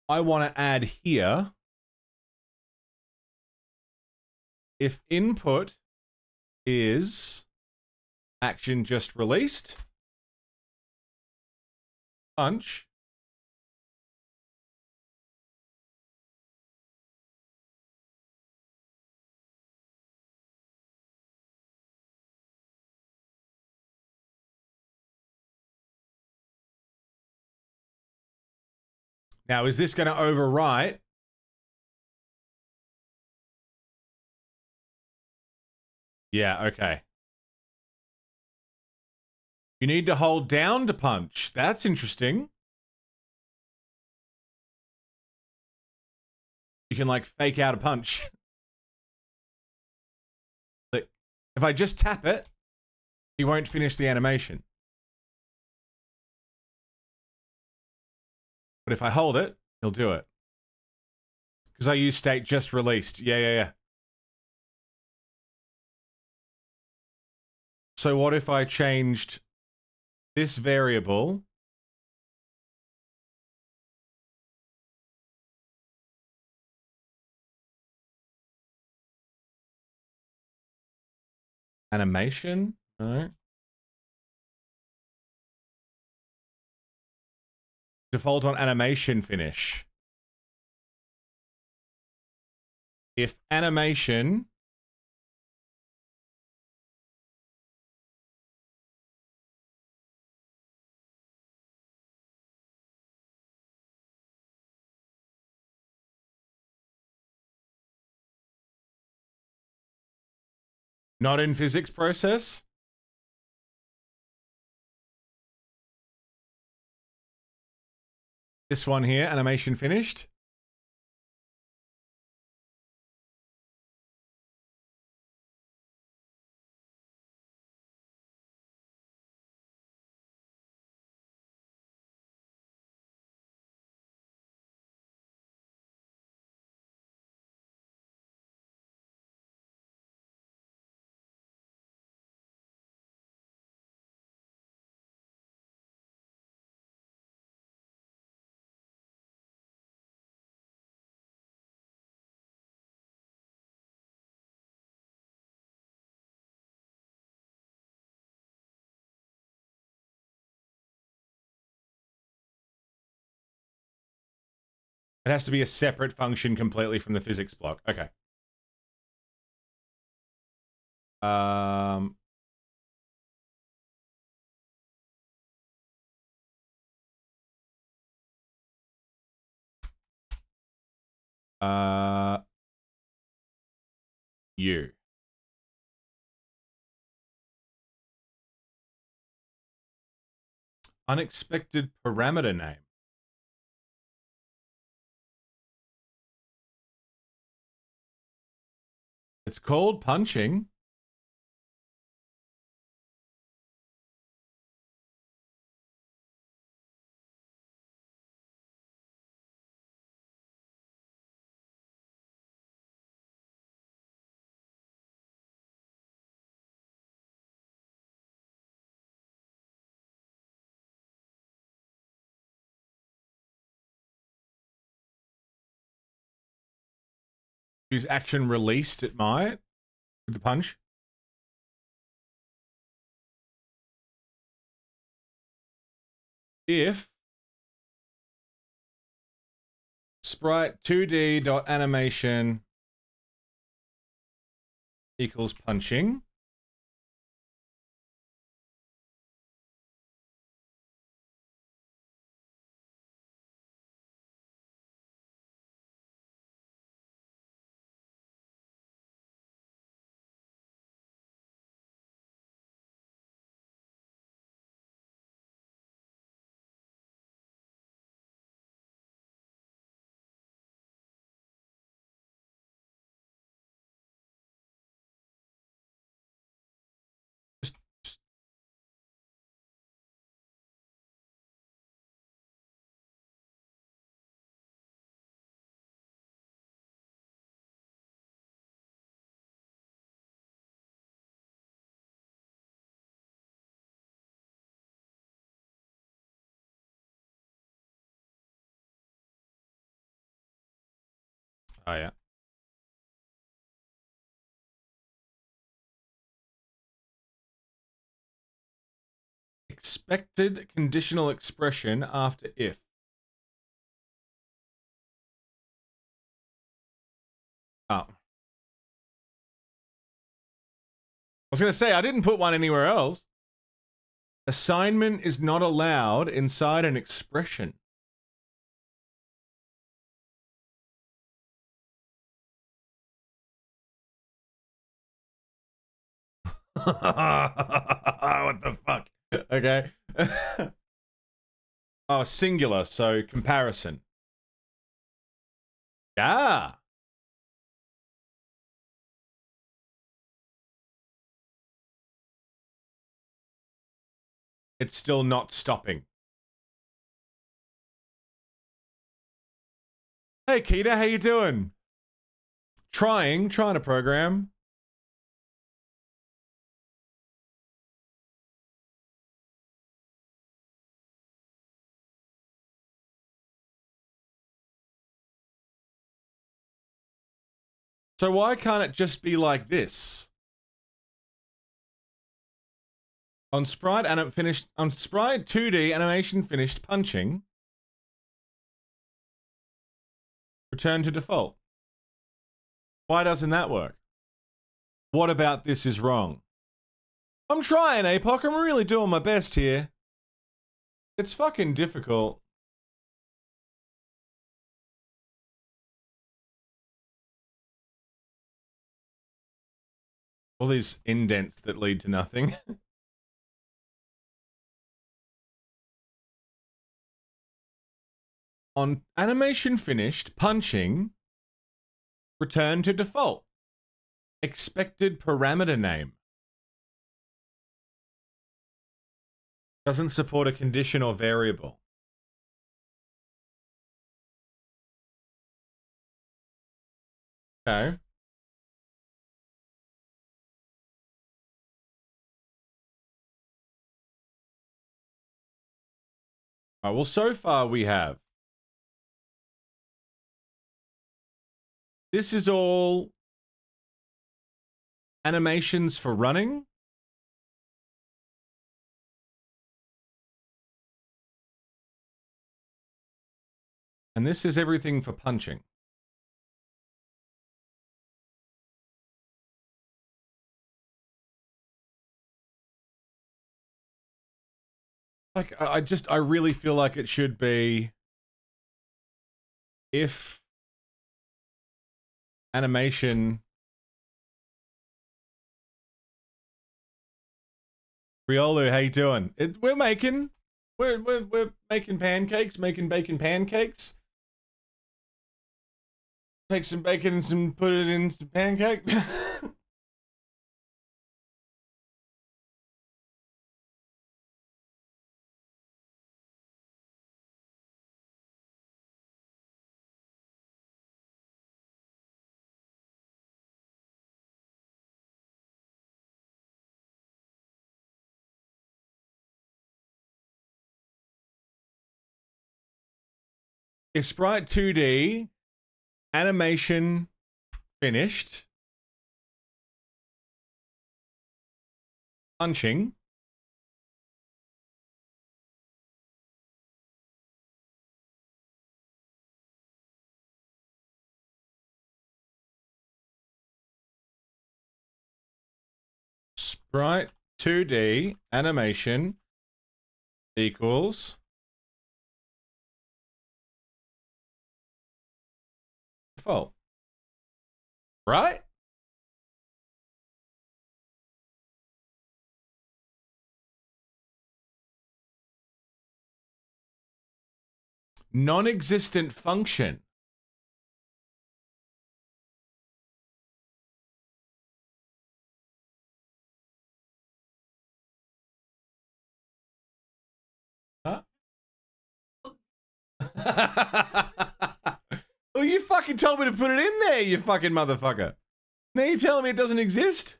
I want to add here, if input is action just released, punch, now, is this going to overwrite? Yeah, okay. You need to hold down to punch. That's interesting. You can, like, fake out a punch. Like, if I just tap it, he won't finish the animation. But if I hold it, he'll do it. Because I use state just released. Yeah. So what if I changed this variable animation? No. Default on animation finish. If animation not in physics process. This one here, animation finished. It has to be a separate function completely from the physics block. Okay. You. Unexpected parameter name. It's called punching. Whose action released it might with the punch. If sprite 2d.animation equals punching, oh yeah. Expected conditional expression after if. Oh. I was going to say, I didn't put one anywhere else. Assignment is not allowed inside an expression. What the fuck? Okay. Oh, singular, so comparison. Yeah. It's still not stopping. Hey, Keita, how you doing? Trying to program. So why can't it just be like this? On Sprite 2D animation finished punching. Return to default. Why doesn't that work? What about this is wrong? I'm trying, APOC. I'm really doing my best here. It's fucking difficult. All these indents that lead to nothing. On animation finished, punching, return to default. Expected parameter name. Doesn't support a condition or variable. Okay. All right, well, so far we have. This is all animations for running. And this is everything for punching. Like, I really feel like it should be if animation. Riolu, how you doing? We're making pancakes, making bacon pancakes. Take some bacon and put it in some pancake. If Sprite 2D animation finished, punching, Sprite 2D animation equals default. Right? Non-existent function. Huh? Well, you fucking told me to put it in there, you fucking motherfucker. Now you're telling me it doesn't exist?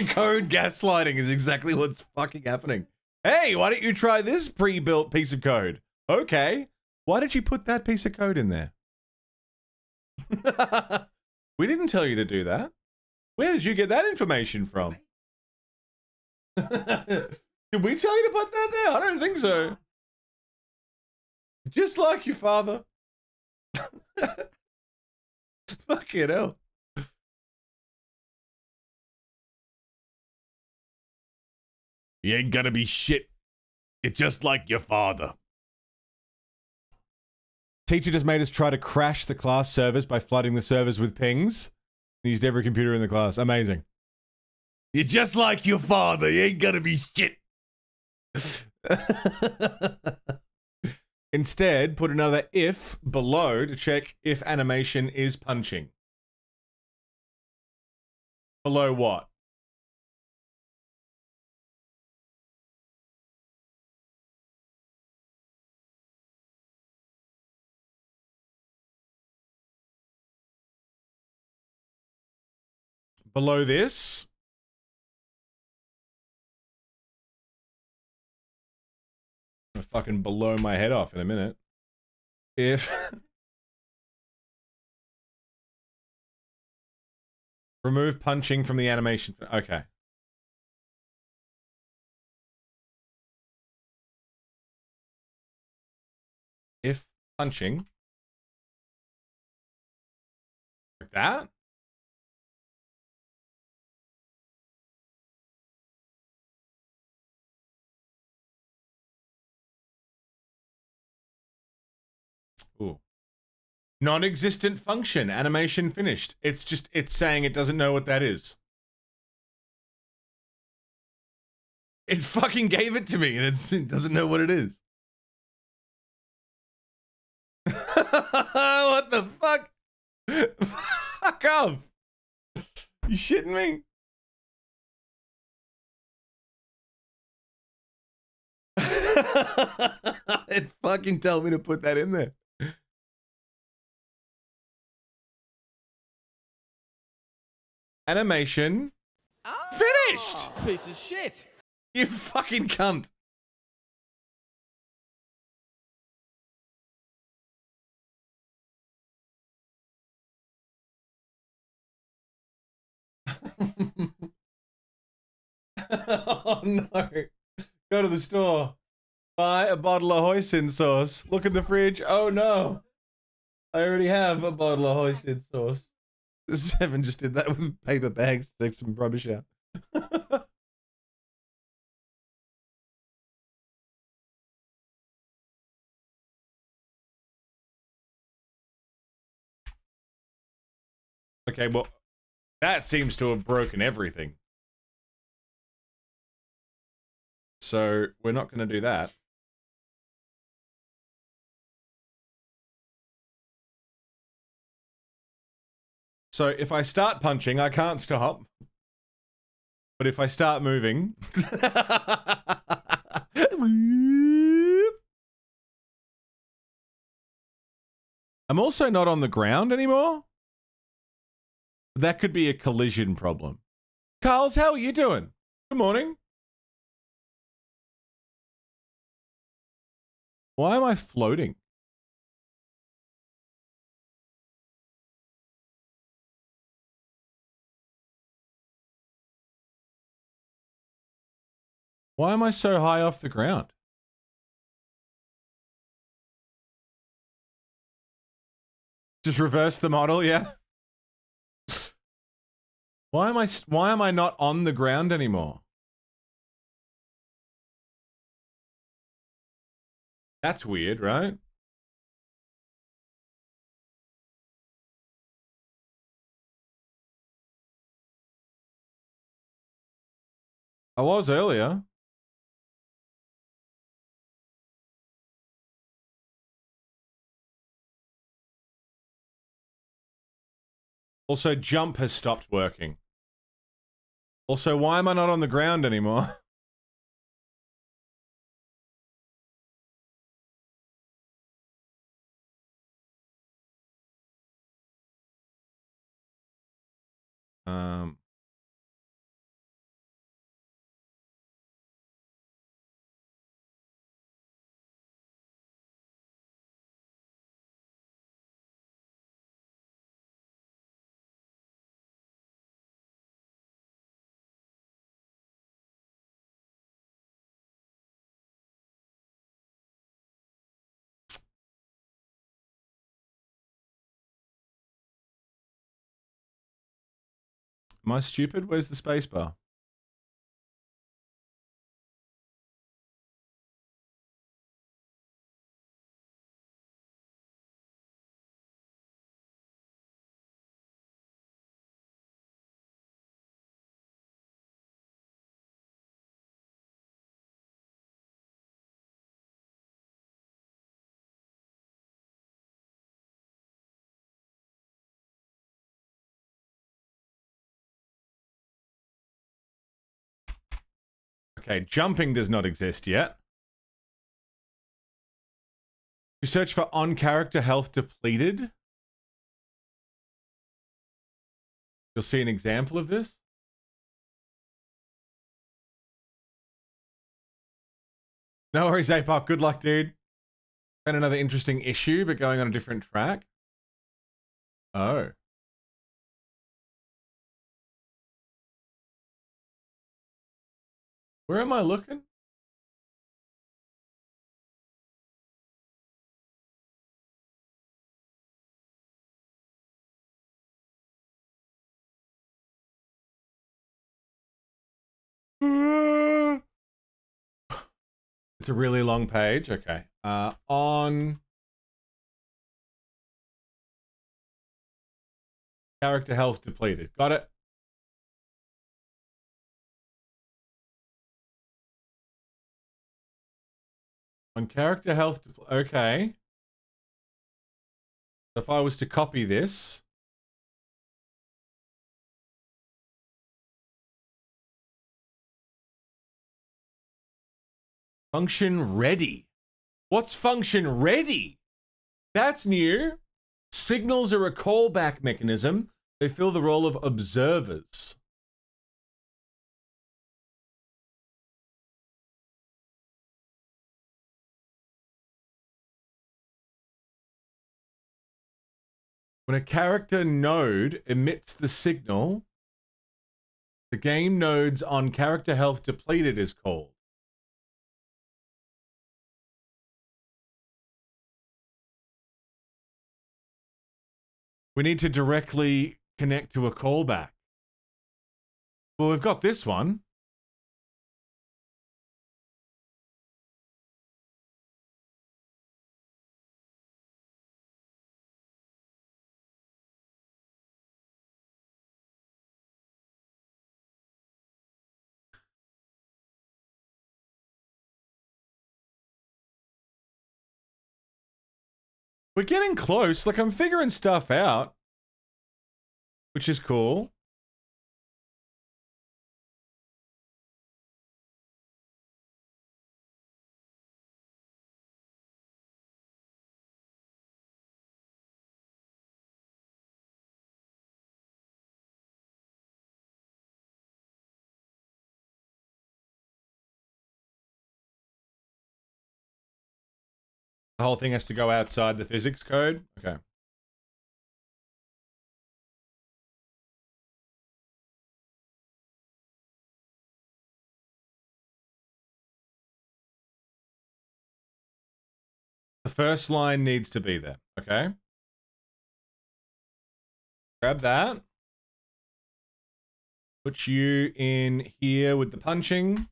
Code gaslighting is exactly what's fucking happening. Hey, why don't you try this pre-built piece of code? Okay. Why did you put that piece of code in there? We didn't tell you to do that. Where did you get that information from? Did we tell you to put that there? I don't think so. Just like your father. Fucking hell. You ain't gonna be shit. You're just like your father. Teacher just made us try to crash the class servers by flooding the servers with pings. He used every computer in the class. Amazing. You're just like your father. You ain't gonna be shit. Instead, put another if below to check if animation is punching. Below what? Below this? I'm gonna fucking blow my head off in a minute. If remove punching from the animation. Okay. If punching like that. Ooh. Non-existent function. Animation finished. It's saying it doesn't know what that is. It fucking gave it to me and it doesn't know what it is. What the fuck? Fuck off. You shitting me? It fucking told me to put that in there. Animation finished. Piece of shit. You fucking cunt. Oh no. Go to the store. Buy a bottle of hoisin sauce. Look in the fridge. Oh no. I already have a bottle of hoisin sauce. Seven just did that with paper bags to take some rubbish out. Okay, well, that seems to have broken everything. So we're not going to do that. So if I start punching, I can't stop. But if I start moving... I'm also not on the ground anymore. That could be a collision problem. Carls, how are you doing? Good morning. Why am I floating? Why am I so high off the ground? Just reverse the model, yeah? Why am I not on the ground anymore? That's weird, right? I was earlier. Also, jump has stopped working. Also, why am I not on the ground anymore? Am I stupid? Where's the spacebar? Okay, jumping does not exist yet. You search for on-character health depleted. You'll see an example of this. No worries, Apoc. Good luck, dude. And another interesting issue, but going on a different track. Oh. Where am I looking? It's a really long page. Okay. On character health depleted. Got it. On character health. Okay. If I was to copy this. Function ready. What's function ready? That's new. Signals are a callback mechanism. They fill the role of observers. When a character node emits the signal, the game nodes on character health depleted is called. We need to directly connect to a callback. Well, we've got this one. We're getting close. Like, I'm figuring stuff out, which is cool. The whole thing has to go outside the physics code? Okay. The first line needs to be there, okay? Grab that. Put you in here with the punching.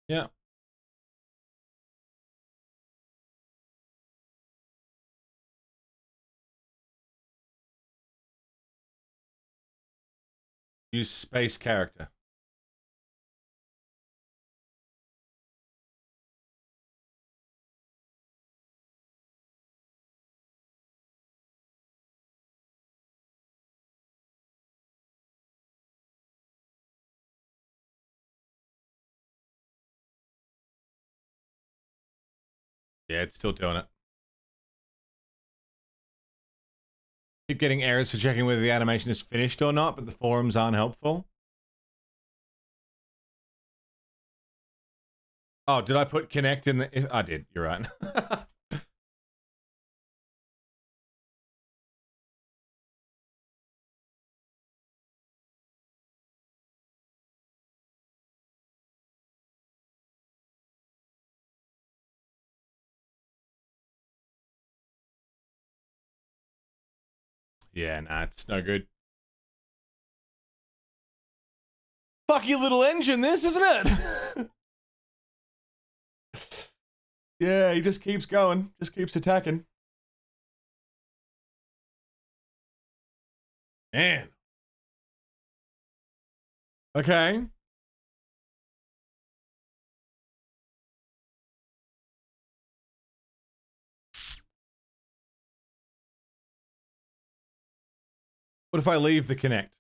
Yeah. Use space character. Yeah, it's still doing it. Keep getting errors for checking whether the animation is finished or not, but the forums aren't helpful. Oh, did I put connect in the... I did, you're right. Yeah, nah, it's no good. Fuck you, little engine, this, isn't it? Yeah, he just keeps going. Just keeps attacking. Man. Okay. What if I leave the connect?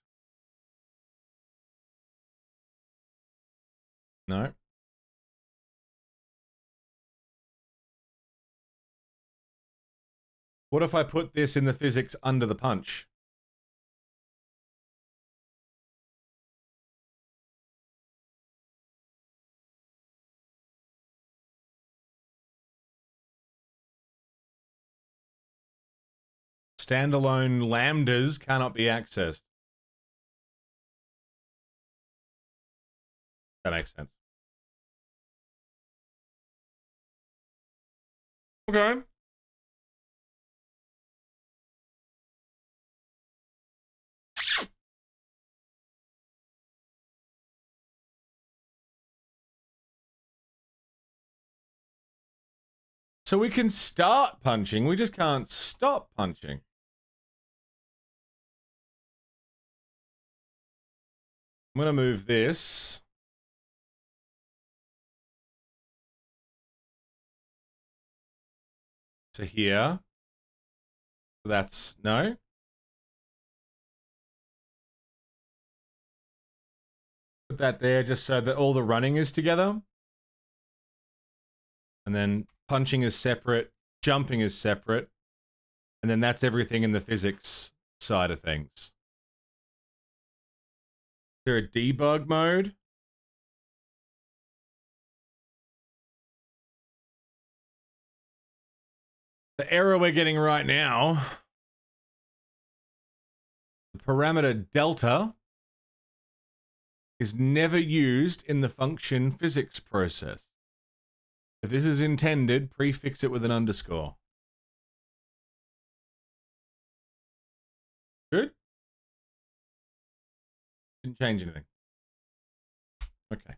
No. What if I put this in the physics under the punch? Standalone lambdas cannot be accessed. That makes sense. Okay. So we can start punching, we just can't stop punching. I'm gonna move this. To here. That's no. Put that there just so that all the running is together. And then punching is separate, jumping is separate. And then that's everything in the physics side of things. Is there a debug mode? The error we're getting right now, the parameter delta is never used in the function physics process. If this is intended, prefix it with an underscore. Good? Didn't change anything. Okay.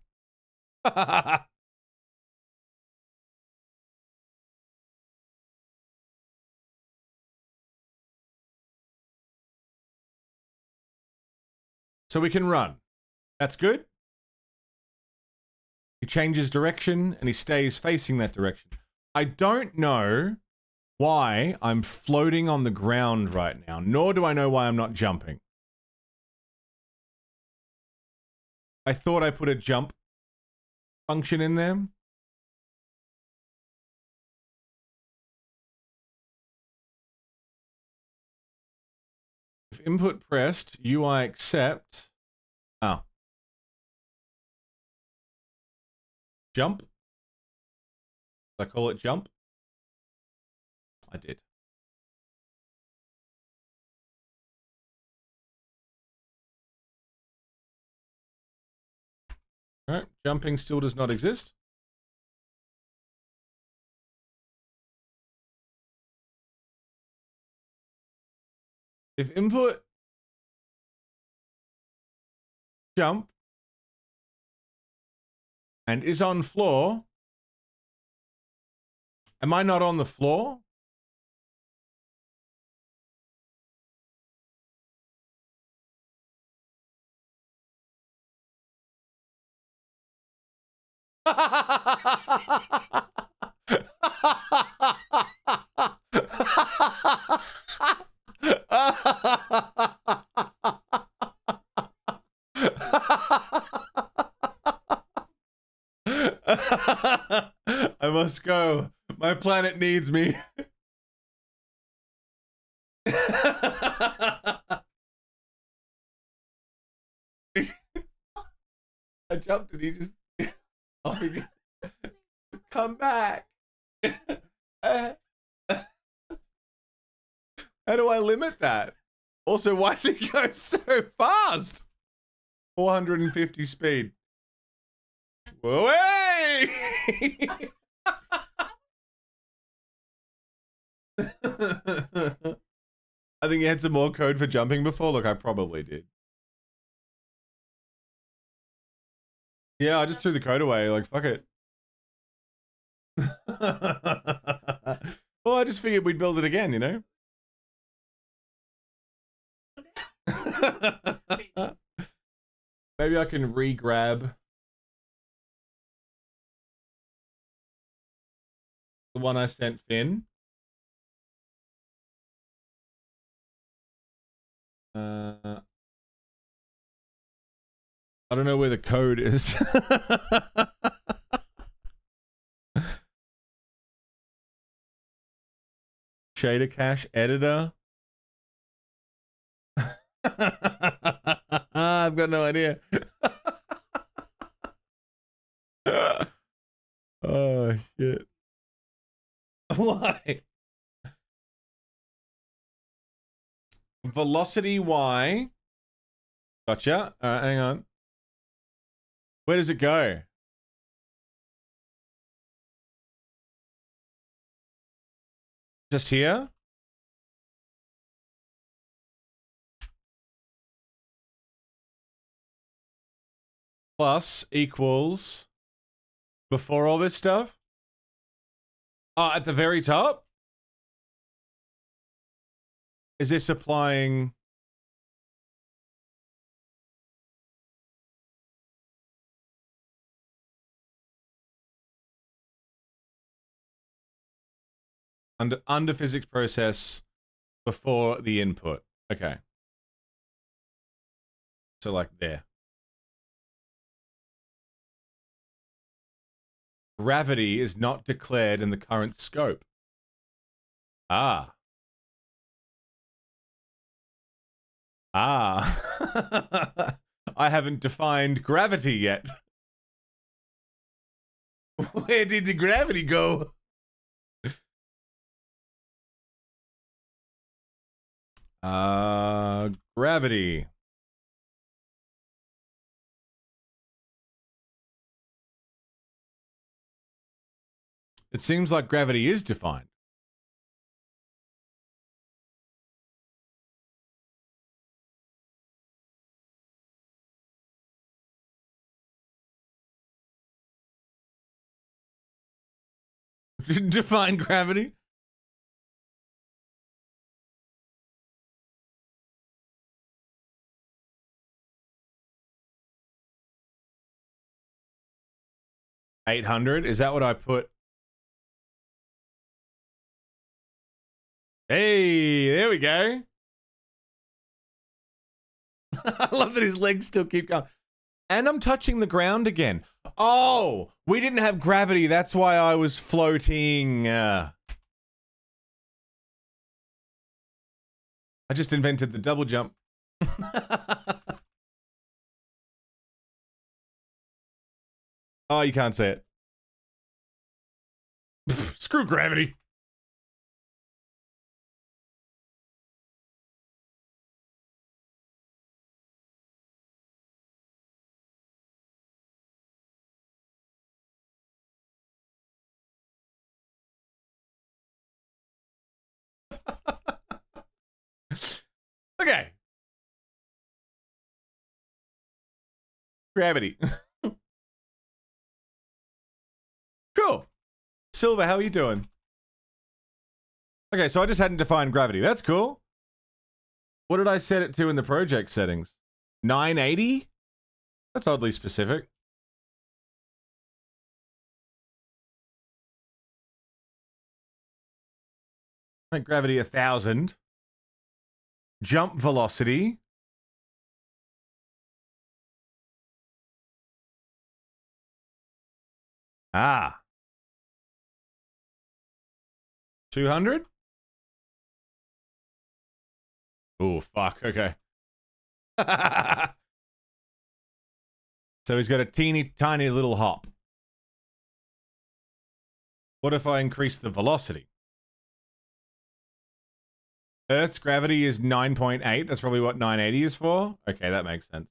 So we can run. That's good. He changes direction and he stays facing that direction. I don't know why I'm floating on the ground right now, nor do I know why I'm not jumping. I thought I put a jump function in there. If input pressed, UI accept. Oh. Jump. Did I call it jump? I did. All right, jumping still does not exist. If input jump and is on floor, am I not on the floor? I must go. My planet needs me. I jumped and he just off again. Come back. How do I limit that? Also, why did it go so fast? 450 speed. Whoa, hey! I think you had some more code for jumping before. Look, I probably did. Yeah, I just threw the code away. Like, fuck it. Well, I just figured we'd build it again, you know? Maybe I can re-grab the one I sent Finn. I don't know where the code is. Shader cache editor. I've got no idea. Oh shit. Why? Velocity Y. Gotcha. Alright, hang on. Where does it go? Just here? Plus equals before all this stuff? Oh, at the very top? Is this applying? Under physics process before the input. Okay. So like there. Gravity is not declared in the current scope. Ah. Ah. I haven't defined gravity yet. Where did the gravity go? Gravity. It seems like gravity is defined. Define gravity? $800? Is that what I put? Hey, there we go. I love that his legs still keep going. And I'm touching the ground again. Oh, we didn't have gravity. That's why I was floating. I just invented the double jump. Oh, you can't say it. Screw gravity. Okay. Gravity. Cool. Silver, how are you doing? Okay, so I just hadn't defined gravity. That's cool. What did I set it to in the project settings? 980? That's oddly specific. Make gravity 1,000. Jump velocity. Ah. 200? Oh, fuck. Okay. So he's got a teeny tiny little hop. What if I increase the velocity? Earth's gravity is 9.8. That's probably what 980 is for. Okay, that makes sense.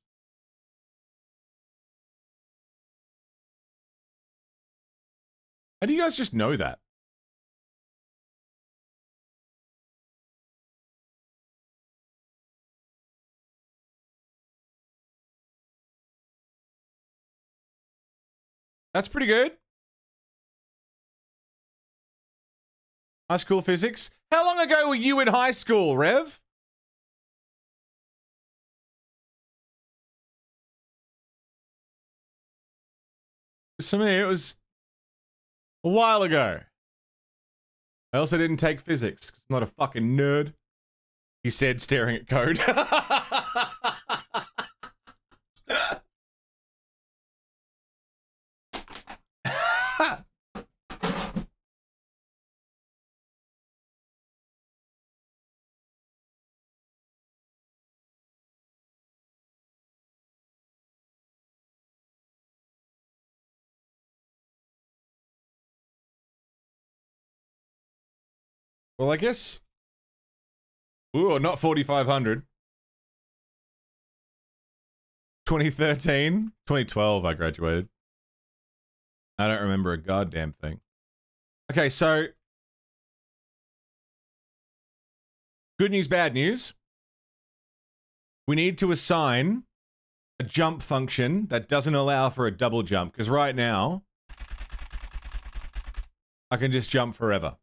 How do you guys just know that? That's pretty good. High school physics. How long ago were you in high school, Rev? For me, it was a while ago. I also didn't take physics, 'cause I'm not a fucking nerd. He said, staring at code. Well, I guess. Ooh, not 4,500. 2013, 2012, I graduated. I don't remember a goddamn thing. Okay, so. Good news, bad news. We need to assign a jump function that doesn't allow for a double jump, because right now, I can just jump forever.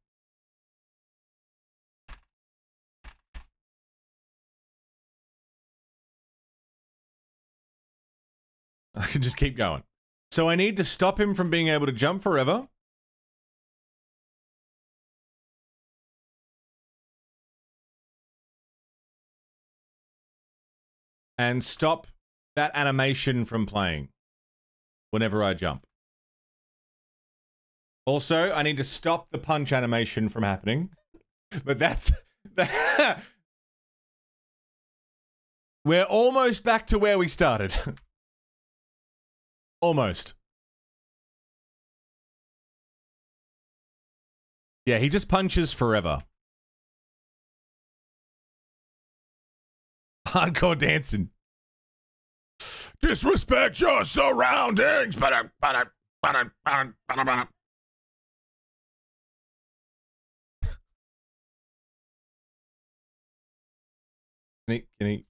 I can just keep going. So I need to stop him from being able to jump forever. And stop that animation from playing whenever I jump. Also, I need to stop the punch animation from happening. But that's... We're almost back to where we started. Almost. Yeah, he just punches forever. Hardcore dancing. Disrespect your surroundings. Can he?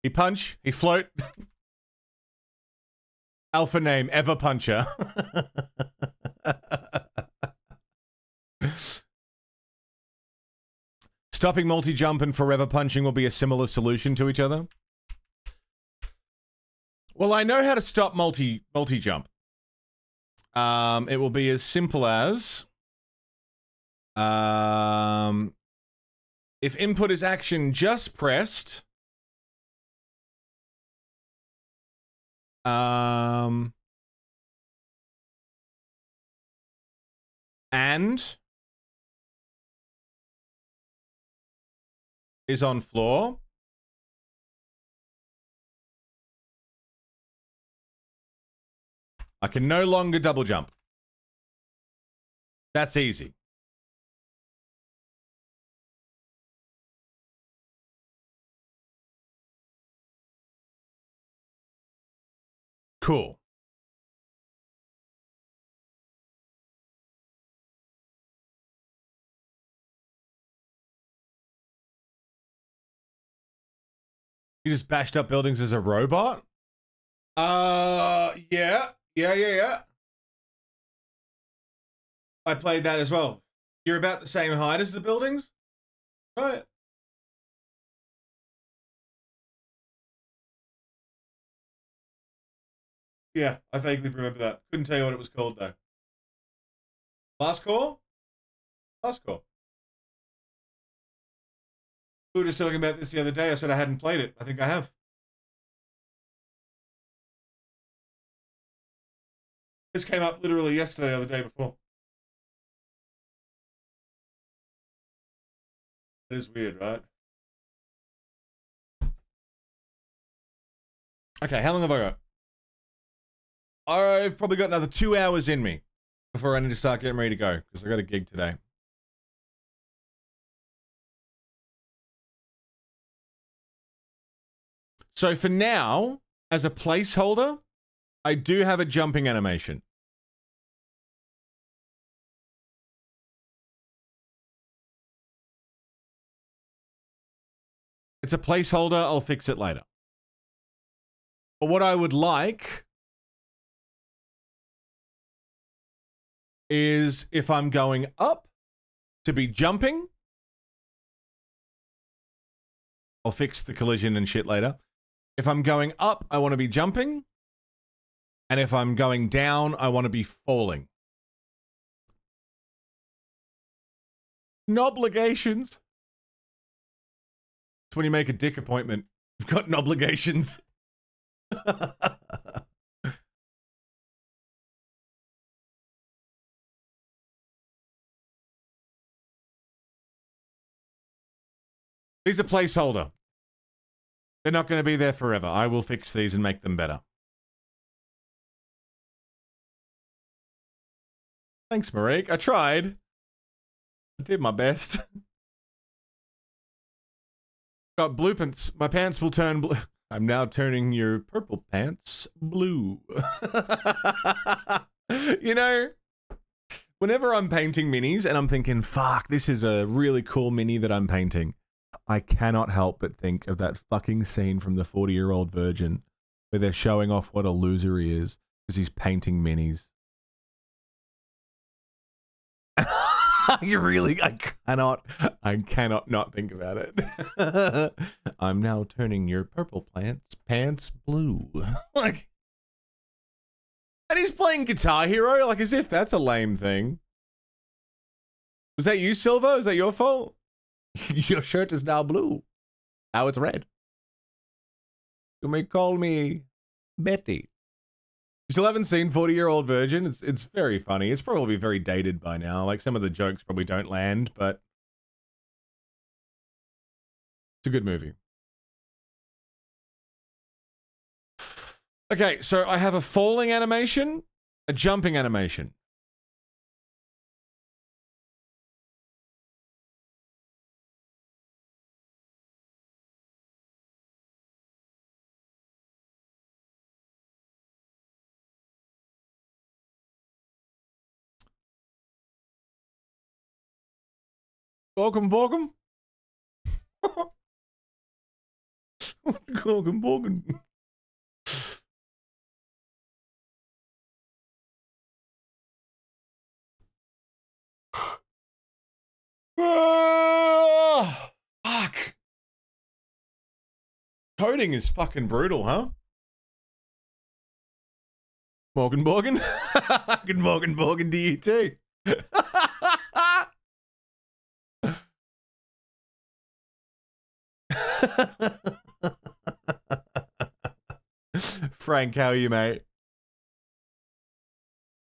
He punch, he float. Alpha name, Ever Puncher. Stopping multi-jump and forever punching will be a similar solution to each other. Well, I know how to stop multi-jump. It will be as simple as if input is action just pressed, and is on floor. I can no longer double jump. That's easy. Cool. You just bashed up buildings as a robot? Yeah. I played that as well. You're about the same height as the buildings? Right. Yeah, I vaguely remember that. Couldn't tell you what it was called, though. Last call? Last call. We were just talking about this the other day. I said I hadn't played it. I think I have. This came up literally yesterday or the day before. It is weird, right? Okay, how long have I got? I've probably got another 2 hours in me before I need to start getting ready to go, because I got a gig today. So for now, as a placeholder, I do have a jumping animation. It's a placeholder, I'll fix it later. But what I would like is if I'm going up to be jumping. I'll fix the collision and shit later. If I'm going up, I want to be jumping. And if I'm going down, I want to be falling. Nobligations. It's when you make a dick appointment. You've got nobligations. These are placeholder. They're not going to be there forever. I will fix these and make them better. Thanks, Marek. I tried. I did my best. Got blue pants. My pants will turn blue. I'm now turning your purple pants blue. You know, whenever I'm painting minis and I'm thinking, fuck, this is a really cool mini that I'm painting, I cannot help but think of that fucking scene from the 40-Year-Old Virgin where they're showing off what a loser he is because he's painting minis. You really, I cannot not think about it. I'm now turning your purple pants blue. Like, and he's playing Guitar Hero, like as if that's a lame thing. Was that you, Silva? Is that your fault? Your shirt is now blue. Now it's red. You may call me Betty. You still haven't seen 40-Year-Old Virgin? It's very funny. It's probably very dated by now. Like, some of the jokes probably don't land, but it's a good movie. Okay, so I have a falling animation, a jumping animation. Welcome. Welcome. Fuck. Coding is fucking brutal, huh? Morgan Morgan. Good Morgan Morgan to you too. Frank, how are you, mate?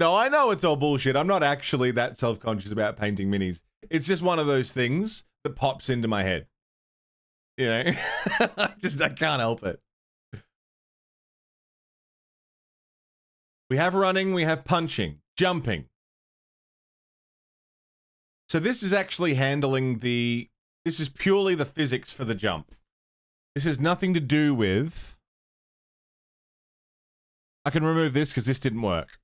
No, I know it's all bullshit. I'm not actually that self-conscious about painting minis. It's just one of those things that pops into my head. You know? I can't help it. We have running, we have punching, jumping. So this is actually handling the... This is purely the physics for the jump. This has nothing to do with... I can remove this because this didn't work.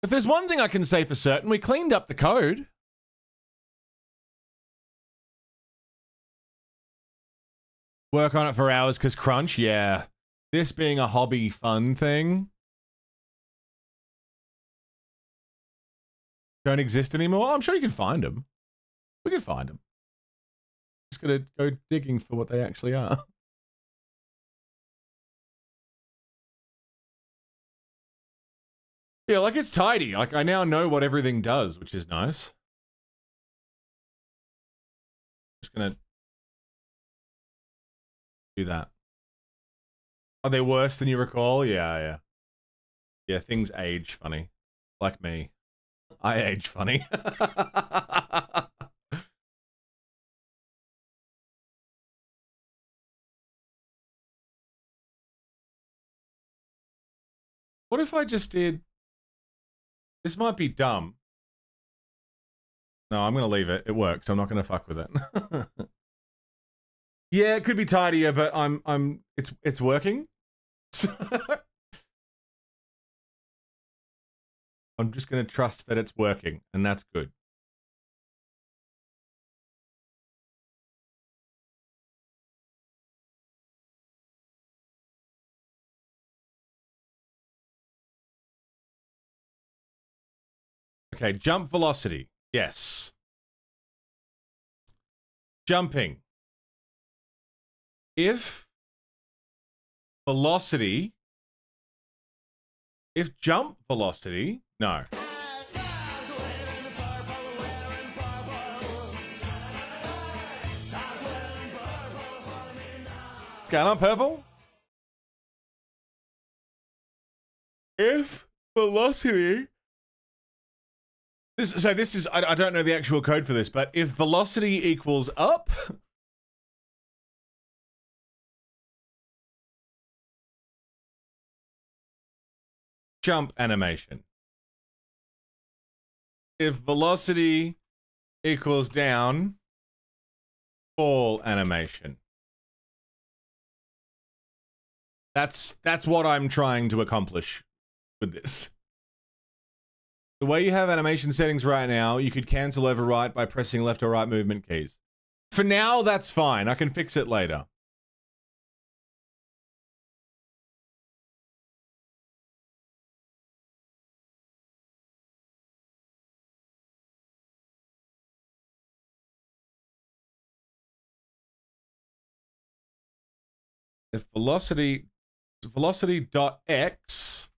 If there's one thing I can say for certain, we cleaned up the code. Work on it for hours because crunch, yeah. This being a hobby fun thing. Don't exist anymore? I'm sure you can find them. We can find them. Just gotta go digging for what they actually are. Yeah, like it's tidy. Like I now know what everything does, which is nice. Just gonna do that. Are they worse than you recall? Yeah, yeah. Yeah, things age funny. Like me. I age funny. What if I just did... This might be dumb. No, I'm going to leave it. It works. I'm not going to fuck with it. Yeah, it could be tidier, but it's working. I'm just going to trust that it's working, and that's good. Okay, jump velocity. Yes. Jumping. If velocity... If jump velocity... No. What's going on, Purple? If velocity... This is... I don't know the actual code for this, but if velocity equals up... Jump animation. If velocity equals down, fall animation. That's what I'm trying to accomplish with this. The way you have animation settings right now, you could cancel overwrite by pressing left or right movement keys. For now, that's fine. I can fix it later. If velocity dot x,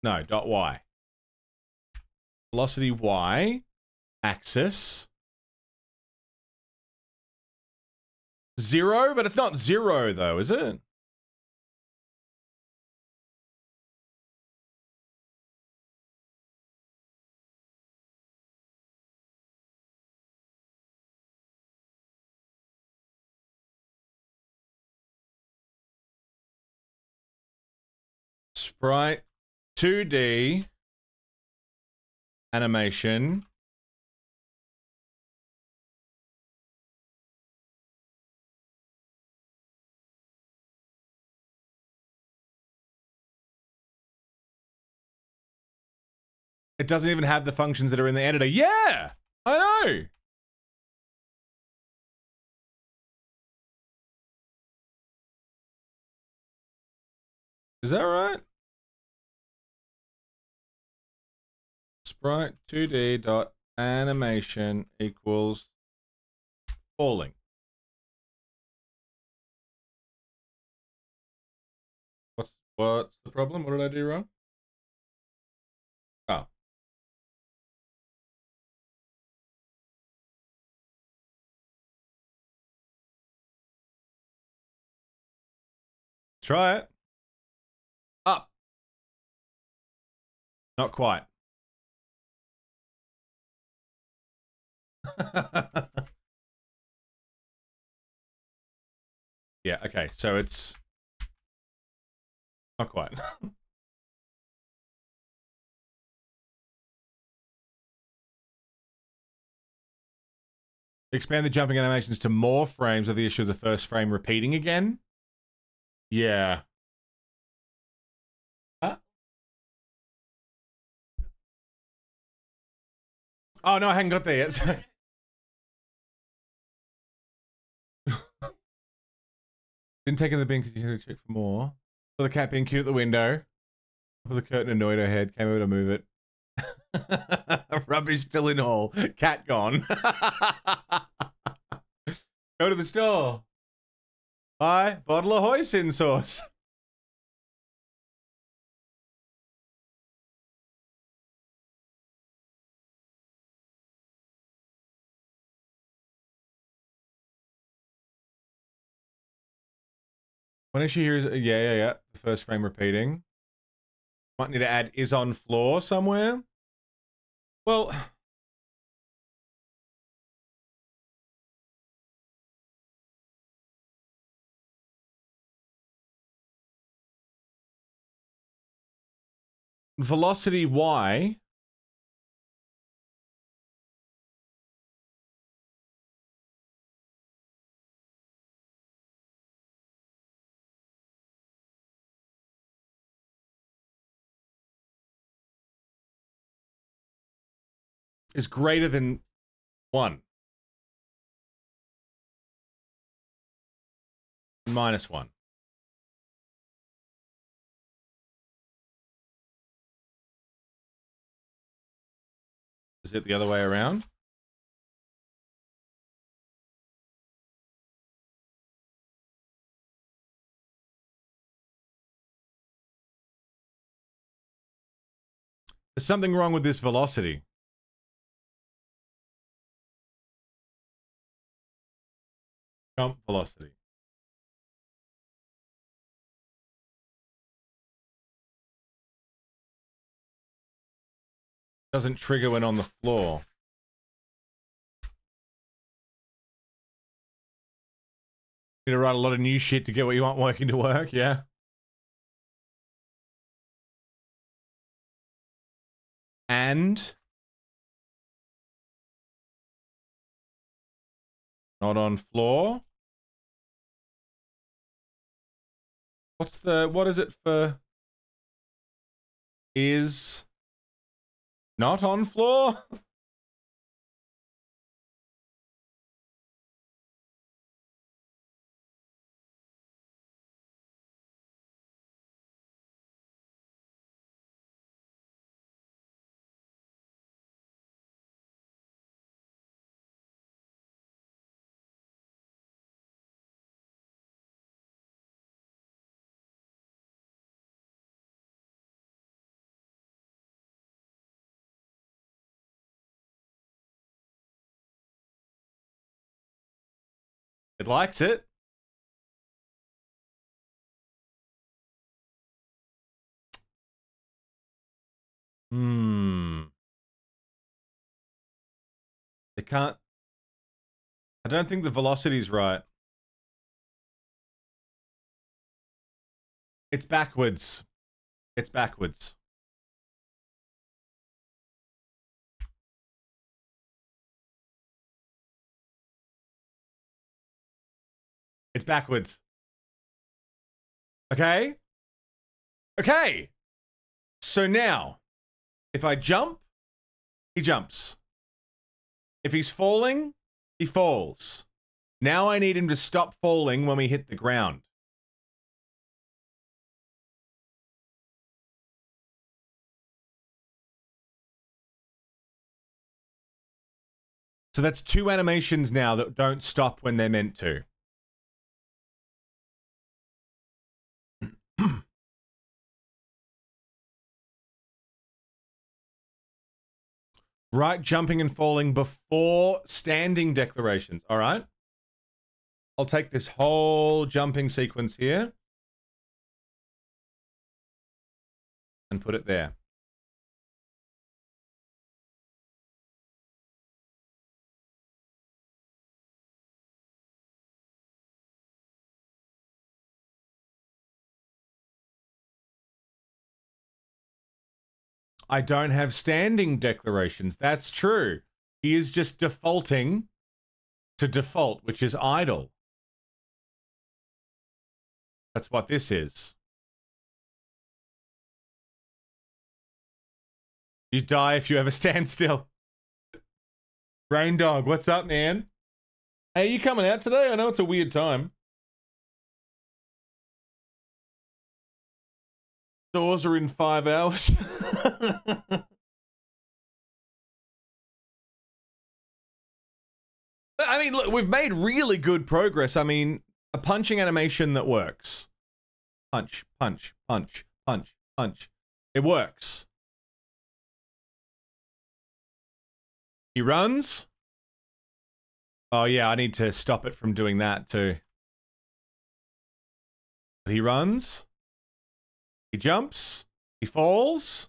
no, dot y. Velocity y axis 0, but it's not 0 though, is it? Sprite 2D animation it doesn't even have the functions that are in the editor. Yeah, I know. Is that right? Sprite 2D dot animation equals falling. What's the problem? What did I do wrong? Oh. Let's try it. Up. Not quite. Yeah, okay, so it's not quite. Expand the jumping animations to more frames of the issue of the first frame repeating again. Yeah. Huh? Oh, no, I hadn't got there yet. Sorry. Didn't take in the bin because you had to check for more. Saw the cat being cute at the window. Put the curtain annoyed her head. Came over to move it. Rubbish still in hall. Cat gone. Go to the store. Buy bottle of hoisin sauce. When she hears, yeah. The first frame repeating. Might need to add is on floor somewhere. Well, velocity Y. Is greater than 1. Minus 1. Is it the other way around? There's something wrong with this velocity. Jump velocity. Doesn't trigger when on the floor. You need to write a lot of new shit to get what you want working to work, yeah? And not on floor. What is it for? Is not on floor? It likes it. They can't. I don't think the velocity's right. It's backwards. It's backwards. It's backwards. Okay? Okay! So now, if I jump, he jumps. If he's falling, he falls. Now I need him to stop falling when we hit the ground. So that's 2 animations now that don't stop when they're meant to. Right, jumping and falling before standing declarations. All right. I'll take this whole jumping sequence here and put it there. I don't have standing declarations. That's true. He is just defaulting to default, which is idle. That's what this is. You die if you ever stand still. Rain Dog, what's up, man? Hey, you coming out today? I know it's a weird time. Doors are in 5 hours. I mean, look, we've made really good progress. I mean, a punching animation that works. Punch, punch, punch, punch, punch. It works. He runs. Oh, yeah, I need to stop it from doing that too. But he runs. He jumps. He falls.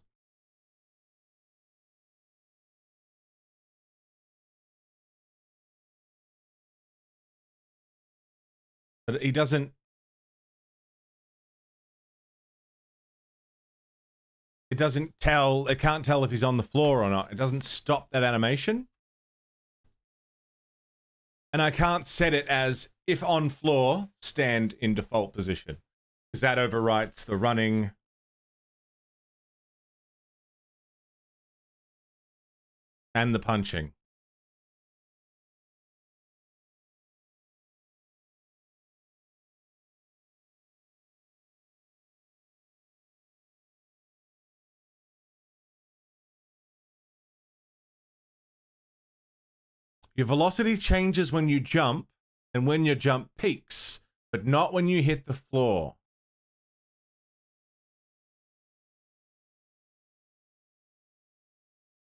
But he doesn't. It doesn't tell. It can't tell if he's on the floor or not. It doesn't stop that animation. And I can't set it as if on floor, stand in default position. Because that overwrites the running. And the punching. Your velocity changes when you jump and when your jump peaks, but not when you hit the floor.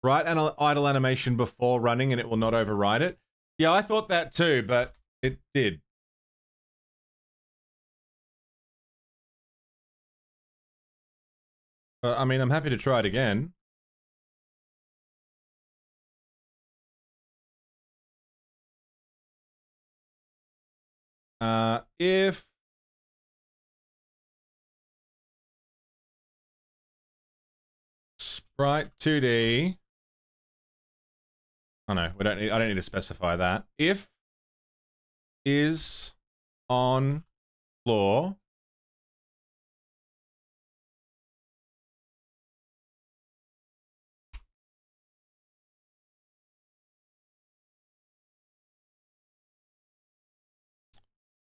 Right, and idle animation before running and it will not override it. Yeah, I thought that too, but it did. I mean, I'm happy to try it again. If Sprite 2D. Oh no, I don't need to specify that. If is on floor.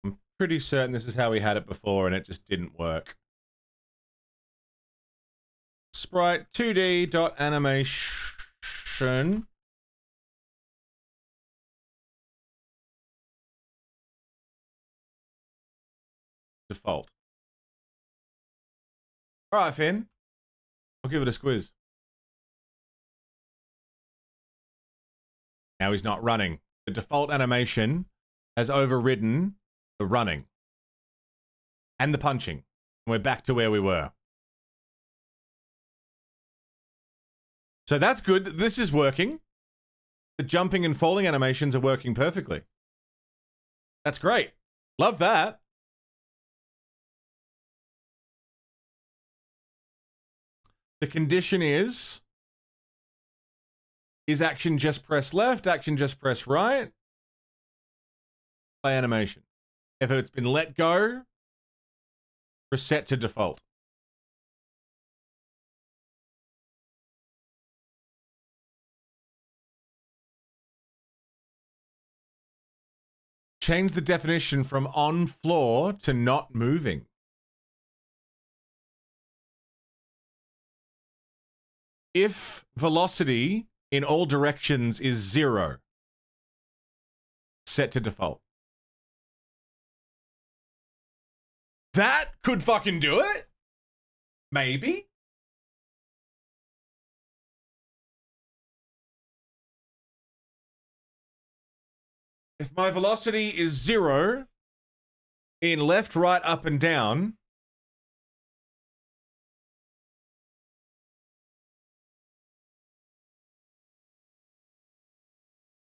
I'm pretty certain this is how we had it before and it just didn't work. Sprite 2D.animation. Default. All right, Finn. I'll give it a squiz. Now he's not running. The default animation has overridden the running and the punching. We're back to where we were. So that's good. This is working. The jumping and falling animations are working perfectly. That's great. Love that. The condition is action just press left, action just press right? Play animation. If it's been let go, reset to default. Change the definition from on floor to not moving. If velocity in all directions is 0, set to default. That could fucking do it. Maybe. If my velocity is 0 in left, right, up, and down,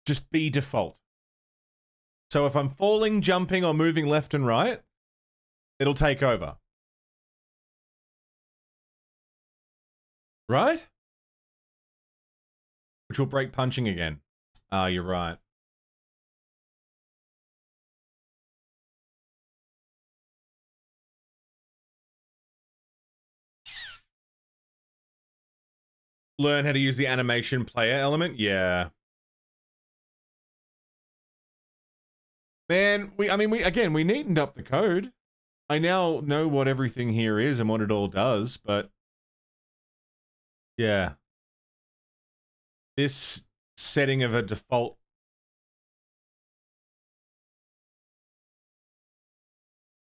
just be default. So if I'm falling, jumping, or moving left and right, it'll take over. Right? Which will break punching again. Ah, you're right. Learn how to use the animation player element? Yeah. Man, we neatened up the code. I now know what everything here is and what it all does, but yeah. This setting of a default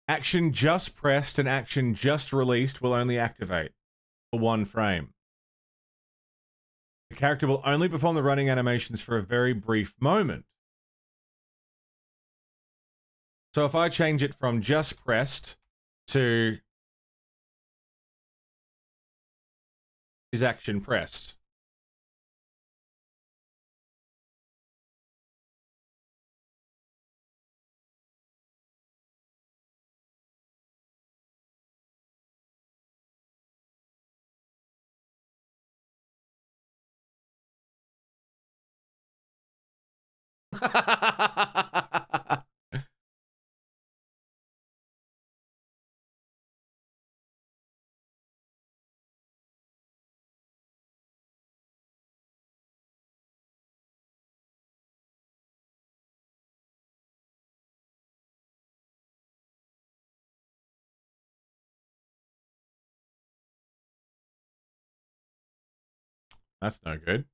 action just pressed and action just released will only activate for 1 frame. The character will only perform the running animations for a very brief moment. So if I change it from just pressed to is action pressed. That's no good.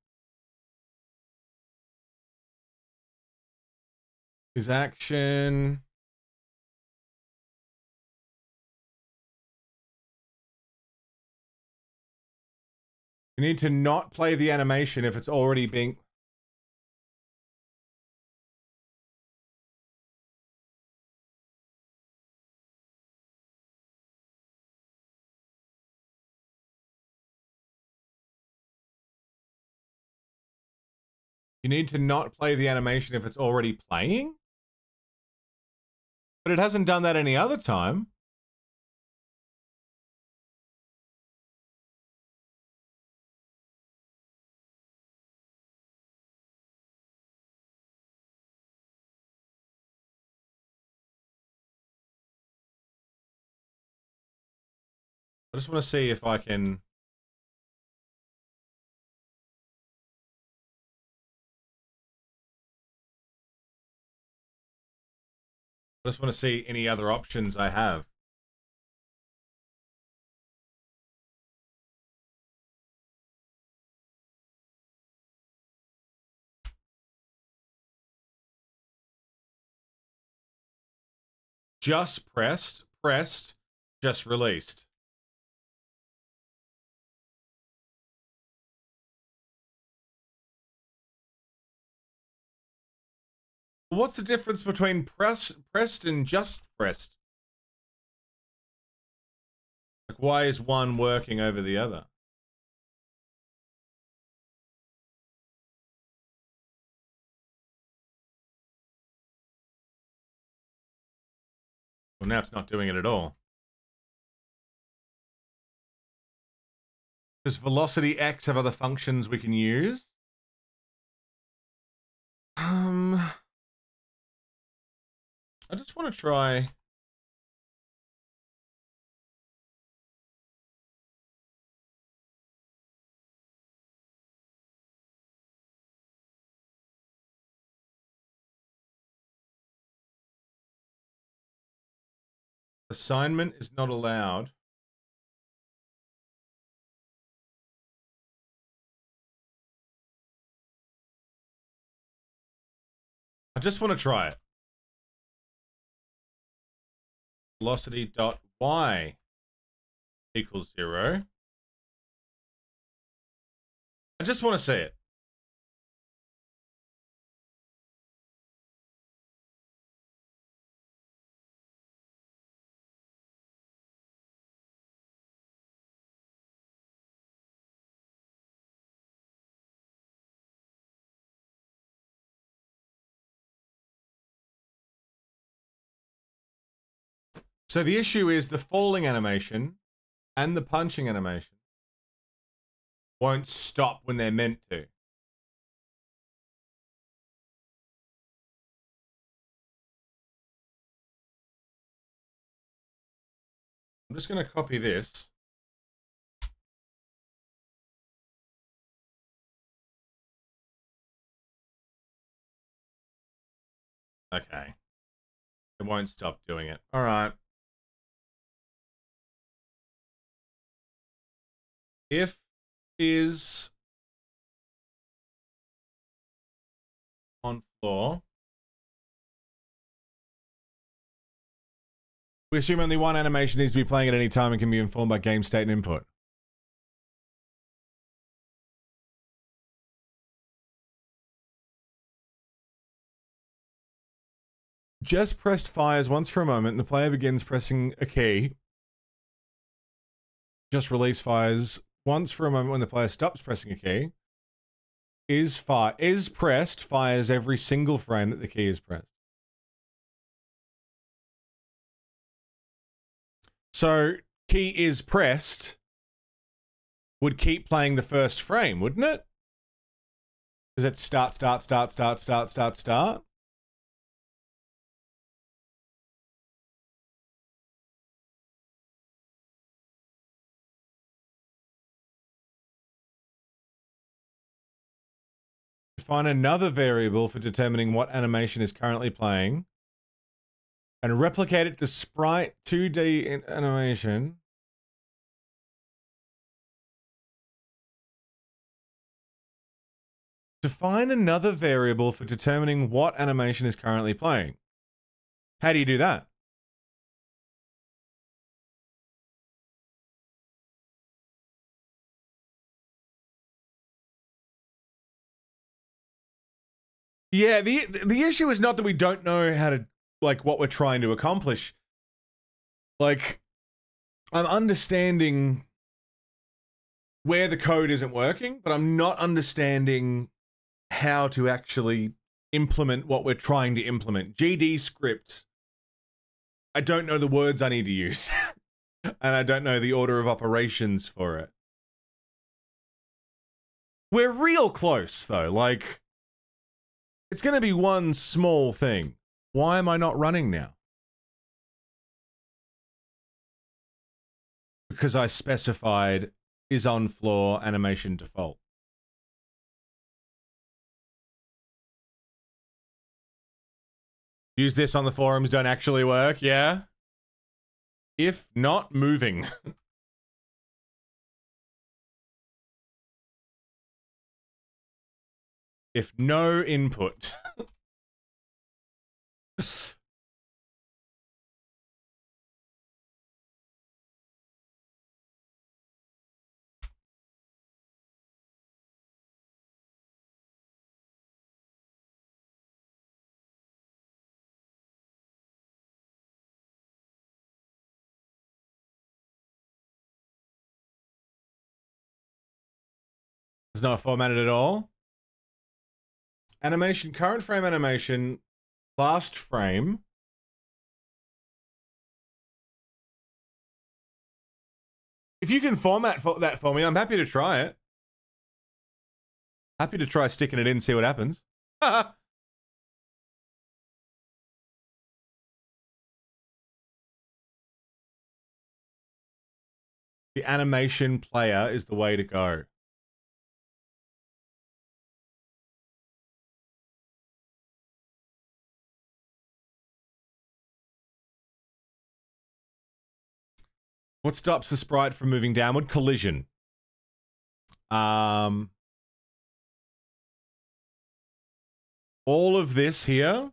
Is action... You need to not play the animation if it's already being... You need to not play the animation if it's already playing? But it hasn't done that any other time. I just want to see if I can... I just want to see any other options I have. Just pressed, just released. What's the difference between pressed and just pressed? Like, why is one working over the other? Well, now it's not doing it at all. Does Velocity X have other functions we can use? I just want to try... Assignment is not allowed. I just want to try it. Velocity.y equals 0. I just want to see it. So the issue is the falling animation and the punching animation won't stop when they're meant to. I'm just going to copy this. Okay. It won't stop doing it. All right. If is on floor. We assume only one animation needs to be playing at any time and can be informed by game state and input. Just pressed fires once for a moment and the player begins pressing a key. Just release fires once for a moment when the player stops pressing a key. Is pressed fires every single frame that the key is pressed. So key is pressed would keep playing the first frame, wouldn't it? Because it's start. Find another variable for determining what animation is currently playing and replicate it to sprite 2D in animation. Define another variable for determining what animation is currently playing. How do you do that? Yeah, the issue is not that we don't know how to, like, what we're trying to accomplish. Like, I'm understanding where the code isn't working, but I'm not understanding how to actually implement what we're trying to implement. GD script, I don't know the words I need to use. And I don't know the order of operations for it. We're real close, though. Like, it's going to be one small thing. Why am I not running now? Because I specified is on floor animation default. Use this on the forums, don't actually work, yeah? If not moving. If no input. It's not formatted at all. Animation, current frame animation, last frame. If you can format that for me, I'm happy to try it. Happy to try sticking it in, see what happens. The animation player is the way to go. What stops the sprite from moving downward? Collision. All of this here.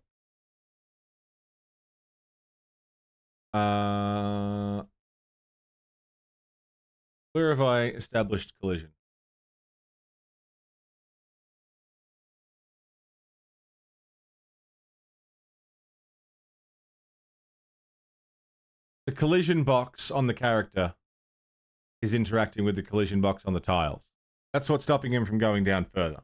Where have I established collision? The collision box on the character is interacting with the collision box on the tiles. That's what's stopping him from going down further.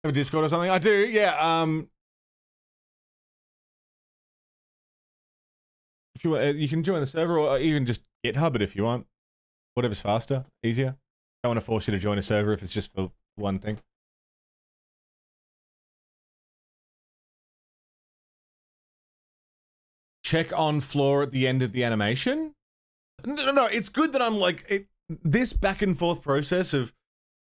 Have a Discord or something? I do, yeah. If you want, you can join the server or even just GitHub it if you want. Whatever's faster, easier. Don't want to force you to join a server if it's just for one thing. Check on floor at the end of the animation. No, it's good that I'm like this back and forth process of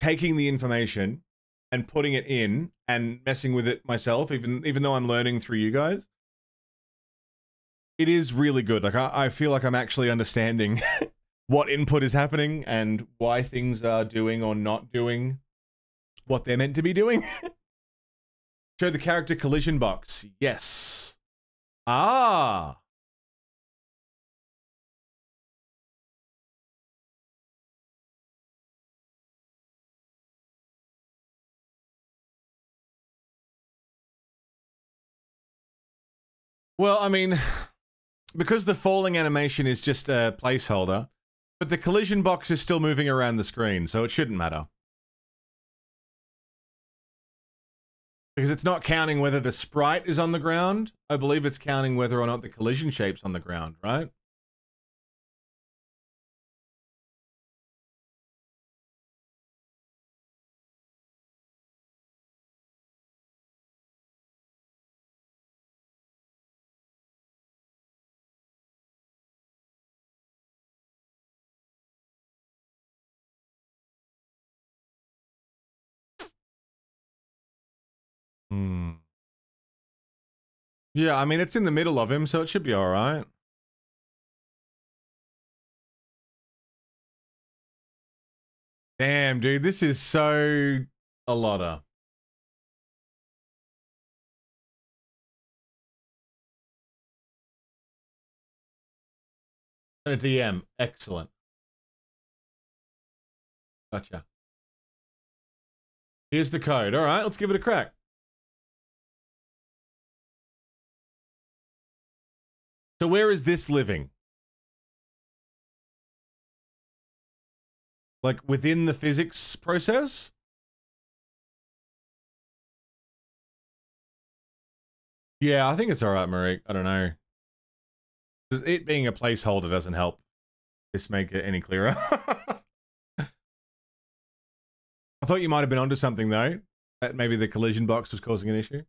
taking the information and putting it in and messing with it myself, even though I'm learning through you guys. It is really good. Like I feel like I'm actually understanding what input is happening and why things are doing or not doing what they're meant to be doing. Show the character collision box. Yes. Ah. Well, I mean, because the falling animation is just a placeholder, but the collision box is still moving around the screen, so it shouldn't matter. Because it's not counting whether the sprite is on the ground. I believe it's counting whether or not the collision shape's on the ground, right? Hmm. Yeah, I mean, it's in the middle of him, so it should be all right. Damn, dude, this is so a lotta. A DM, excellent. Gotcha. Here's the code. All right, let's give it a crack. So where is this living? Like within the physics process? Yeah, I think it's all right, Marie. I don't know. It being a placeholder doesn't help this make it any clearer. I thought you might have been onto something though. That maybe the collision box was causing an issue.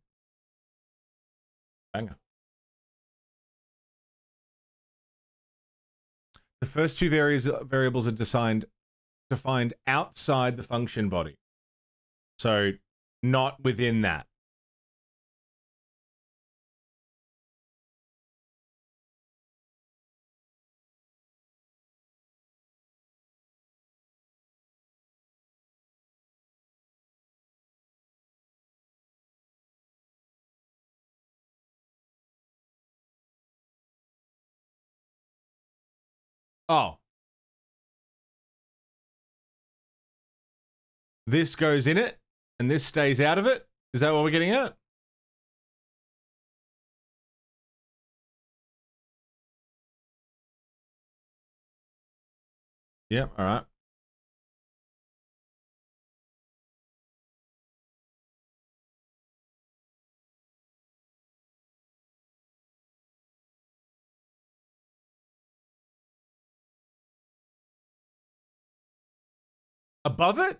Banger. The first two variables are defined outside the function body. So not within that. Oh. This goes in it, and this stays out of it? Is that what we're getting at? Yeah, all right. Above it?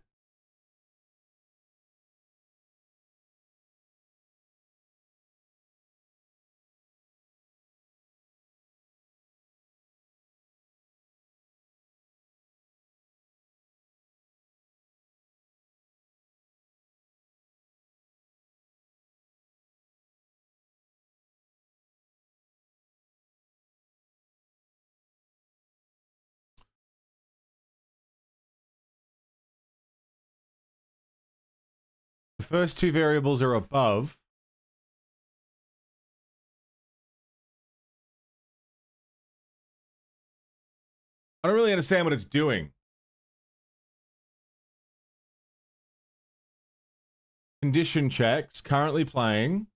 The first two variables are above. I don't really understand what it's doing. Condition checks, currently playing.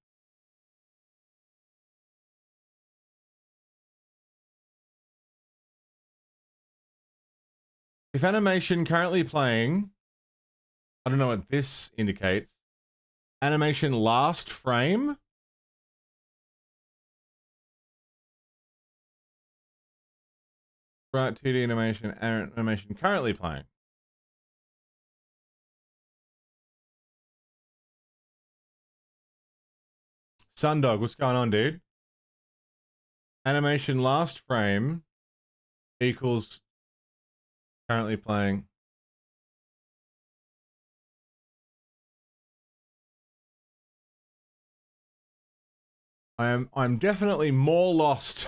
If animation currently playing, I don't know what this indicates. Animation last frame. Right, 2D animation currently playing. Sundog, what's going on, dude? Animation last frame equals currently playing. I'm definitely more lost.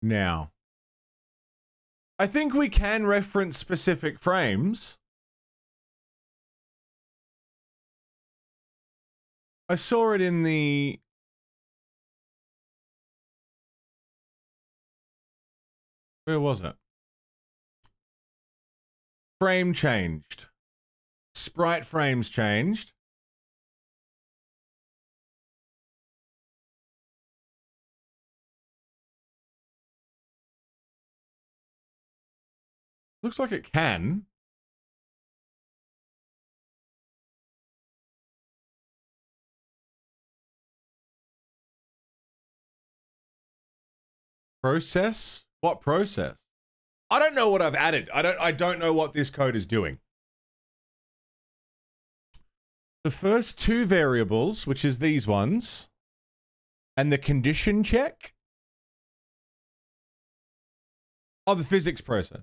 Now, I think we can reference specific frames. I saw it in the... Where was it? Frame changed. Sprite frames changed. Looks like it can. Process? What process? I don't know what I've added. I don't know what this code is doing. The first two variables, which is these ones, and the condition check. Oh, the physics process.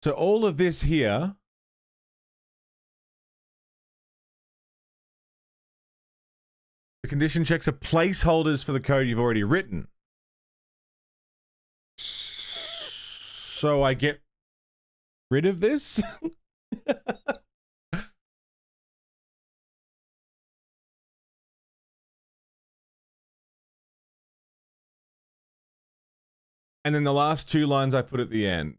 So all of this here the condition checks are placeholders for the code you've already written. So I get rid of this? And then the last two lines I put at the end.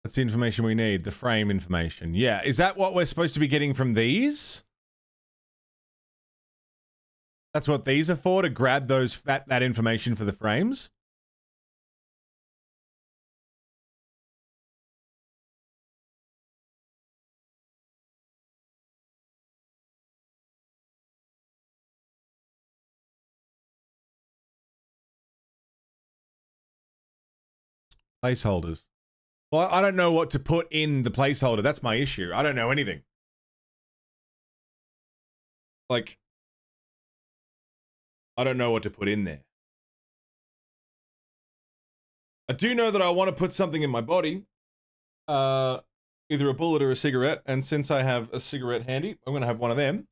That's the information we need, the frame information. Yeah, is that what we're supposed to be getting from these? That's what these are for, to grab those that information for the frames? Placeholders. Well, I don't know what to put in the placeholder. That's my issue. I don't know anything. Like, I don't know what to put in there. I do know that I want to put something in my body. Either a bullet or a cigarette. And since I have a cigarette handy, I'm going to have one of them.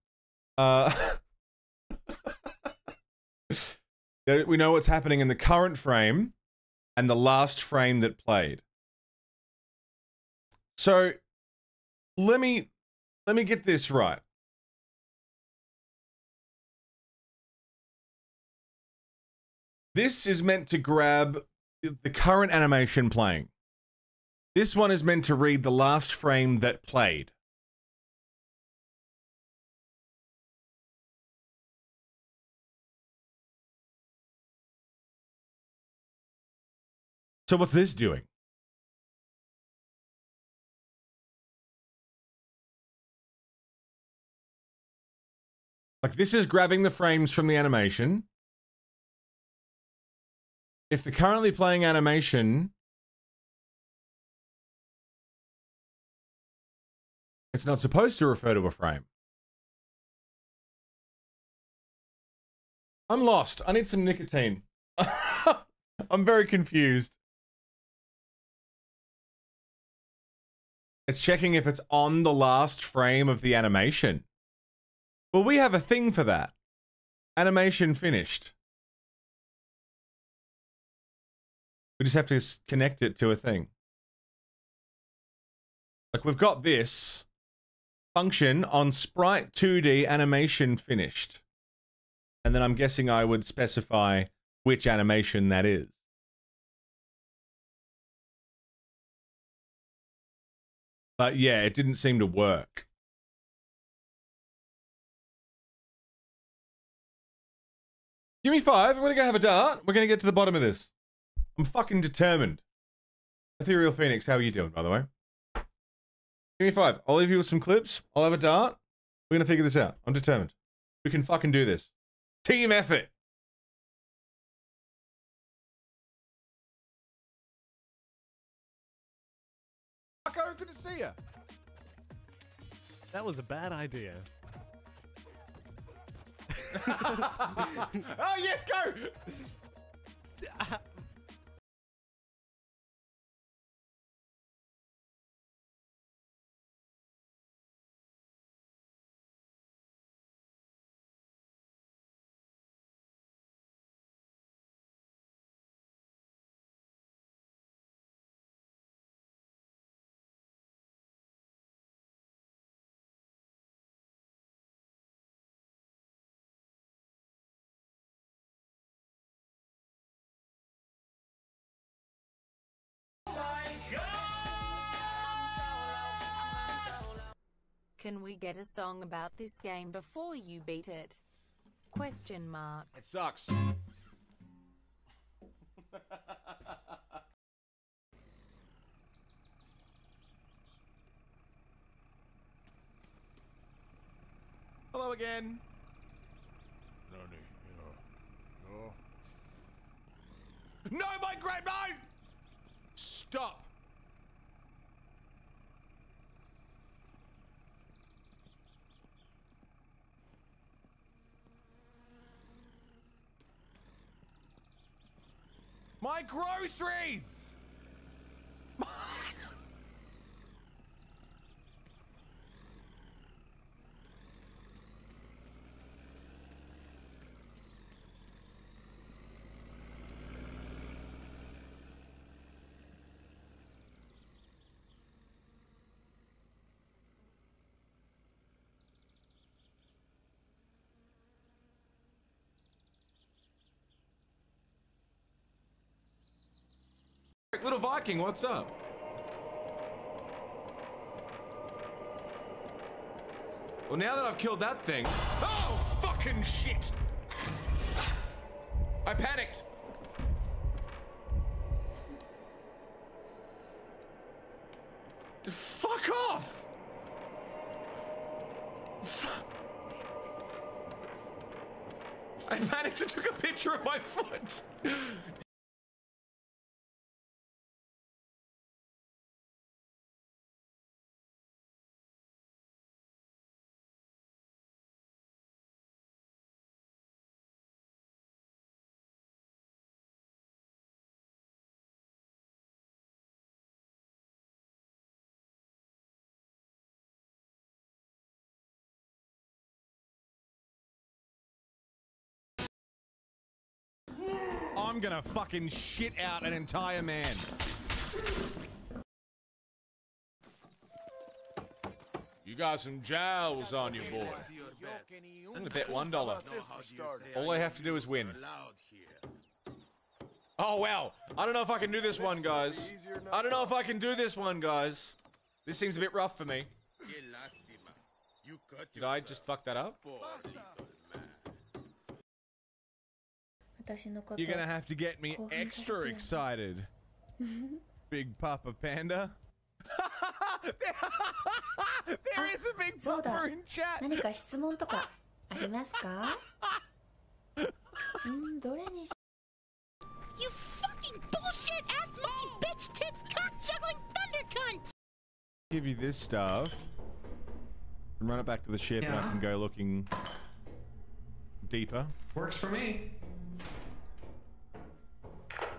We know what's happening in the current frame and the last frame that played. So let me get this right. This is meant to grab the current animation playing. This one is meant to read the last frame that played. So what's this doing? Like, this is grabbing the frames from the animation. If the currently playing animation, it's not supposed to refer to a frame. I'm lost. I need some nicotine. I'm very confused. It's checking if it's on the last frame of the animation. Well, we have a thing for that. Animation finished. We just have to connect it to a thing. Like, we've got this function on Sprite 2D animation finished. And then I'm guessing I would specify which animation that is. But yeah, it didn't seem to work. Give me 5. I'm gonna go have a dart. We're gonna get to the bottom of this. I'm fucking determined. Ethereal Phoenix, how are you doing, by the way? Give me 5. I'll leave you with some clips. I'll have a dart. We're gonna figure this out. I'm determined. We can fucking do this. Team effort. Fucko, good to see you. That was a bad idea. Oh yes, go! Can we get a song about this game before you beat it? Question mark. It sucks. Hello again. No, my great no! Stop. My groceries! Little Viking, what's up? Well, now that I've killed that thing... Oh, fucking shit! I panicked! Fuck off! I panicked and took a picture of my foot! I'm gonna fucking shit out an entire man. You got some jowls on you, boy. I'm gonna bet $1. All I have to do is win. Oh, wow. I don't know if I can do this one, guys. I don't know if I can do this one, guys. This seems a bit rough for me. Did I just fuck that up? You're gonna have to get me extra excited. Big Papa Panda. There is a big papa in chat. 何か質問とかありますか？どれにし You fucking bullshit ass monkey bitch tits cock juggling thunder cunt! Give you this stuff and run it back to the ship, and I can go looking deeper. Works for me.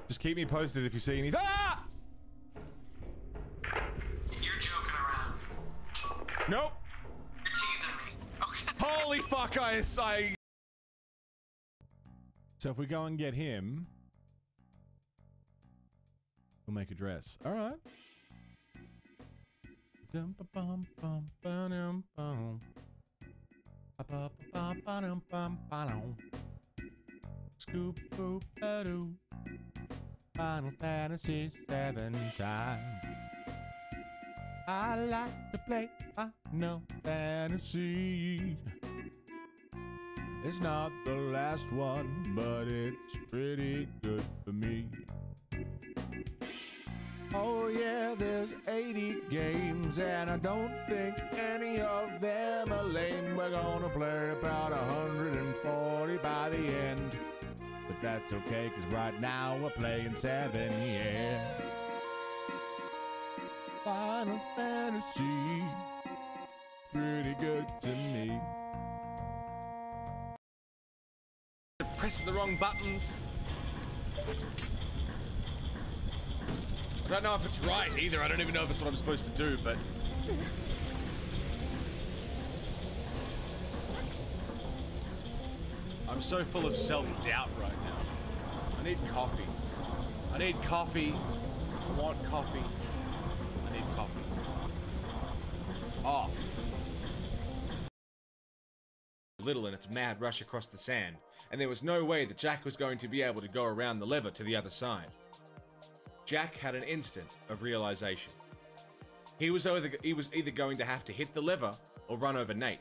Just keep me posted if you see anything. Ah! You're joking around. Nope. You're teasing me. Okay. Holy fuck! I. So if we go and get him, we'll make a dress. All right. Scoop boop doo. Final Fantasy 7 time. I like to play Final Fantasy. It's not the last one, but it's pretty good for me. Oh yeah, there's 80 games, and I don't think any of them are lame. We're gonna play about 140 by the end. But that's okay, cause right now we're playing 7, yeah. Final Fantasy, pretty good to me. Pressing the wrong buttons. I don't know if it's right either. I don't even know if it's what I'm supposed to do, but... I'm so full of self-doubt right now. I need coffee. I need coffee. I want coffee. I need coffee. Off. Little in its mad rush across the sand, and there was no way that Jack was going to be able to go around the lever to the other side. Jack had an instant of realization. He was either going to have to hit the lever or run over Nate.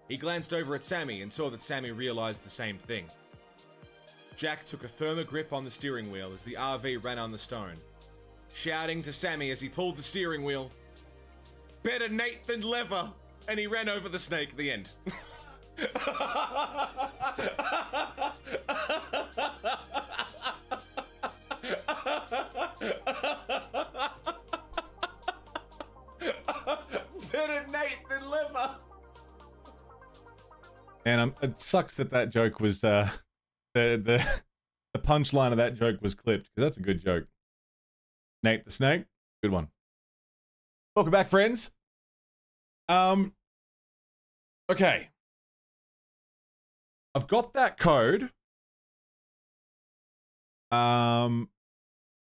He glanced over at Sammy and saw that Sammy realized the same thing. Jack took a firmer grip on the steering wheel as the RV ran on the stone, shouting to Sammy as he pulled the steering wheel, "Better Nate than lever!" And he ran over the snake at the end. Better Nate than liver. And it sucks that that joke was the punchline of that joke was clipped, because that's a good joke. Nate the Snake, good one. Welcome back, friends. Okay. I've got that code from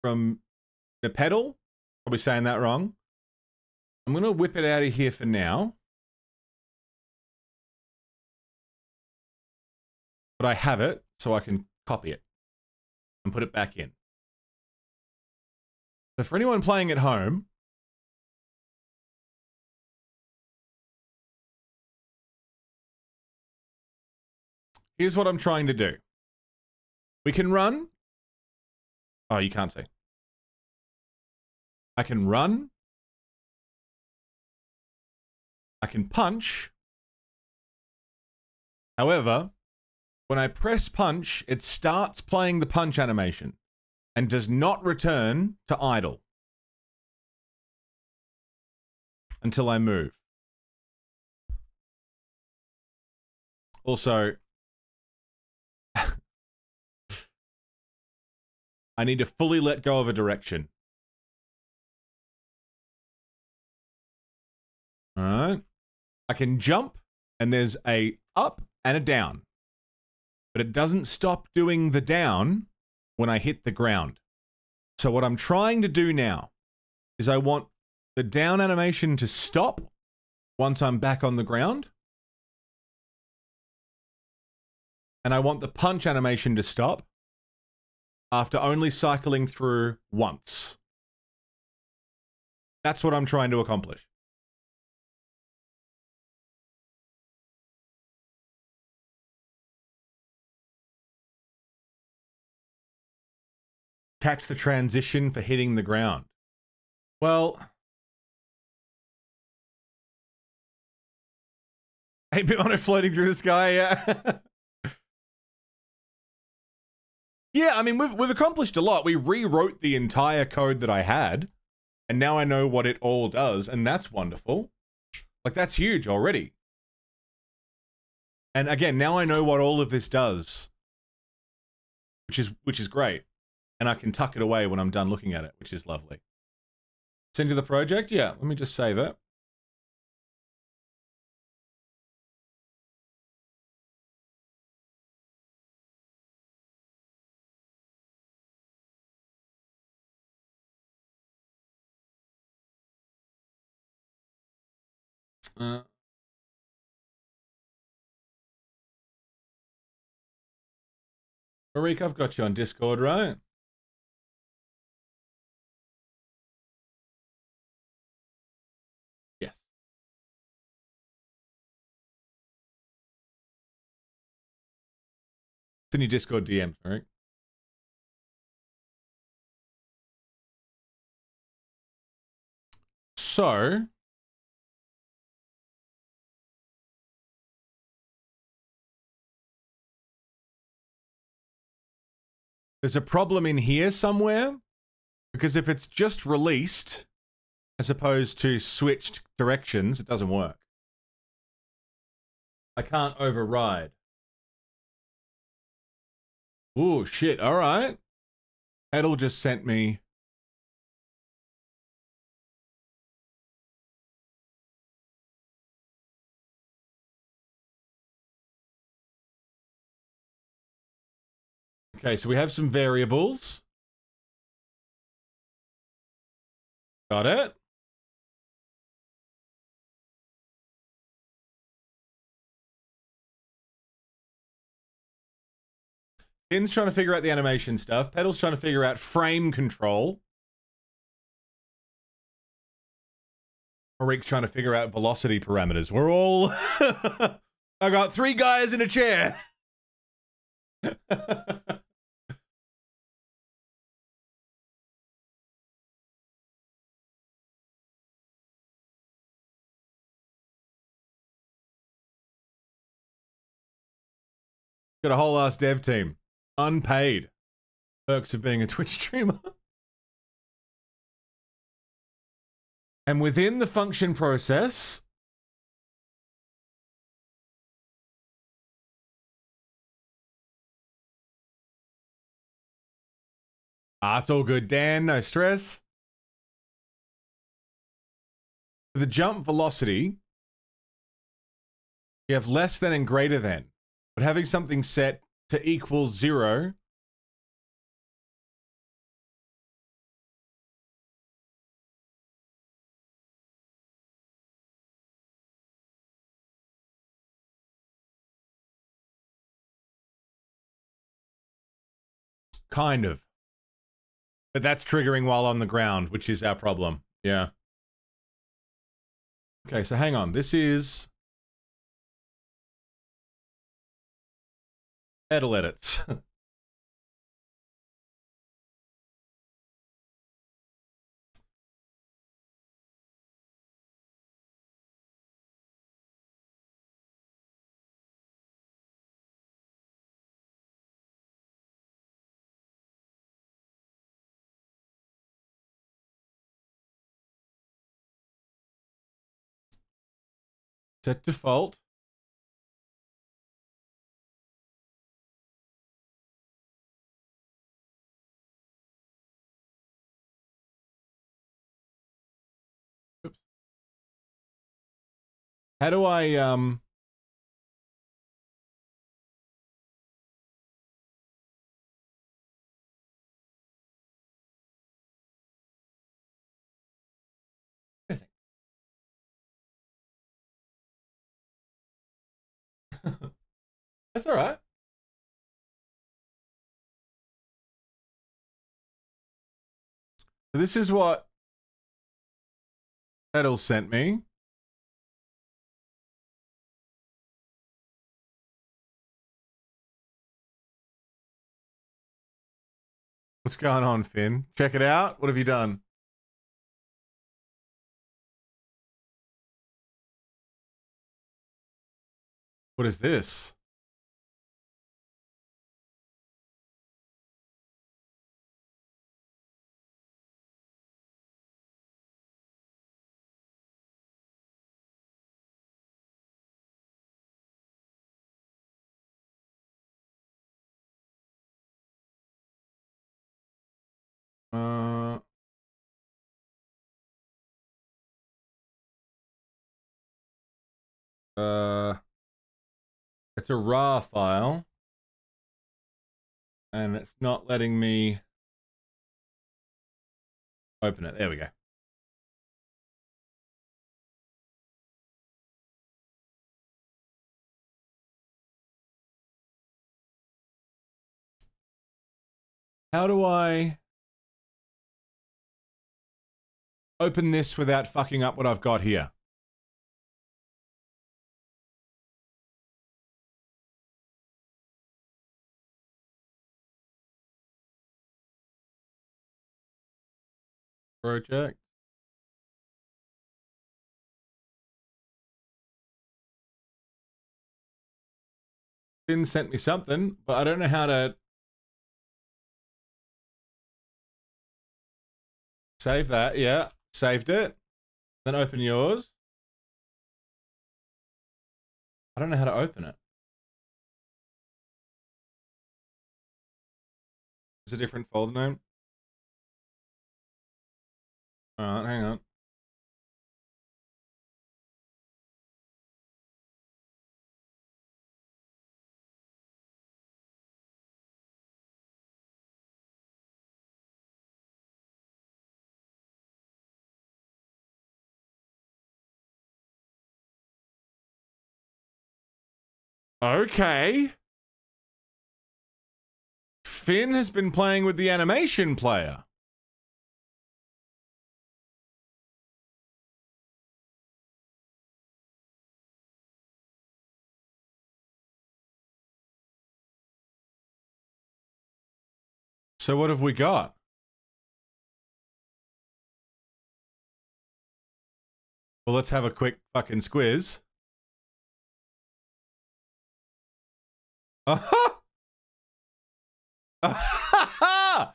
the pedal. Probably saying that wrong. I'm going to whip it out of here for now. But I have it, so I can copy it and put it back in. So for anyone playing at home, here's what I'm trying to do. We can run. Oh, you can't see. I can run. I can punch. However, when I press punch, it starts playing the punch animation and does not return to idle until I move. Also, I need to fully let go of a direction. All right. I can jump, and there's a up and a down. But it doesn't stop doing the down when I hit the ground. So what I'm trying to do now is I want the down animation to stop once I'm back on the ground. And I want the punch animation to stop after only cycling through once. That's what I'm trying to accomplish. Catch the transition for hitting the ground. Well, 8-bit mono floating through the sky, yeah. Yeah, I mean, we've accomplished a lot. We rewrote the entire code that I had, and now I know what it all does, and that's wonderful. Like, that's huge already. And again, now I know what all of this does, which is great. And I can tuck it away when I'm done looking at it, which is lovely. Send you the project? Yeah, let me just save it. Marika, I've got you on Discord, right? in your Discord DM, all right? So, there's a problem in here somewhere, because if it's just released as opposed to switched directions, it doesn't work. I can't override. Ooh, shit. All right. Edel just sent me. Okay, so we have some variables. Got it. Finn's trying to figure out the animation stuff. Pedal's trying to figure out frame control. Marik's trying to figure out velocity parameters. We're all... I got 3 guys in a chair. Got a whole ass dev team. Unpaid. Perks of being a Twitch streamer. And within the function process, it's all good, Dan. No stress. For the jump velocity, you have less than and greater than. But having something set to equal 0 kind of. But that's triggering while on the ground, which is our problem. Yeah. Okay, so hang on. This is Edel edits. Set default. Oops. How do I That's all right. So this is what Edel sent me. What's going on, Finn? Check it out. What have you done? What is this? It's a RAW file, and it's not letting me open it. There we go. How do I open this without fucking up what I've got here? project. Finn sent me something, but I don't know how to save that. Yeah, saved it. Then open yours. I don't know how to open it. It's a different folder name. Alright, hang on. Okay. Finn has been playing with the animation player. So what have we got? Well, let's have a quick fucking squiz. Aha! Aha!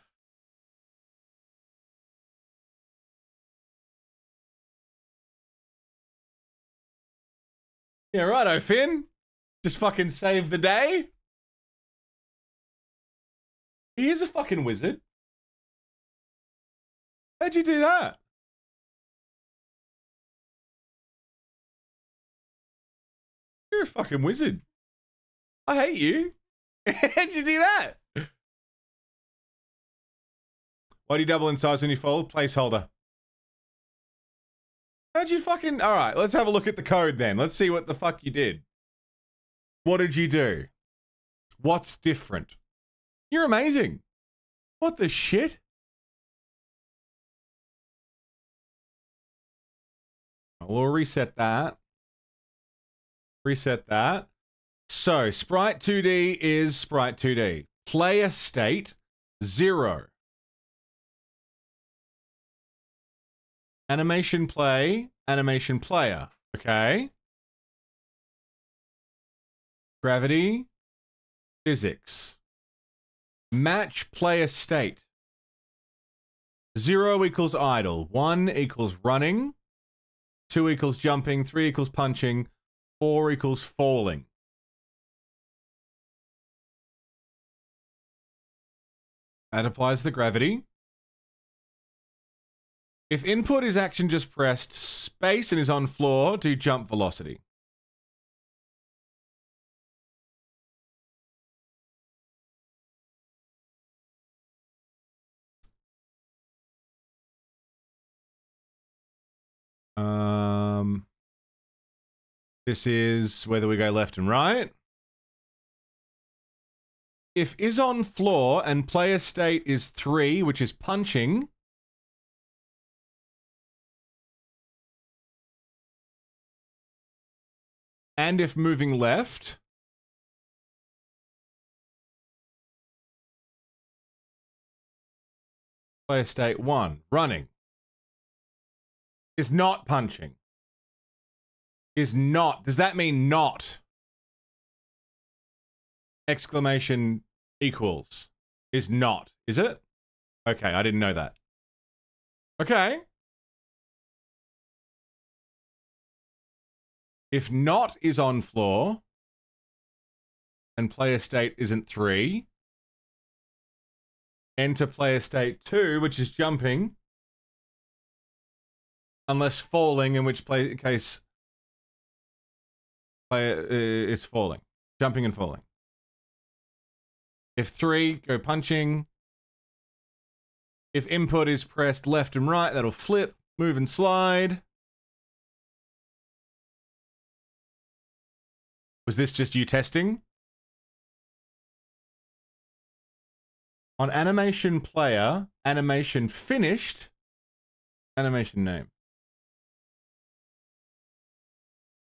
Yeah, righto, Finn. Just fucking save the day. He is a fucking wizard. How'd you do that? You're a fucking wizard. I hate you. How'd you do that? Why do you double in size when you fold? Placeholder. How'd you fucking... All right, let's have a look at the code then. Let's see what the fuck you did. What did you do? What's different? You're amazing. What the shit? We'll reset that. Reset that. So, Sprite 2D is Sprite 2D. Player state, 0. Animation play, animation player. Okay. Gravity, physics. Match player state. 0 equals idle. 1 equals running. 2 equals jumping. 3 equals punching. 4 equals falling. That applies the gravity. If input is action just pressed, space and is on floor, do jump velocity. This is whether we go left and right. If is on floor and player state is 3, which is punching, and if moving left, player state 1, running, is not punching. Is not. Does that mean not? Exclamation equals. Is not. Is it? Okay, I didn't know that. Okay. If not is on floor and player state isn't 3, enter player state 2, which is jumping, unless falling, in which case player is falling, jumping and falling. If 3, go punching. If input is pressed left and right, that'll flip, move and slide. Was this just you testing? On animation player, animation finished, animation name.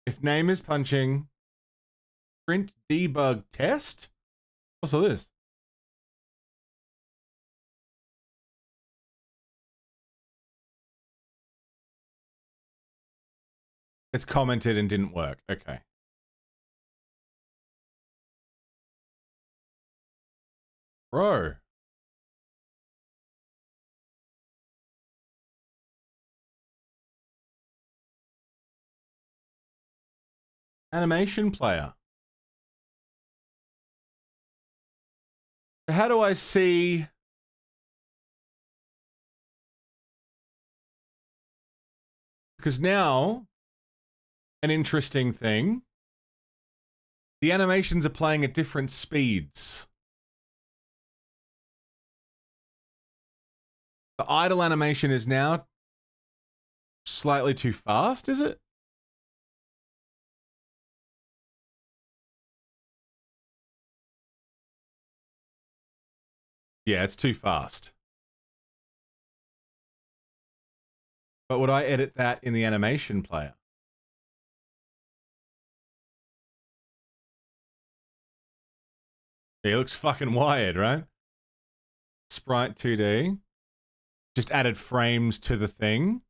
If name is punching, print debug test. What's all this? It's commented and didn't work. Okay. Bro. Animation player. How do I see... Because now, an interesting thing, the animations are playing at different speeds. The idle animation is now slightly too fast, is it? Yeah, it's too fast. But would I edit that in the animation player? Yeah, it looks fucking wired, right? Sprite 2D. Just added frames to the thing.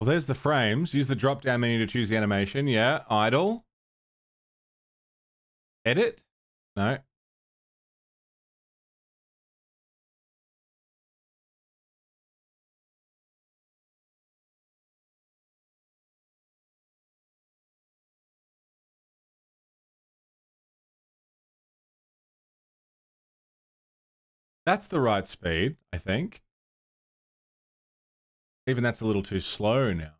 Well, there's the frames. Use the drop-down menu to choose the animation. Yeah, idle. Edit? No. That's the right speed, I think. Even that's a little too slow now.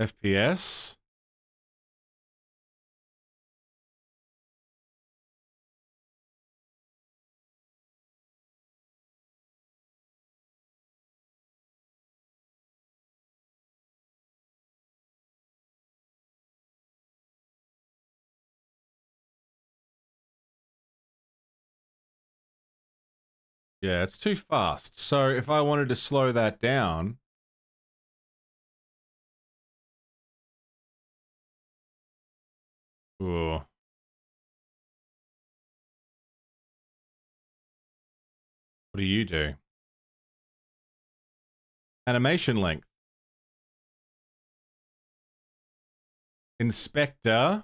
FPS. Yeah, it's too fast. So if I wanted to slow that down... Ooh. What do you do? Animation length. Inspector.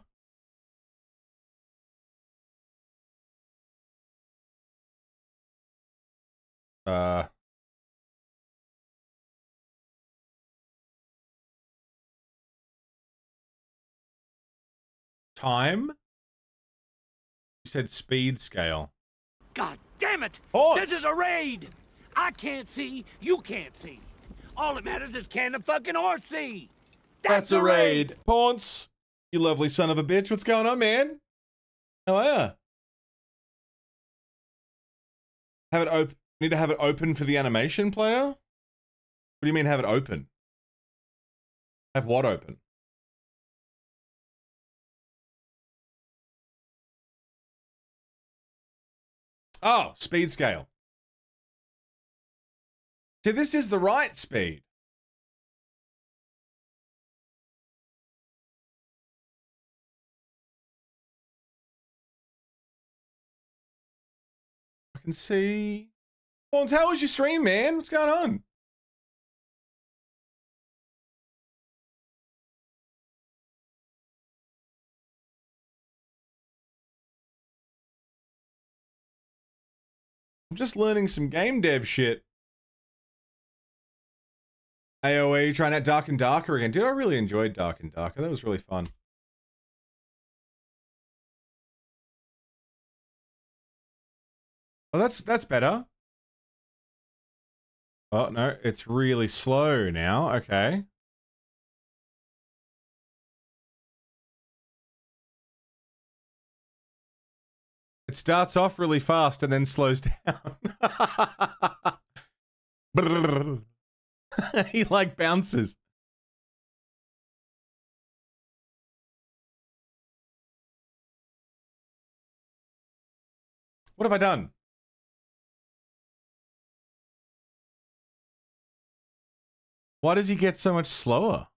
Time? You said speed scale. God damn it! Horse. This is a raid! I can't see, you can't see. All that matters is can the fucking horse see? That's a raid. Ponce, you lovely son of a bitch. What's going on, man? How are ya? Have it open. Need to have it open for the animation player? What do you mean have it open? Have what open? Oh, speed scale. See, this is the right speed. I can see. Ponce, how was your stream, man? What's going on? I'm just learning some game dev shit. AOE trying out Dark and Darker again. Dude, I really enjoyed Dark and Darker. That was really fun. Oh, that's better. Oh, no, it's really slow now. Okay. It starts off really fast and then slows down. He like bounces. What have I done? Why does he get so much slower?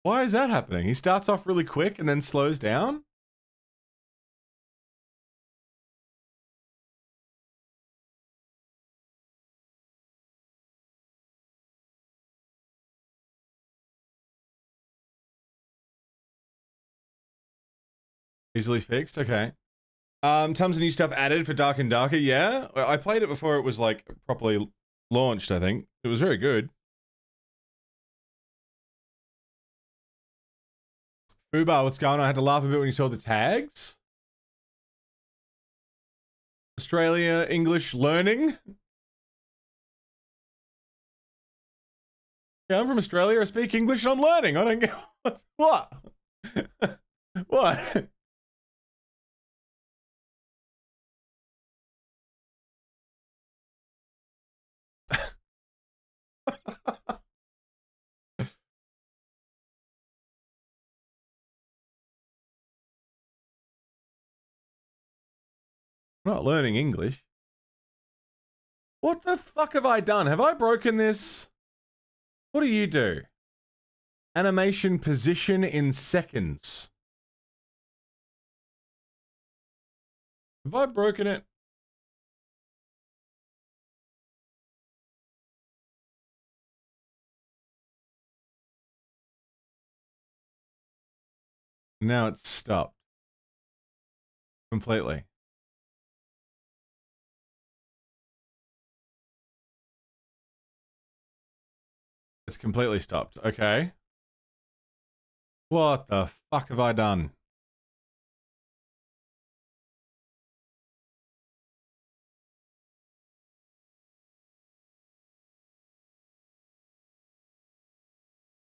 Why is that happening? He starts off really quick and then slows down? Easily fixed? Okay. Tons of new stuff added for Dark and Darker, yeah. I played it before it was like properly launched, I think. It was very good. Fubar, what's going on? I had to laugh a bit when you saw the tags. Australia English learning. Yeah, I'm from Australia. I speak English and I'm learning. I don't get what? What? I'm not learning English. What the fuck have I done? Have I broken this? What do you do? Animation position in seconds. Have I broken it? Now it's stopped. Completely. It's completely stopped. Okay. What the fuck have I done?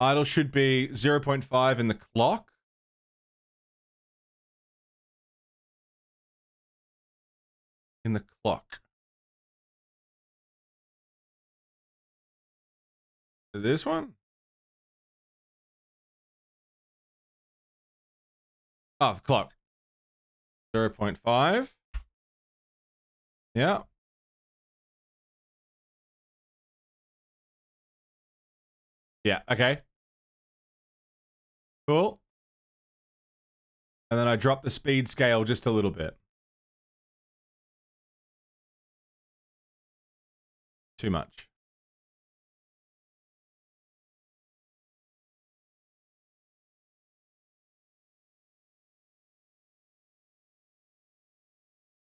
Idle should be 0.5 in the clock. In the clock. This one? Oh, the clock. 0.5. Yeah. Yeah, okay. Cool. And then I drop the speed scale just a little bit. Too much.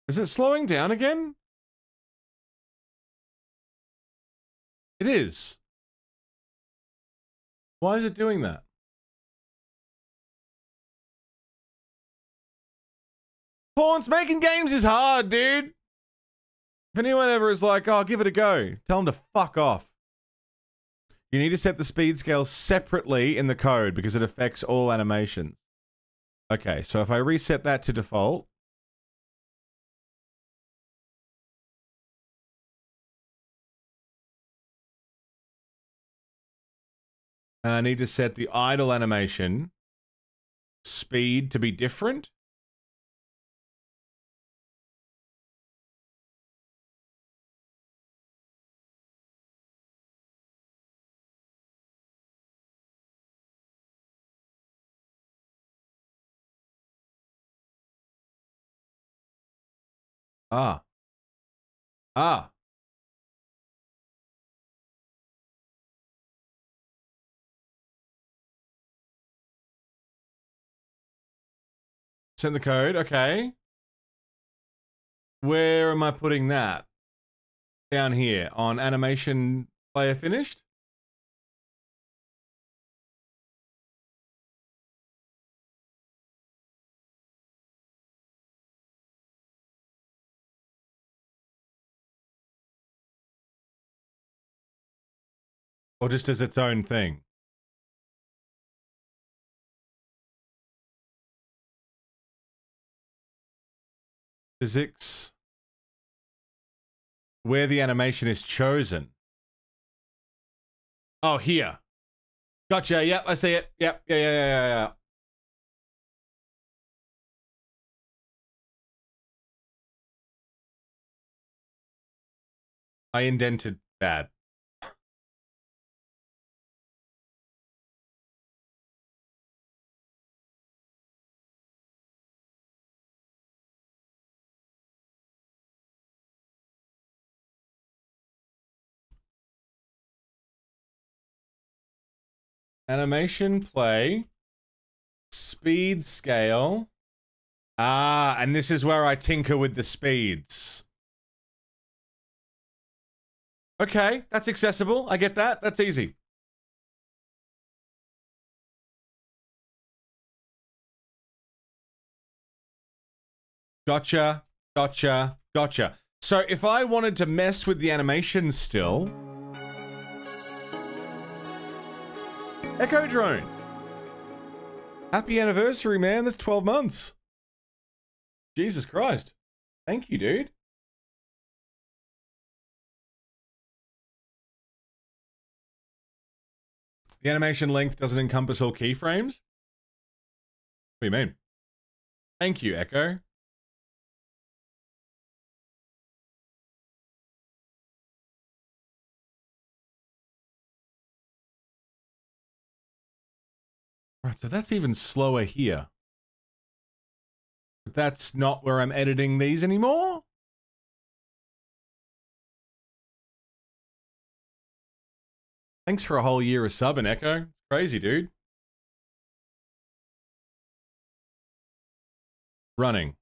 Is it slowing down again? It is. Why is it doing that? Pawns, making games is hard, dude. If anyone ever is like, oh, give it a go, tell them to fuck off. You need to set the speed scale separately in the code because it affects all animations. Okay, so if I reset that to default. And I need to set the idle animation speed to be different. Ah. Ah. Send the code, okay. Where am I putting that? Down here on animation player finished? Or just as its own thing? Physics. where the animation is chosen. Oh, here. Gotcha. Yep, I see it. Yep. Yeah. I indented bad. Animation play. Speed scale. Ah, and this is where I tinker with the speeds. Okay, that's accessible. I get that. That's easy. Gotcha. So if I wanted to mess with the animation still... Echo Drone. Happy anniversary, man. That's 12 months. Jesus Christ. Thank you, dude. The animation length doesn't encompass all keyframes? What do you mean? Thank you, Echo. Right, so that's even slower here. But that's not where I'm editing these anymore? Thanks for a whole year of subbing, Echo. Crazy, dude. Running.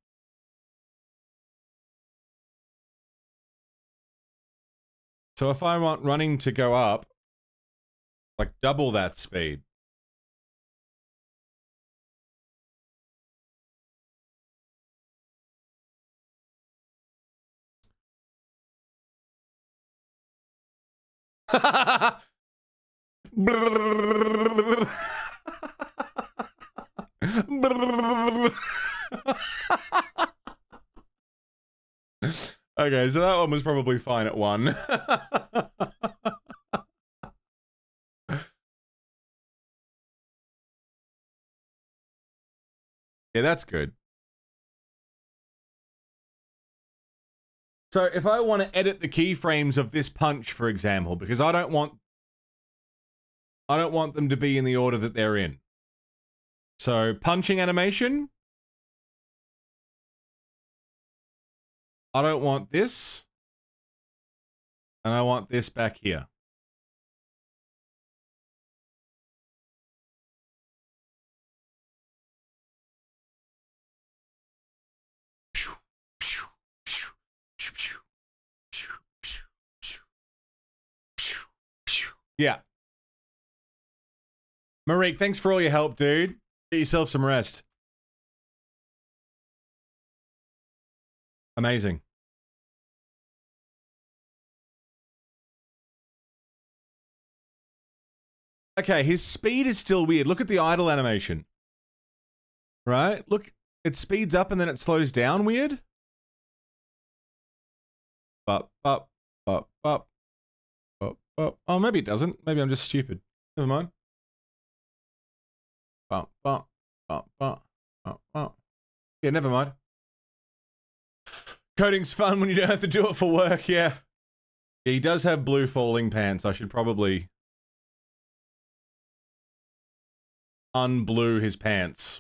So if I want running to go up, like double that speed. Okay, so that one was probably fine at 1. Yeah, that's good. So if I want to edit the keyframes of this punch, for example, because I don't want them to be in the order that they're in. So punching animation. I don't want this. And I want this back here. Yeah. Marique, thanks for all your help, dude. Get yourself some rest. Amazing. Okay, his speed is still weird. Look at the idle animation. Right? Look, it speeds up and then it slows down weird. Up. Oh, maybe it doesn't. Maybe I'm just stupid. Never mind. Yeah, never mind. Coding's fun when you don't have to do it for work, yeah. Yeah, he does have blue falling pants. I should probably unblue his pants.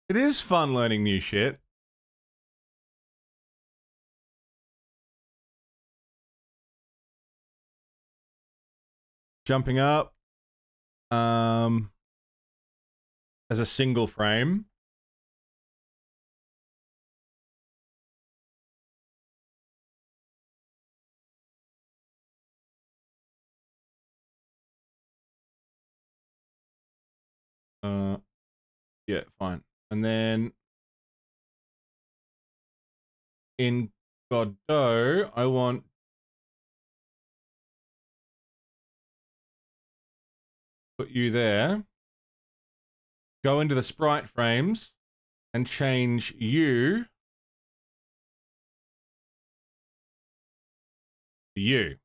It is fun learning new shit. Jumping up. As a single frame. Yeah, fine. And then in Godot, I want put you there. Go into the sprite frames and change you to you.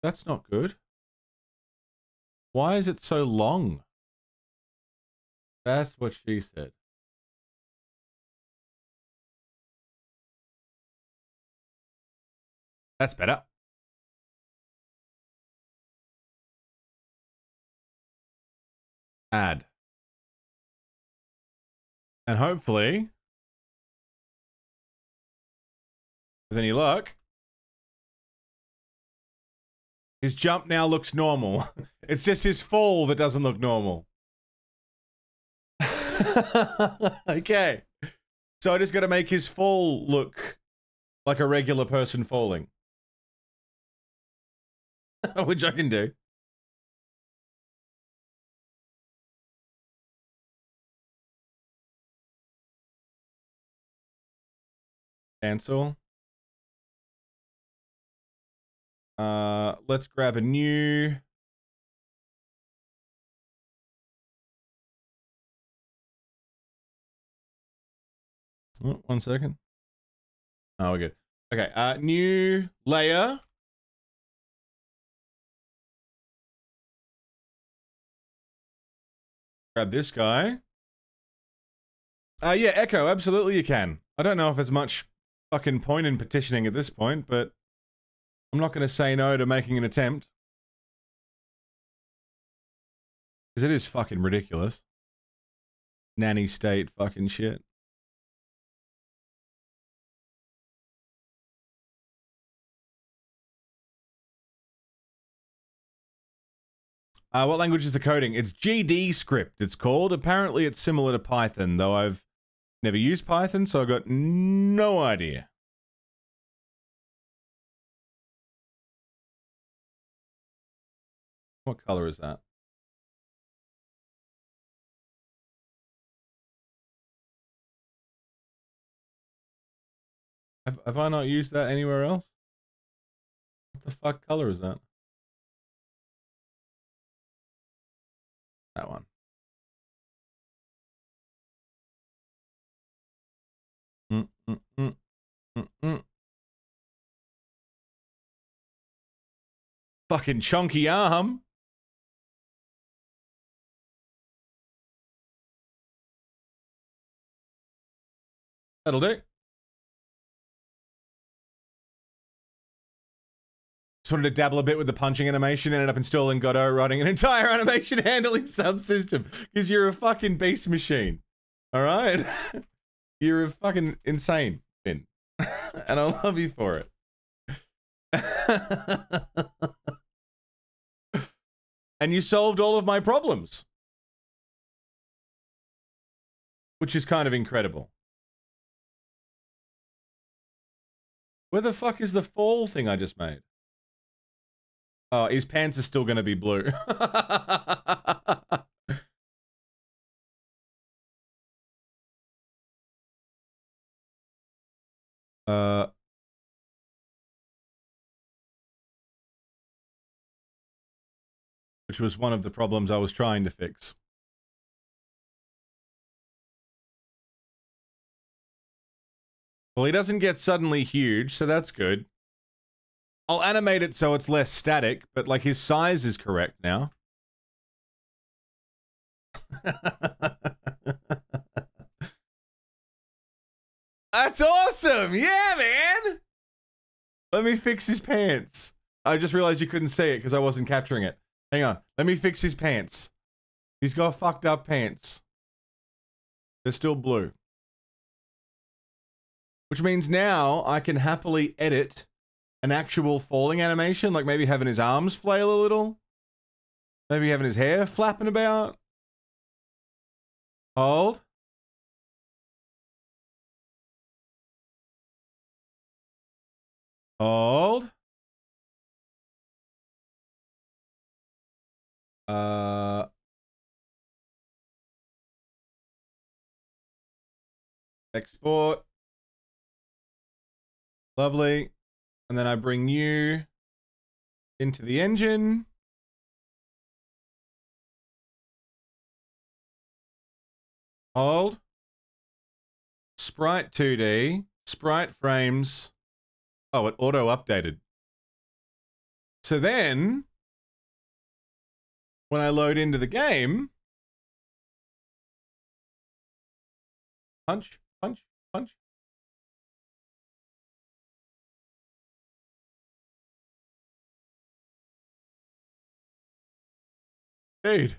That's not good. Why is it so long? That's what she said. That's better. Add. And hopefully, with any luck, his jump now looks normal. It's just his fall that doesn't look normal. Okay. So I just got to make his fall look like a regular person falling. Which I can do. Cancel. Let's grab a new. Oh, 1 second. Oh, we're good. Okay, new layer. Grab this guy. Yeah, Echo, absolutely you can. I don't know if there's much fucking point in petitioning at this point, but I'm not going to say no to making an attempt. Because it is fucking ridiculous. Nanny state fucking shit. What language is the coding? It's GD script, it's called. Apparently it's similar to Python, though I've never used Python, so I've got no idea. What color is that? Have I not used that anywhere else? What the fuck color is that? That one. Fucking chunky arm. That'll do. Just wanted to dabble a bit with the punching animation, ended up installing Godot, writing an entire animation handling subsystem. Because you're a fucking beast machine. Alright? You're a fucking insane, Finn. And I love you for it. And you solved all of my problems. Which is kind of incredible. Where the fuck is the fall thing I just made? Oh, his pants are still going to be blue. Which was one of the problems I was trying to fix. Well, he doesn't get suddenly huge, so that's good. I'll animate it so it's less static, but like his size is correct now. That's awesome! Yeah, man! Let me fix his pants. I just realized you couldn't see it because I wasn't capturing it. Hang on. Let me fix his pants. He's got fucked up pants. They're still blue. Which means now I can happily edit an actual falling animation, like maybe having his arms flail a little. Maybe having his hair flapping about. Hold. Hold. Export. Lovely. And then I bring you into the engine. Hold. Sprite 2D. Sprite frames. Oh, it auto updated. So then, when I load into the game, punch, punch, punch. Dude.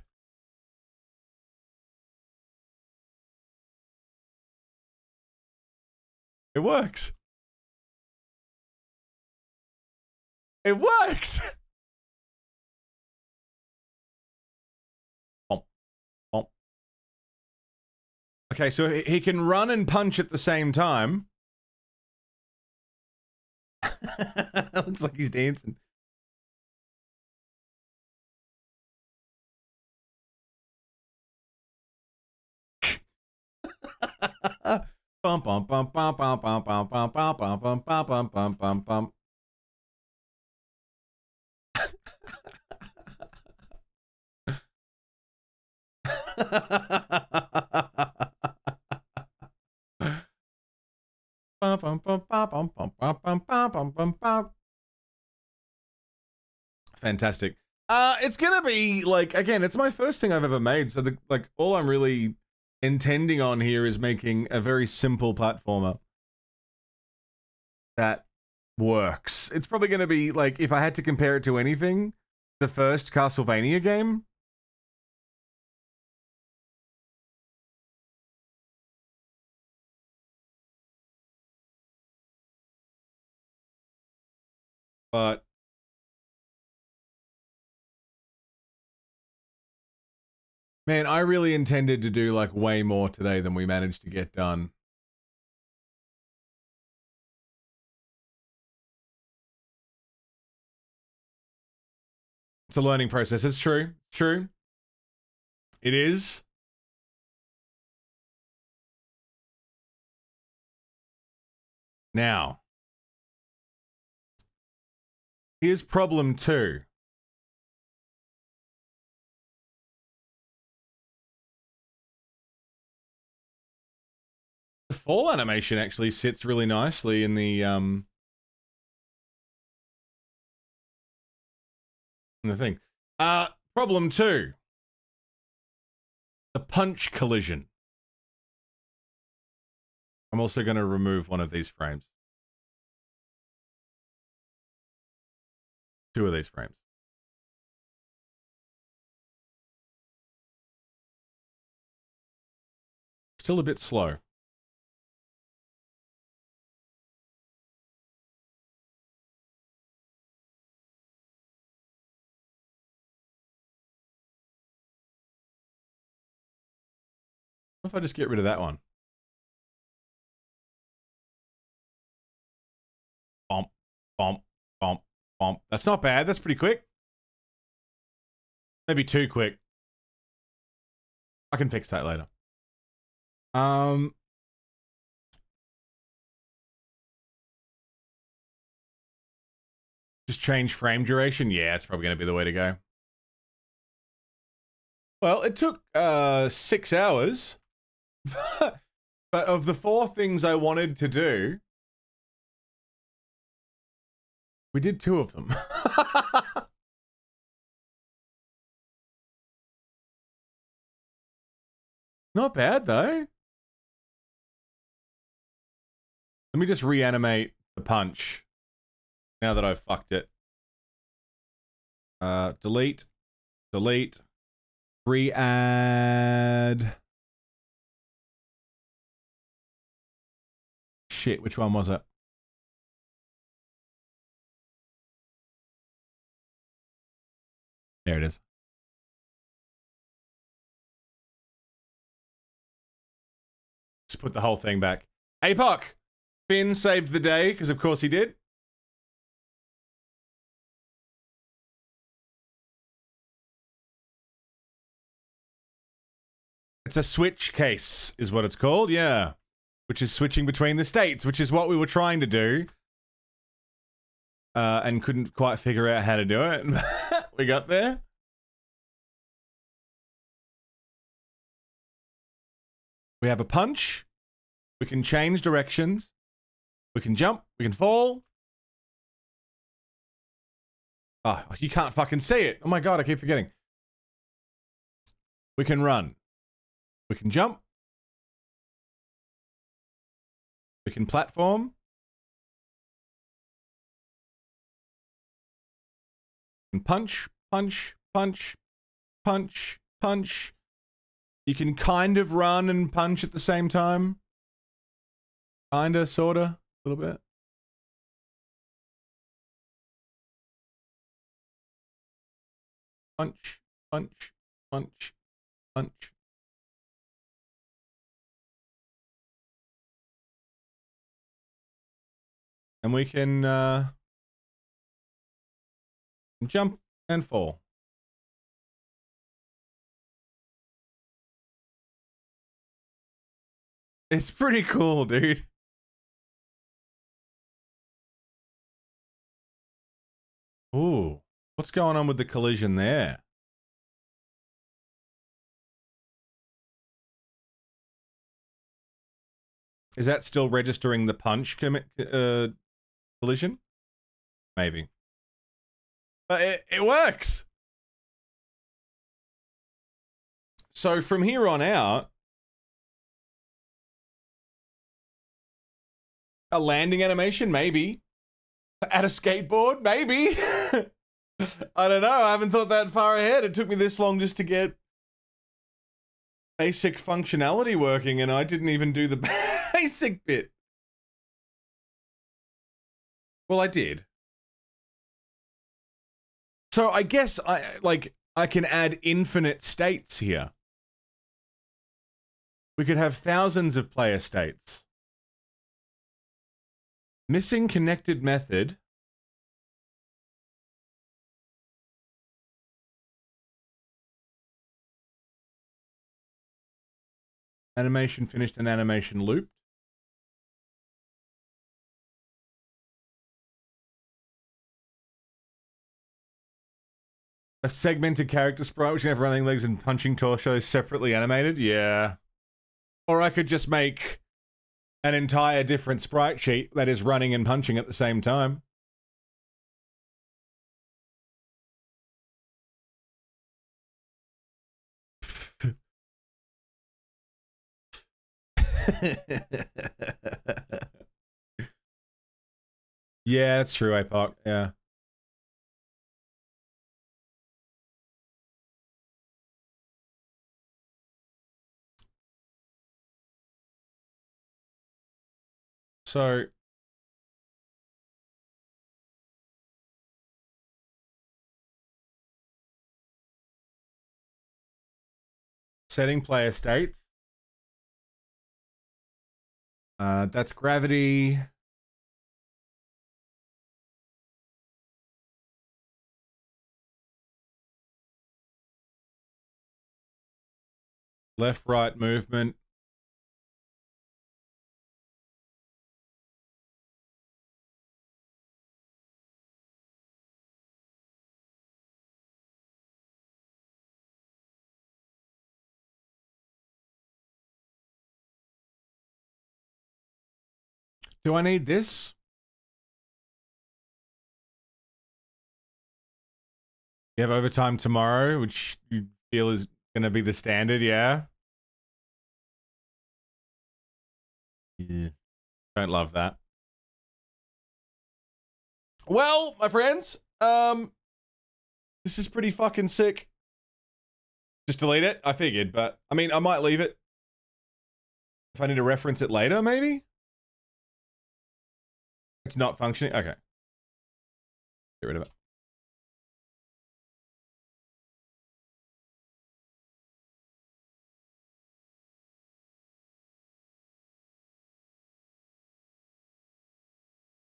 It works. It works. Okay, so he can run and punch at the same time. Looks like he's dancing. Bum bum bum bum bum bum bum bum bum bum bum bum bum bum bum. Fantastic. It's gonna be like, again, it's my first thing I've ever made, so all I'm really intending on here is making a very simple platformer that works. It's probably gonna be like, if I had to compare it to anything, the first Castlevania game. But man, I really intended to do like way more today than we managed to get done. It's a learning process. It's true. True. It is. Now, here's problem 2. The fall animation actually sits really nicely in the thing. Problem 2. The punch collision. I'm also going to remove one of these frames. 2 of these frames. Still a bit slow. What if I just get rid of that one? Bump, bump, bump, bump. That's not bad. That's pretty quick. Maybe too quick. I can fix that later. Just change frame duration. Yeah, it's probably going to be the way to go. Well, it took 6 hours. But of the 4 things I wanted to do, we did 2 of them. Not bad, though. Let me just reanimate the punch now that I've fucked it. Delete. Delete. Re-add. Shit, which one was it? There it is. Just put the whole thing back. APOC! Finn saved the day, because of course he did. It's a switch case, is what it's called, yeah. Which is switching between the states, which is what we were trying to do. And couldn't quite figure out how to do it. We got there. We have a punch. We can change directions. We can jump. We can fall. Oh, you can't fucking see it. Oh my god, I keep forgetting. We can run. We can jump. We can platform. And punch, punch, punch, punch, punch. You can kind of run and punch at the same time. Kinda, sorta, a little bit. Punch, punch, punch, punch. And we can jump and fall. It's pretty cool, dude. Ooh, what's going on with the collision there? Is that still registering the punch collision? Maybe. But it works! So from here on out, a landing animation, maybe. At a skateboard, maybe. I don't know. I haven't thought that far ahead. It took me this long just to get basic functionality working, and I didn't even do the basic bit. Well, I did. So I guess I can add infinite states here. We could have thousands of player states. Missing connected method. Animation finished and animation looped. A segmented character sprite which can have running legs and punching torsos separately animated? Yeah. Or I could just make an entire different sprite sheet that is running and punching at the same time. Yeah, that's true, APOC. Yeah. So setting player states. That's gravity. Left, right movement. Do I need this? You have overtime tomorrow, which you feel is going to be the standard, yeah? Yeah. Don't love that. Well, my friends, this is pretty fucking sick. Just delete it? I figured, but I mean, I might leave it. If I need to reference it later, maybe? It's not functioning? Okay. Get rid of it.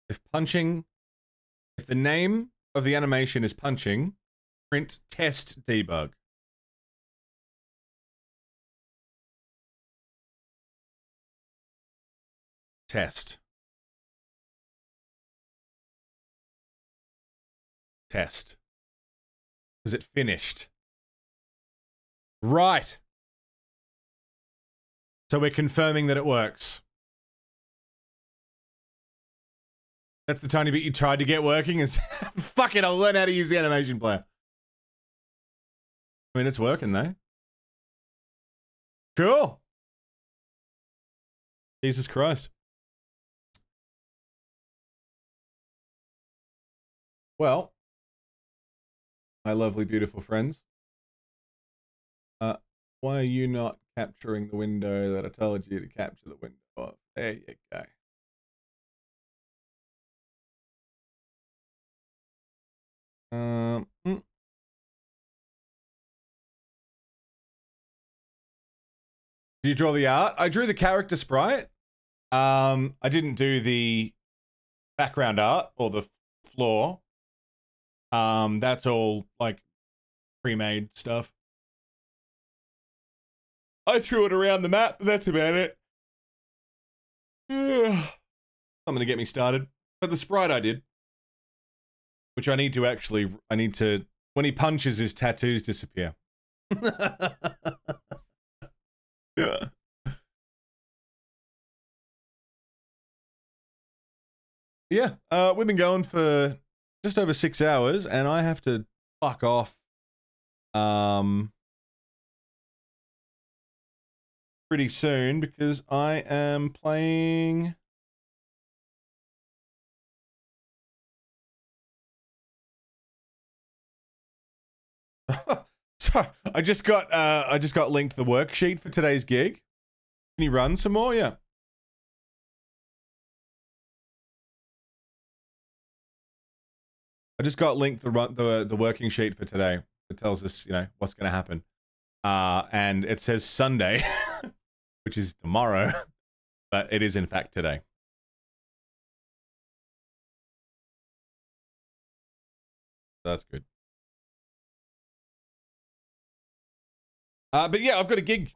If the name of the animation is punching, print test debug. Test. Test. Is it finished? Right. So we're confirming that it works. That's the tiny bit you tried to get working. Is fuck it, I'll learn how to use the animation player. I mean, it's working though. Cool. Jesus Christ. Well, my lovely, beautiful friends. Why are you not capturing the window that I told you to capture the window of? There you go. Did you draw the art? I drew the character sprite. I didn't do the background art or the floor. That's all like pre-made stuff. I threw it around the map, but that's about it. Something to get me started. But the sprite I did. Which I need to, when he punches, his tattoos disappear. Yeah. Yeah, we've been going for just over 6 hours, and I have to fuck off. Pretty soon because I am playing. Sorry, I just got linked the worksheet for today's gig. Can you run some more? Yeah. I just got linked the working sheet for today. It tells us, you know, what's going to happen. And it says Sunday, which is tomorrow, but it is in fact today. That's good. But yeah, I've got a gig.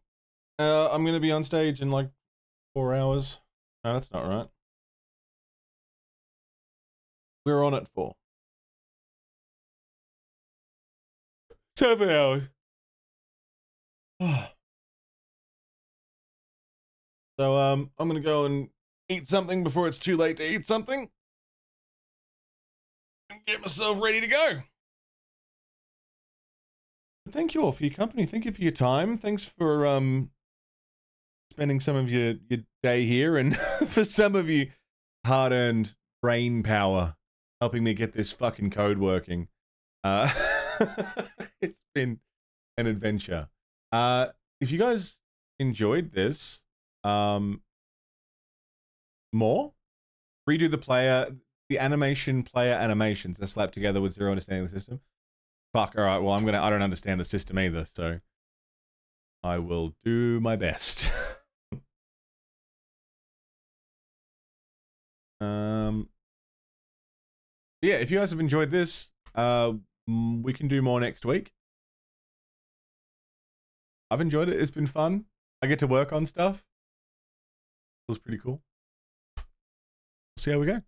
I'm going to be on stage in like 4 hours. No, that's not right. We're on at 4. 7 hours. So, I'm going to go and eat something before it's too late to eat something. And get myself ready to go. Thank you all for your company. Thank you for your time. Thanks for spending some of your day here, and for some of you, hard-earned brain power helping me get this fucking code working. It's been an adventure. If you guys enjoyed this, more, redo the animation player animations that slap together with zero understanding of the system. Fuck, alright, well I don't understand the system either, so I will do my best. Yeah, if you guys have enjoyed this, we can do more next week. I've enjoyed it, it's been fun. I get to work on stuff. It was pretty cool. We'll see how we go.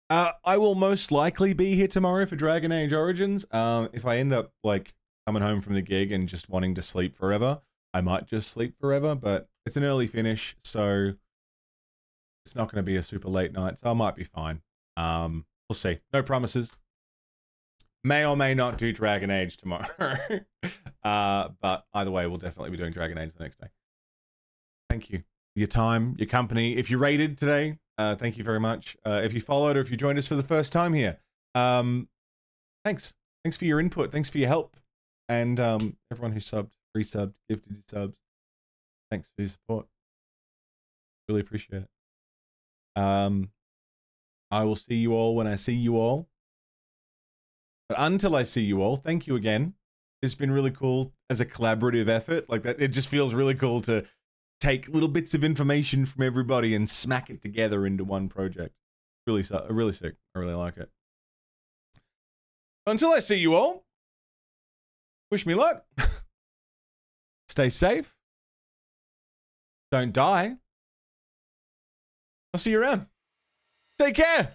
I will most likely be here tomorrow for Dragon Age Origins. If I end up like coming home from the gig and just wanting to sleep forever, I might just sleep forever, but it's an early finish, so it's not going to be a super late night, so I might be fine. We'll see. No promises. May or may not do Dragon Age tomorrow. But either way, we'll definitely be doing Dragon Age the next day. Thank you for your time, your company. If you rated today, thank you very much. If you followed or if you joined us for the first time here, thanks. Thanks for your input. Thanks for your help. And everyone who subbed, resubbed, gifted subs, thanks for your support. Really appreciate it. I will see you all when I see you all. But until I see you all, thank you again. It's been really cool as a collaborative effort. Like that, it just feels really cool to take little bits of information from everybody and smack it together into one project. Really sick. I really like it. Until I see you all, wish me luck. Stay safe. Don't die. I'll see you around. Take care.